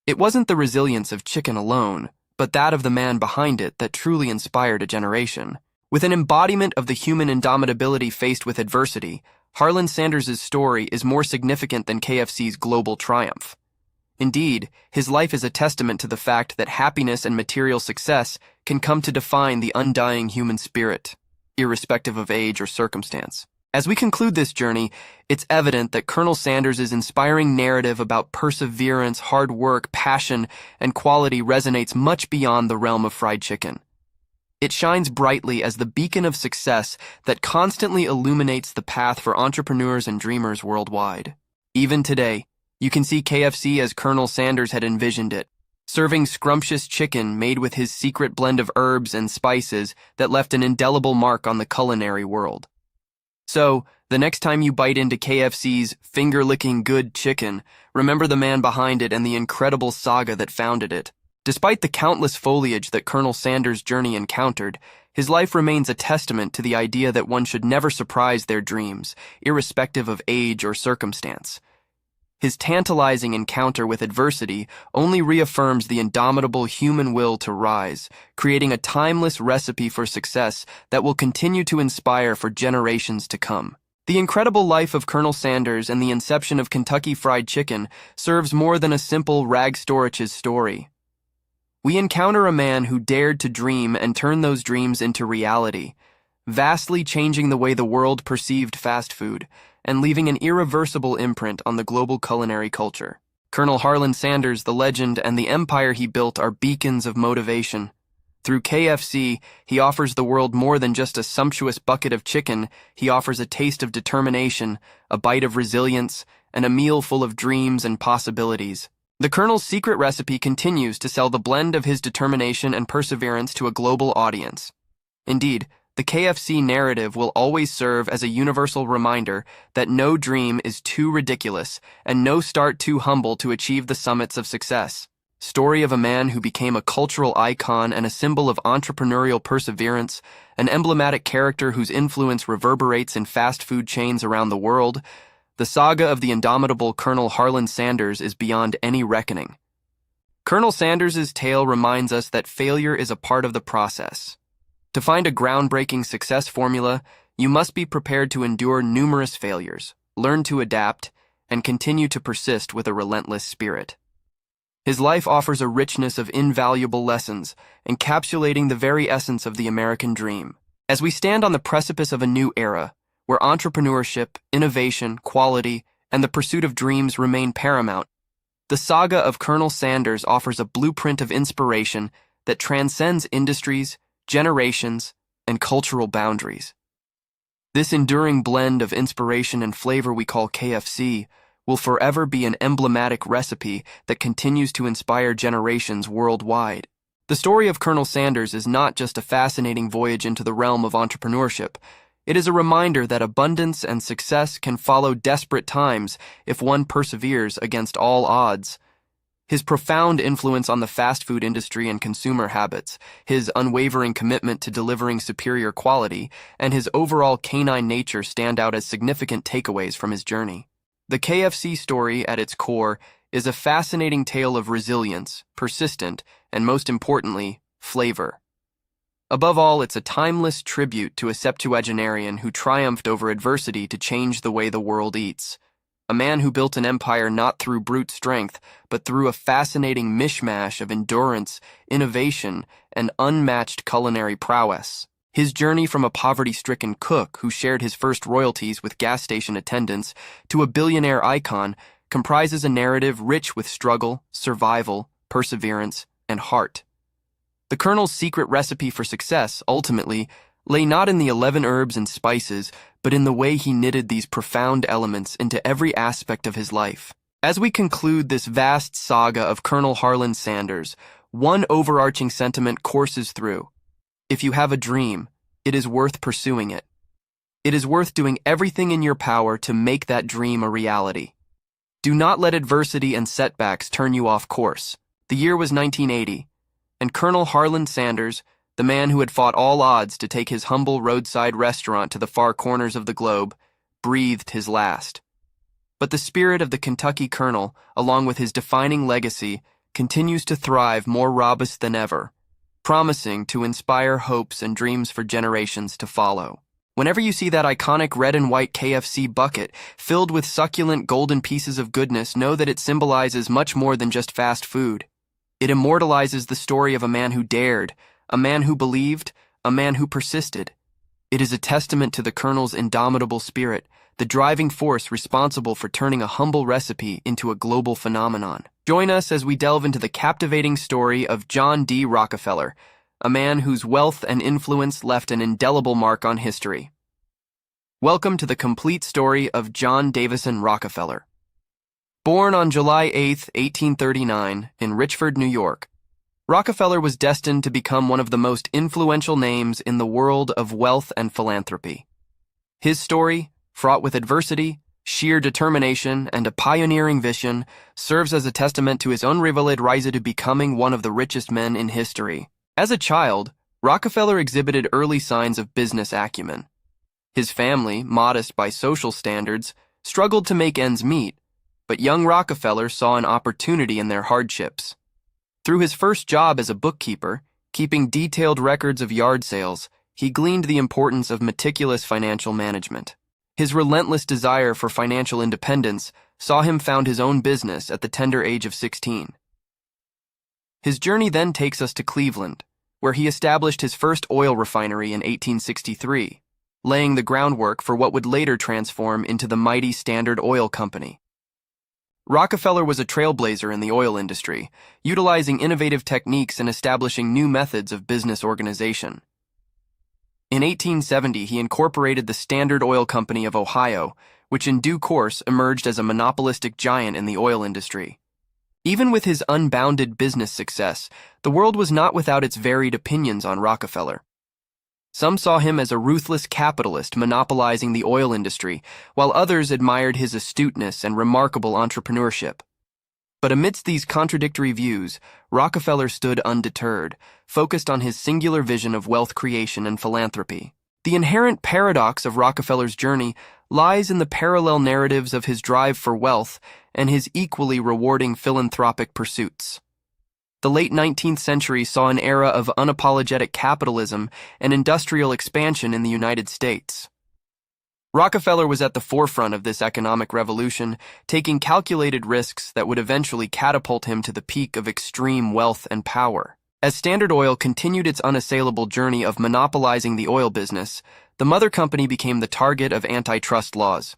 It wasn't the resilience of chicken alone, but that of the man behind it that truly inspired a generation. With an embodiment of the human indomitability faced with adversity, Harland Sanders' story is more significant than KFC's global triumph. Indeed, his life is a testament to the fact that happiness and material success can come to define the undying human spirit, irrespective of age or circumstance. As we conclude this journey, it's evident that Colonel Sanders' inspiring narrative about perseverance, hard work, passion, and quality resonates much beyond the realm of fried chicken. It shines brightly as the beacon of success that constantly illuminates the path for entrepreneurs and dreamers worldwide. Even today, you can see KFC as Colonel Sanders had envisioned it, serving scrumptious chicken made with his secret blend of herbs and spices that left an indelible mark on the culinary world. So, the next time you bite into KFC's finger-licking good chicken, remember the man behind it and the incredible saga that founded it. Despite the countless foliage that Colonel Sanders' journey encountered, his life remains a testament to the idea that one should never surprise their dreams, irrespective of age or circumstance. His tantalizing encounter with adversity only reaffirms the indomitable human will to rise, creating a timeless recipe for success that will continue to inspire for generations to come. The incredible life of Colonel Sanders and the inception of Kentucky Fried Chicken serves more than a simple rags to riches story. We encounter a man who dared to dream and turn those dreams into reality, vastly changing the way the world perceived fast food, and leaving an irreversible imprint on the global culinary culture. Colonel Harland Sanders, the legend, and the empire he built are beacons of motivation. Through KFC, he offers the world more than just a sumptuous bucket of chicken. He offers a taste of determination, a bite of resilience, and a meal full of dreams and possibilities. The Colonel's secret recipe continues to sell the blend of his determination and perseverance to a global audience. Indeed, the KFC narrative will always serve as a universal reminder that no dream is too ridiculous and no start too humble to achieve the summits of success. Story of a man who became a cultural icon and a symbol of entrepreneurial perseverance, an emblematic character whose influence reverberates in fast food chains around the world. The saga of the indomitable Colonel Harland Sanders is beyond any reckoning. Colonel Sanders' tale reminds us that failure is a part of the process. To find a groundbreaking success formula, you must be prepared to endure numerous failures, learn to adapt, and continue to persist with a relentless spirit. His life offers a richness of invaluable lessons, encapsulating the very essence of the American dream. As we stand on the precipice of a new era, where entrepreneurship, innovation, quality, and the pursuit of dreams remain paramount, the saga of Colonel Sanders offers a blueprint of inspiration that transcends industries, generations, and cultural boundaries. This enduring blend of inspiration and flavor we call KFC will forever be an emblematic recipe that continues to inspire generations worldwide. The story of Colonel Sanders is not just a fascinating voyage into the realm of entrepreneurship. It is a reminder that abundance and success can follow desperate times if one perseveres against all odds. His profound influence on the fast food industry and consumer habits, his unwavering commitment to delivering superior quality, and his overall canine nature stand out as significant takeaways from his journey. The KFC story, at its core, is a fascinating tale of resilience, persistence, and most importantly, flavor. Above all, it's a timeless tribute to a septuagenarian who triumphed over adversity to change the way the world eats. A man who built an empire not through brute strength, but through a fascinating mishmash of endurance, innovation, and unmatched culinary prowess. His journey from a poverty-stricken cook who shared his first royalties with gas station attendants to a billionaire icon comprises a narrative rich with struggle, survival, perseverance, and heart. The Colonel's secret recipe for success, ultimately, lay not in the 11 herbs and spices, but in the way he knitted these profound elements into every aspect of his life. As we conclude this vast saga of Colonel Harland Sanders, one overarching sentiment courses through. If you have a dream, it is worth pursuing it. It is worth doing everything in your power to make that dream a reality. Do not let adversity and setbacks turn you off course. The year was 1980, and Colonel Harland Sanders, the man who had fought all odds to take his humble roadside restaurant to the far corners of the globe, breathed his last. But the spirit of the Kentucky Colonel, along with his defining legacy, continues to thrive more robust than ever, promising to inspire hopes and dreams for generations to follow. Whenever you see that iconic red and white KFC bucket filled with succulent golden pieces of goodness, know that it symbolizes much more than just fast food. It immortalizes the story of a man who dared, a man who believed, a man who persisted. It is a testament to the Colonel's indomitable spirit, the driving force responsible for turning a humble recipe into a global phenomenon. Join us as we delve into the captivating story of John D. Rockefeller, a man whose wealth and influence left an indelible mark on history. Welcome to the complete story of John Davison Rockefeller. Born on July 8, 1839, in Richford, New York, Rockefeller was destined to become one of the most influential names in the world of wealth and philanthropy. His story, fraught with adversity, sheer determination, and a pioneering vision, serves as a testament to his unrivaled rise to becoming one of the richest men in history. As a child, Rockefeller exhibited early signs of business acumen. His family, modest by social standards, struggled to make ends meet, but young Rockefeller saw an opportunity in their hardships. Through his first job as a bookkeeper, keeping detailed records of yard sales, he gleaned the importance of meticulous financial management. His relentless desire for financial independence saw him found his own business at the tender age of 16. His journey then takes us to Cleveland, where he established his first oil refinery in 1863, laying the groundwork for what would later transform into the mighty Standard Oil Company. Rockefeller was a trailblazer in the oil industry, utilizing innovative techniques and establishing new methods of business organization. In 1870, he incorporated the Standard Oil Company of Ohio, which in due course emerged as a monopolistic giant in the oil industry. Even with his unbounded business success, the world was not without its varied opinions on Rockefeller. Some saw him as a ruthless capitalist monopolizing the oil industry, while others admired his astuteness and remarkable entrepreneurship. But amidst these contradictory views, Rockefeller stood undeterred, focused on his singular vision of wealth creation and philanthropy. The inherent paradox of Rockefeller's journey lies in the parallel narratives of his drive for wealth and his equally rewarding philanthropic pursuits. The late 19th century saw an era of unapologetic capitalism and industrial expansion in the United States. Rockefeller was at the forefront of this economic revolution, taking calculated risks that would eventually catapult him to the peak of extreme wealth and power. As Standard Oil continued its unassailable journey of monopolizing the oil business, the mother company became the target of antitrust laws.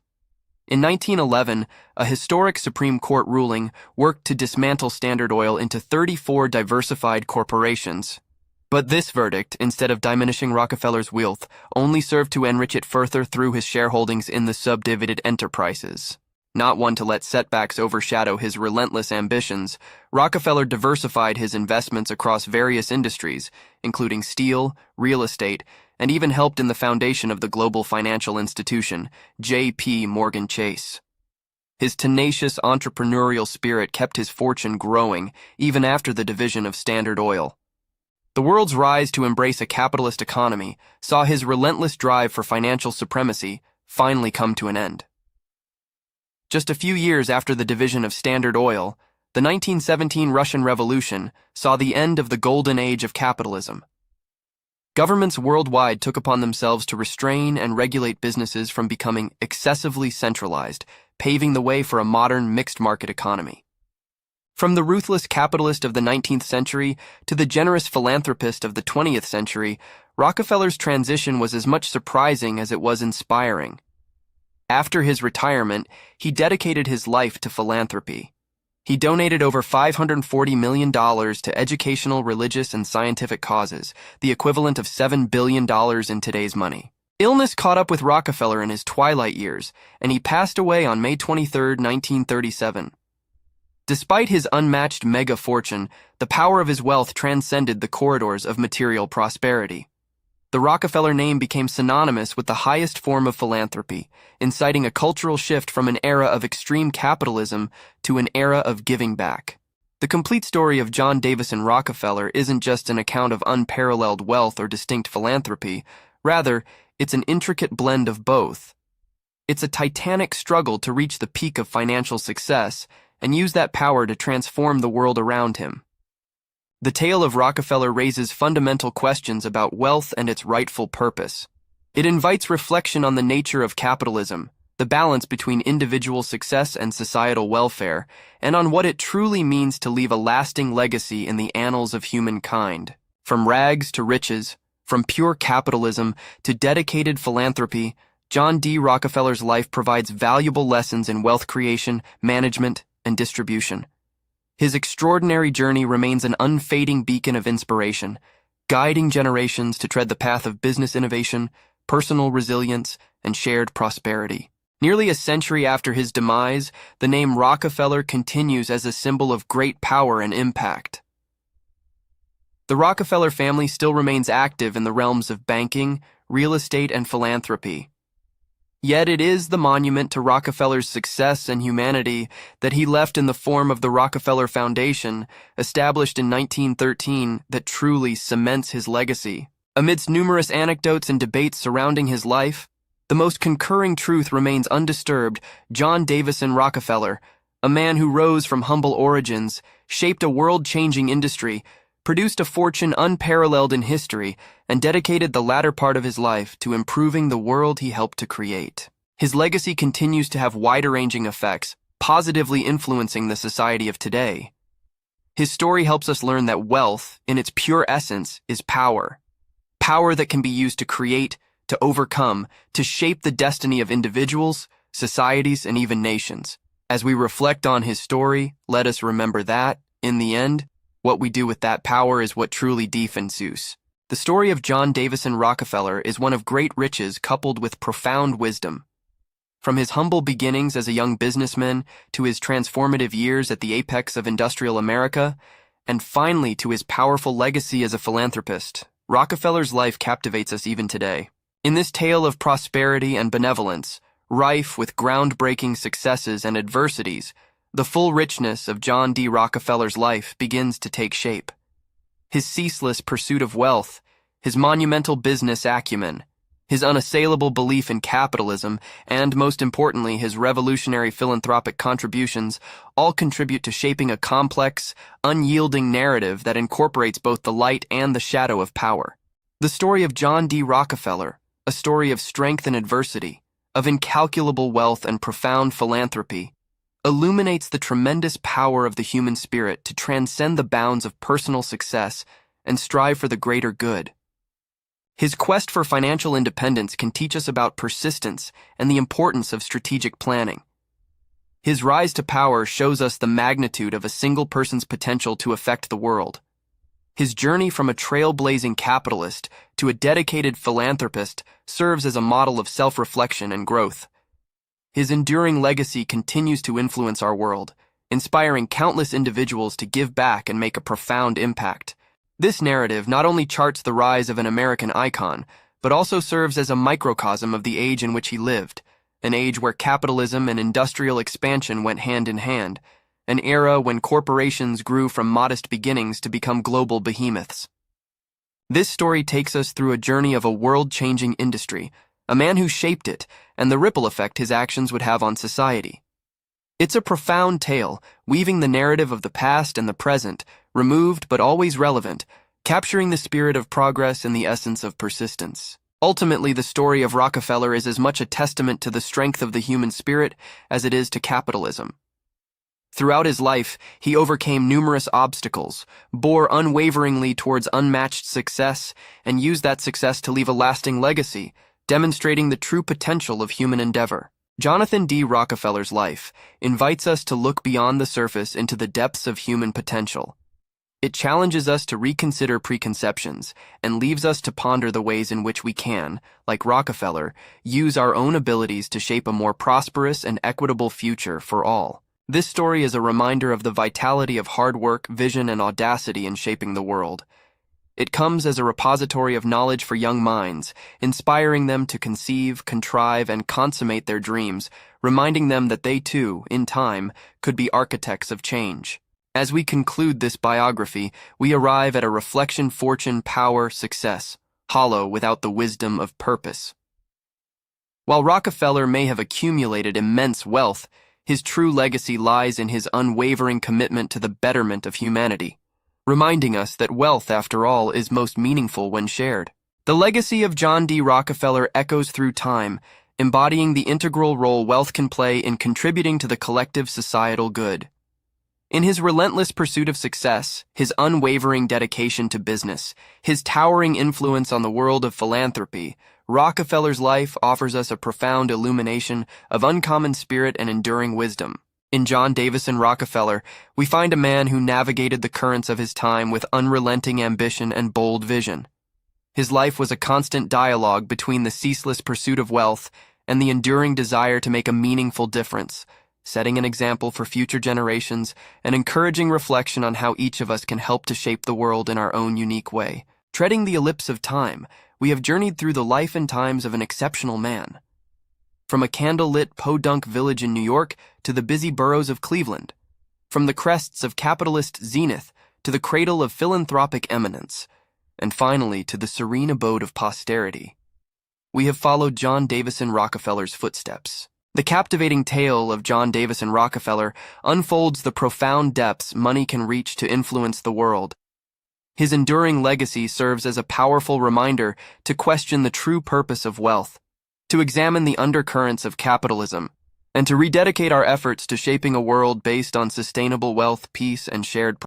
In 1911, a historic Supreme Court ruling worked to dismantle Standard Oil into 34 diversified corporations. But this verdict, instead of diminishing Rockefeller's wealth, only served to enrich it further through his shareholdings in the subdivided enterprises. Not one to let setbacks overshadow his relentless ambitions, Rockefeller diversified his investments across various industries, including steel, real estate, and even helped in the foundation of the global financial institution, J.P. Morgan Chase. His tenacious entrepreneurial spirit kept his fortune growing even after the division of Standard Oil. The world's rise to embrace a capitalist economy saw his relentless drive for financial supremacy finally come to an end. Just a few years after the division of Standard Oil, the 1917 Russian Revolution saw the end of the golden age of capitalism. Governments worldwide took upon themselves to restrain and regulate businesses from becoming excessively centralized, paving the way for a modern mixed-market economy. From the ruthless capitalist of the 19th century to the generous philanthropist of the 20th century, Rockefeller's transition was as much surprising as it was inspiring. After his retirement, he dedicated his life to philanthropy. He donated over $540 million to educational, religious, and scientific causes, the equivalent of $7 billion in today's money. Illness caught up with Rockefeller in his twilight years, and he passed away on May 23, 1937. Despite his unmatched mega fortune, the power of his wealth transcended the corridors of material prosperity. The Rockefeller name became synonymous with the highest form of philanthropy, inciting a cultural shift from an era of extreme capitalism to an era of giving back. The complete story of John Davison Rockefeller isn't just an account of unparalleled wealth or distinct philanthropy. Rather, it's an intricate blend of both. It's a titanic struggle to reach the peak of financial success and use that power to transform the world around him. The tale of Rockefeller raises fundamental questions about wealth and its rightful purpose. It invites reflection on the nature of capitalism, the balance between individual success and societal welfare, and on what it truly means to leave a lasting legacy in the annals of humankind. From rags to riches, from pure capitalism to dedicated philanthropy, John D. Rockefeller's life provides valuable lessons in wealth creation, management, and distribution. His extraordinary journey remains an unfading beacon of inspiration, guiding generations to tread the path of business innovation, personal resilience, and shared prosperity. Nearly a century after his demise, the name Rockefeller continues as a symbol of great power and impact. The Rockefeller family still remains active in the realms of banking, real estate, and philanthropy. Yet it is the monument to Rockefeller's success and humanity that he left in the form of the Rockefeller Foundation, established in 1913, that truly cements his legacy. Amidst numerous anecdotes and debates surrounding his life, the most concurring truth remains undisturbed. John Davison Rockefeller, a man who rose from humble origins, shaped a world-changing industry, produced a fortune unparalleled in history, and dedicated the latter part of his life to improving the world he helped to create. His legacy continues to have wide-ranging effects, positively influencing the society of today. His story helps us learn that wealth, in its pure essence, is power. Power that can be used to create, to overcome, to shape the destiny of individuals, societies, and even nations. As we reflect on his story, let us remember that, in the end, what we do with that power is what truly defines us. The story of John Davison Rockefeller is one of great riches coupled with profound wisdom. From his humble beginnings as a young businessman to his transformative years at the apex of industrial America, and finally to his powerful legacy as a philanthropist, Rockefeller's life captivates us even today. In this tale of prosperity and benevolence, rife with groundbreaking successes and adversities, the full richness of John D. Rockefeller's life begins to take shape. His ceaseless pursuit of wealth, his monumental business acumen, His unassailable belief in capitalism, and most importantly, his revolutionary philanthropic contributions, all contribute to shaping a complex, unyielding narrative that incorporates both the light and the shadow of power. The story of John D. Rockefeller, a story of strength and adversity, of incalculable wealth and profound philanthropy, illuminates the tremendous power of the human spirit to transcend the bounds of personal success and strive for the greater good. His quest for financial independence can teach us about persistence and the importance of strategic planning. His rise to power shows us the magnitude of a single person's potential to affect the world. His journey from a trailblazing capitalist to a dedicated philanthropist serves as a model of self-reflection and growth. His enduring legacy continues to influence our world, inspiring countless individuals to give back and make a profound impact. This narrative not only charts the rise of an American icon, but also serves as a microcosm of the age in which he lived, an age where capitalism and industrial expansion went hand in hand, an era when corporations grew from modest beginnings to become global behemoths. This story takes us through a journey of a world-changing industry, a man who shaped it, and the ripple effect his actions would have on society. It's a profound tale, weaving the narrative of the past and the present, removed but always relevant, capturing the spirit of progress and the essence of persistence. Ultimately, the story of Rockefeller is as much a testament to the strength of the human spirit as it is to capitalism. Throughout his life, he overcame numerous obstacles, bore unwaveringly towards unmatched success, and used that success to leave a lasting legacy, demonstrating the true potential of human endeavor. Jonathan D. Rockefeller's life invites us to look beyond the surface into the depths of human potential. It challenges us to reconsider preconceptions and leaves us to ponder the ways in which we can, like Rockefeller, use our own abilities to shape a more prosperous and equitable future for all. This story is a reminder of the vitality of hard work, vision, and audacity in shaping the world. It comes as a repository of knowledge for young minds, inspiring them to conceive, contrive, and consummate their dreams, reminding them that they too, in time, could be architects of change. As we conclude this biography, we arrive at a reflection: fortune, power, success, hollow without the wisdom of purpose. While Rockefeller may have accumulated immense wealth, his true legacy lies in his unwavering commitment to the betterment of humanity, reminding us that wealth, after all, is most meaningful when shared. The legacy of John D. Rockefeller echoes through time, embodying the integral role wealth can play in contributing to the collective societal good. In his relentless pursuit of success, his unwavering dedication to business, his towering influence on the world of philanthropy, Rockefeller's life offers us a profound illumination of uncommon spirit and enduring wisdom. In John Davison Rockefeller, we find a man who navigated the currents of his time with unrelenting ambition and bold vision. His life was a constant dialogue between the ceaseless pursuit of wealth and the enduring desire to make a meaningful difference, setting an example for future generations and encouraging reflection on how each of us can help to shape the world in our own unique way. Treading the ellipse of time, we have journeyed through the life and times of an exceptional man. From a candlelit podunk village in New York to the busy boroughs of Cleveland, from the crests of capitalist zenith to the cradle of philanthropic eminence, and finally to the serene abode of posterity, we have followed John Davison Rockefeller's footsteps. The captivating tale of John Davison Rockefeller unfolds the profound depths money can reach to influence the world. His enduring legacy serves as a powerful reminder to question the true purpose of wealth, to examine the undercurrents of capitalism, and to rededicate our efforts to shaping a world based on sustainable wealth, peace, and shared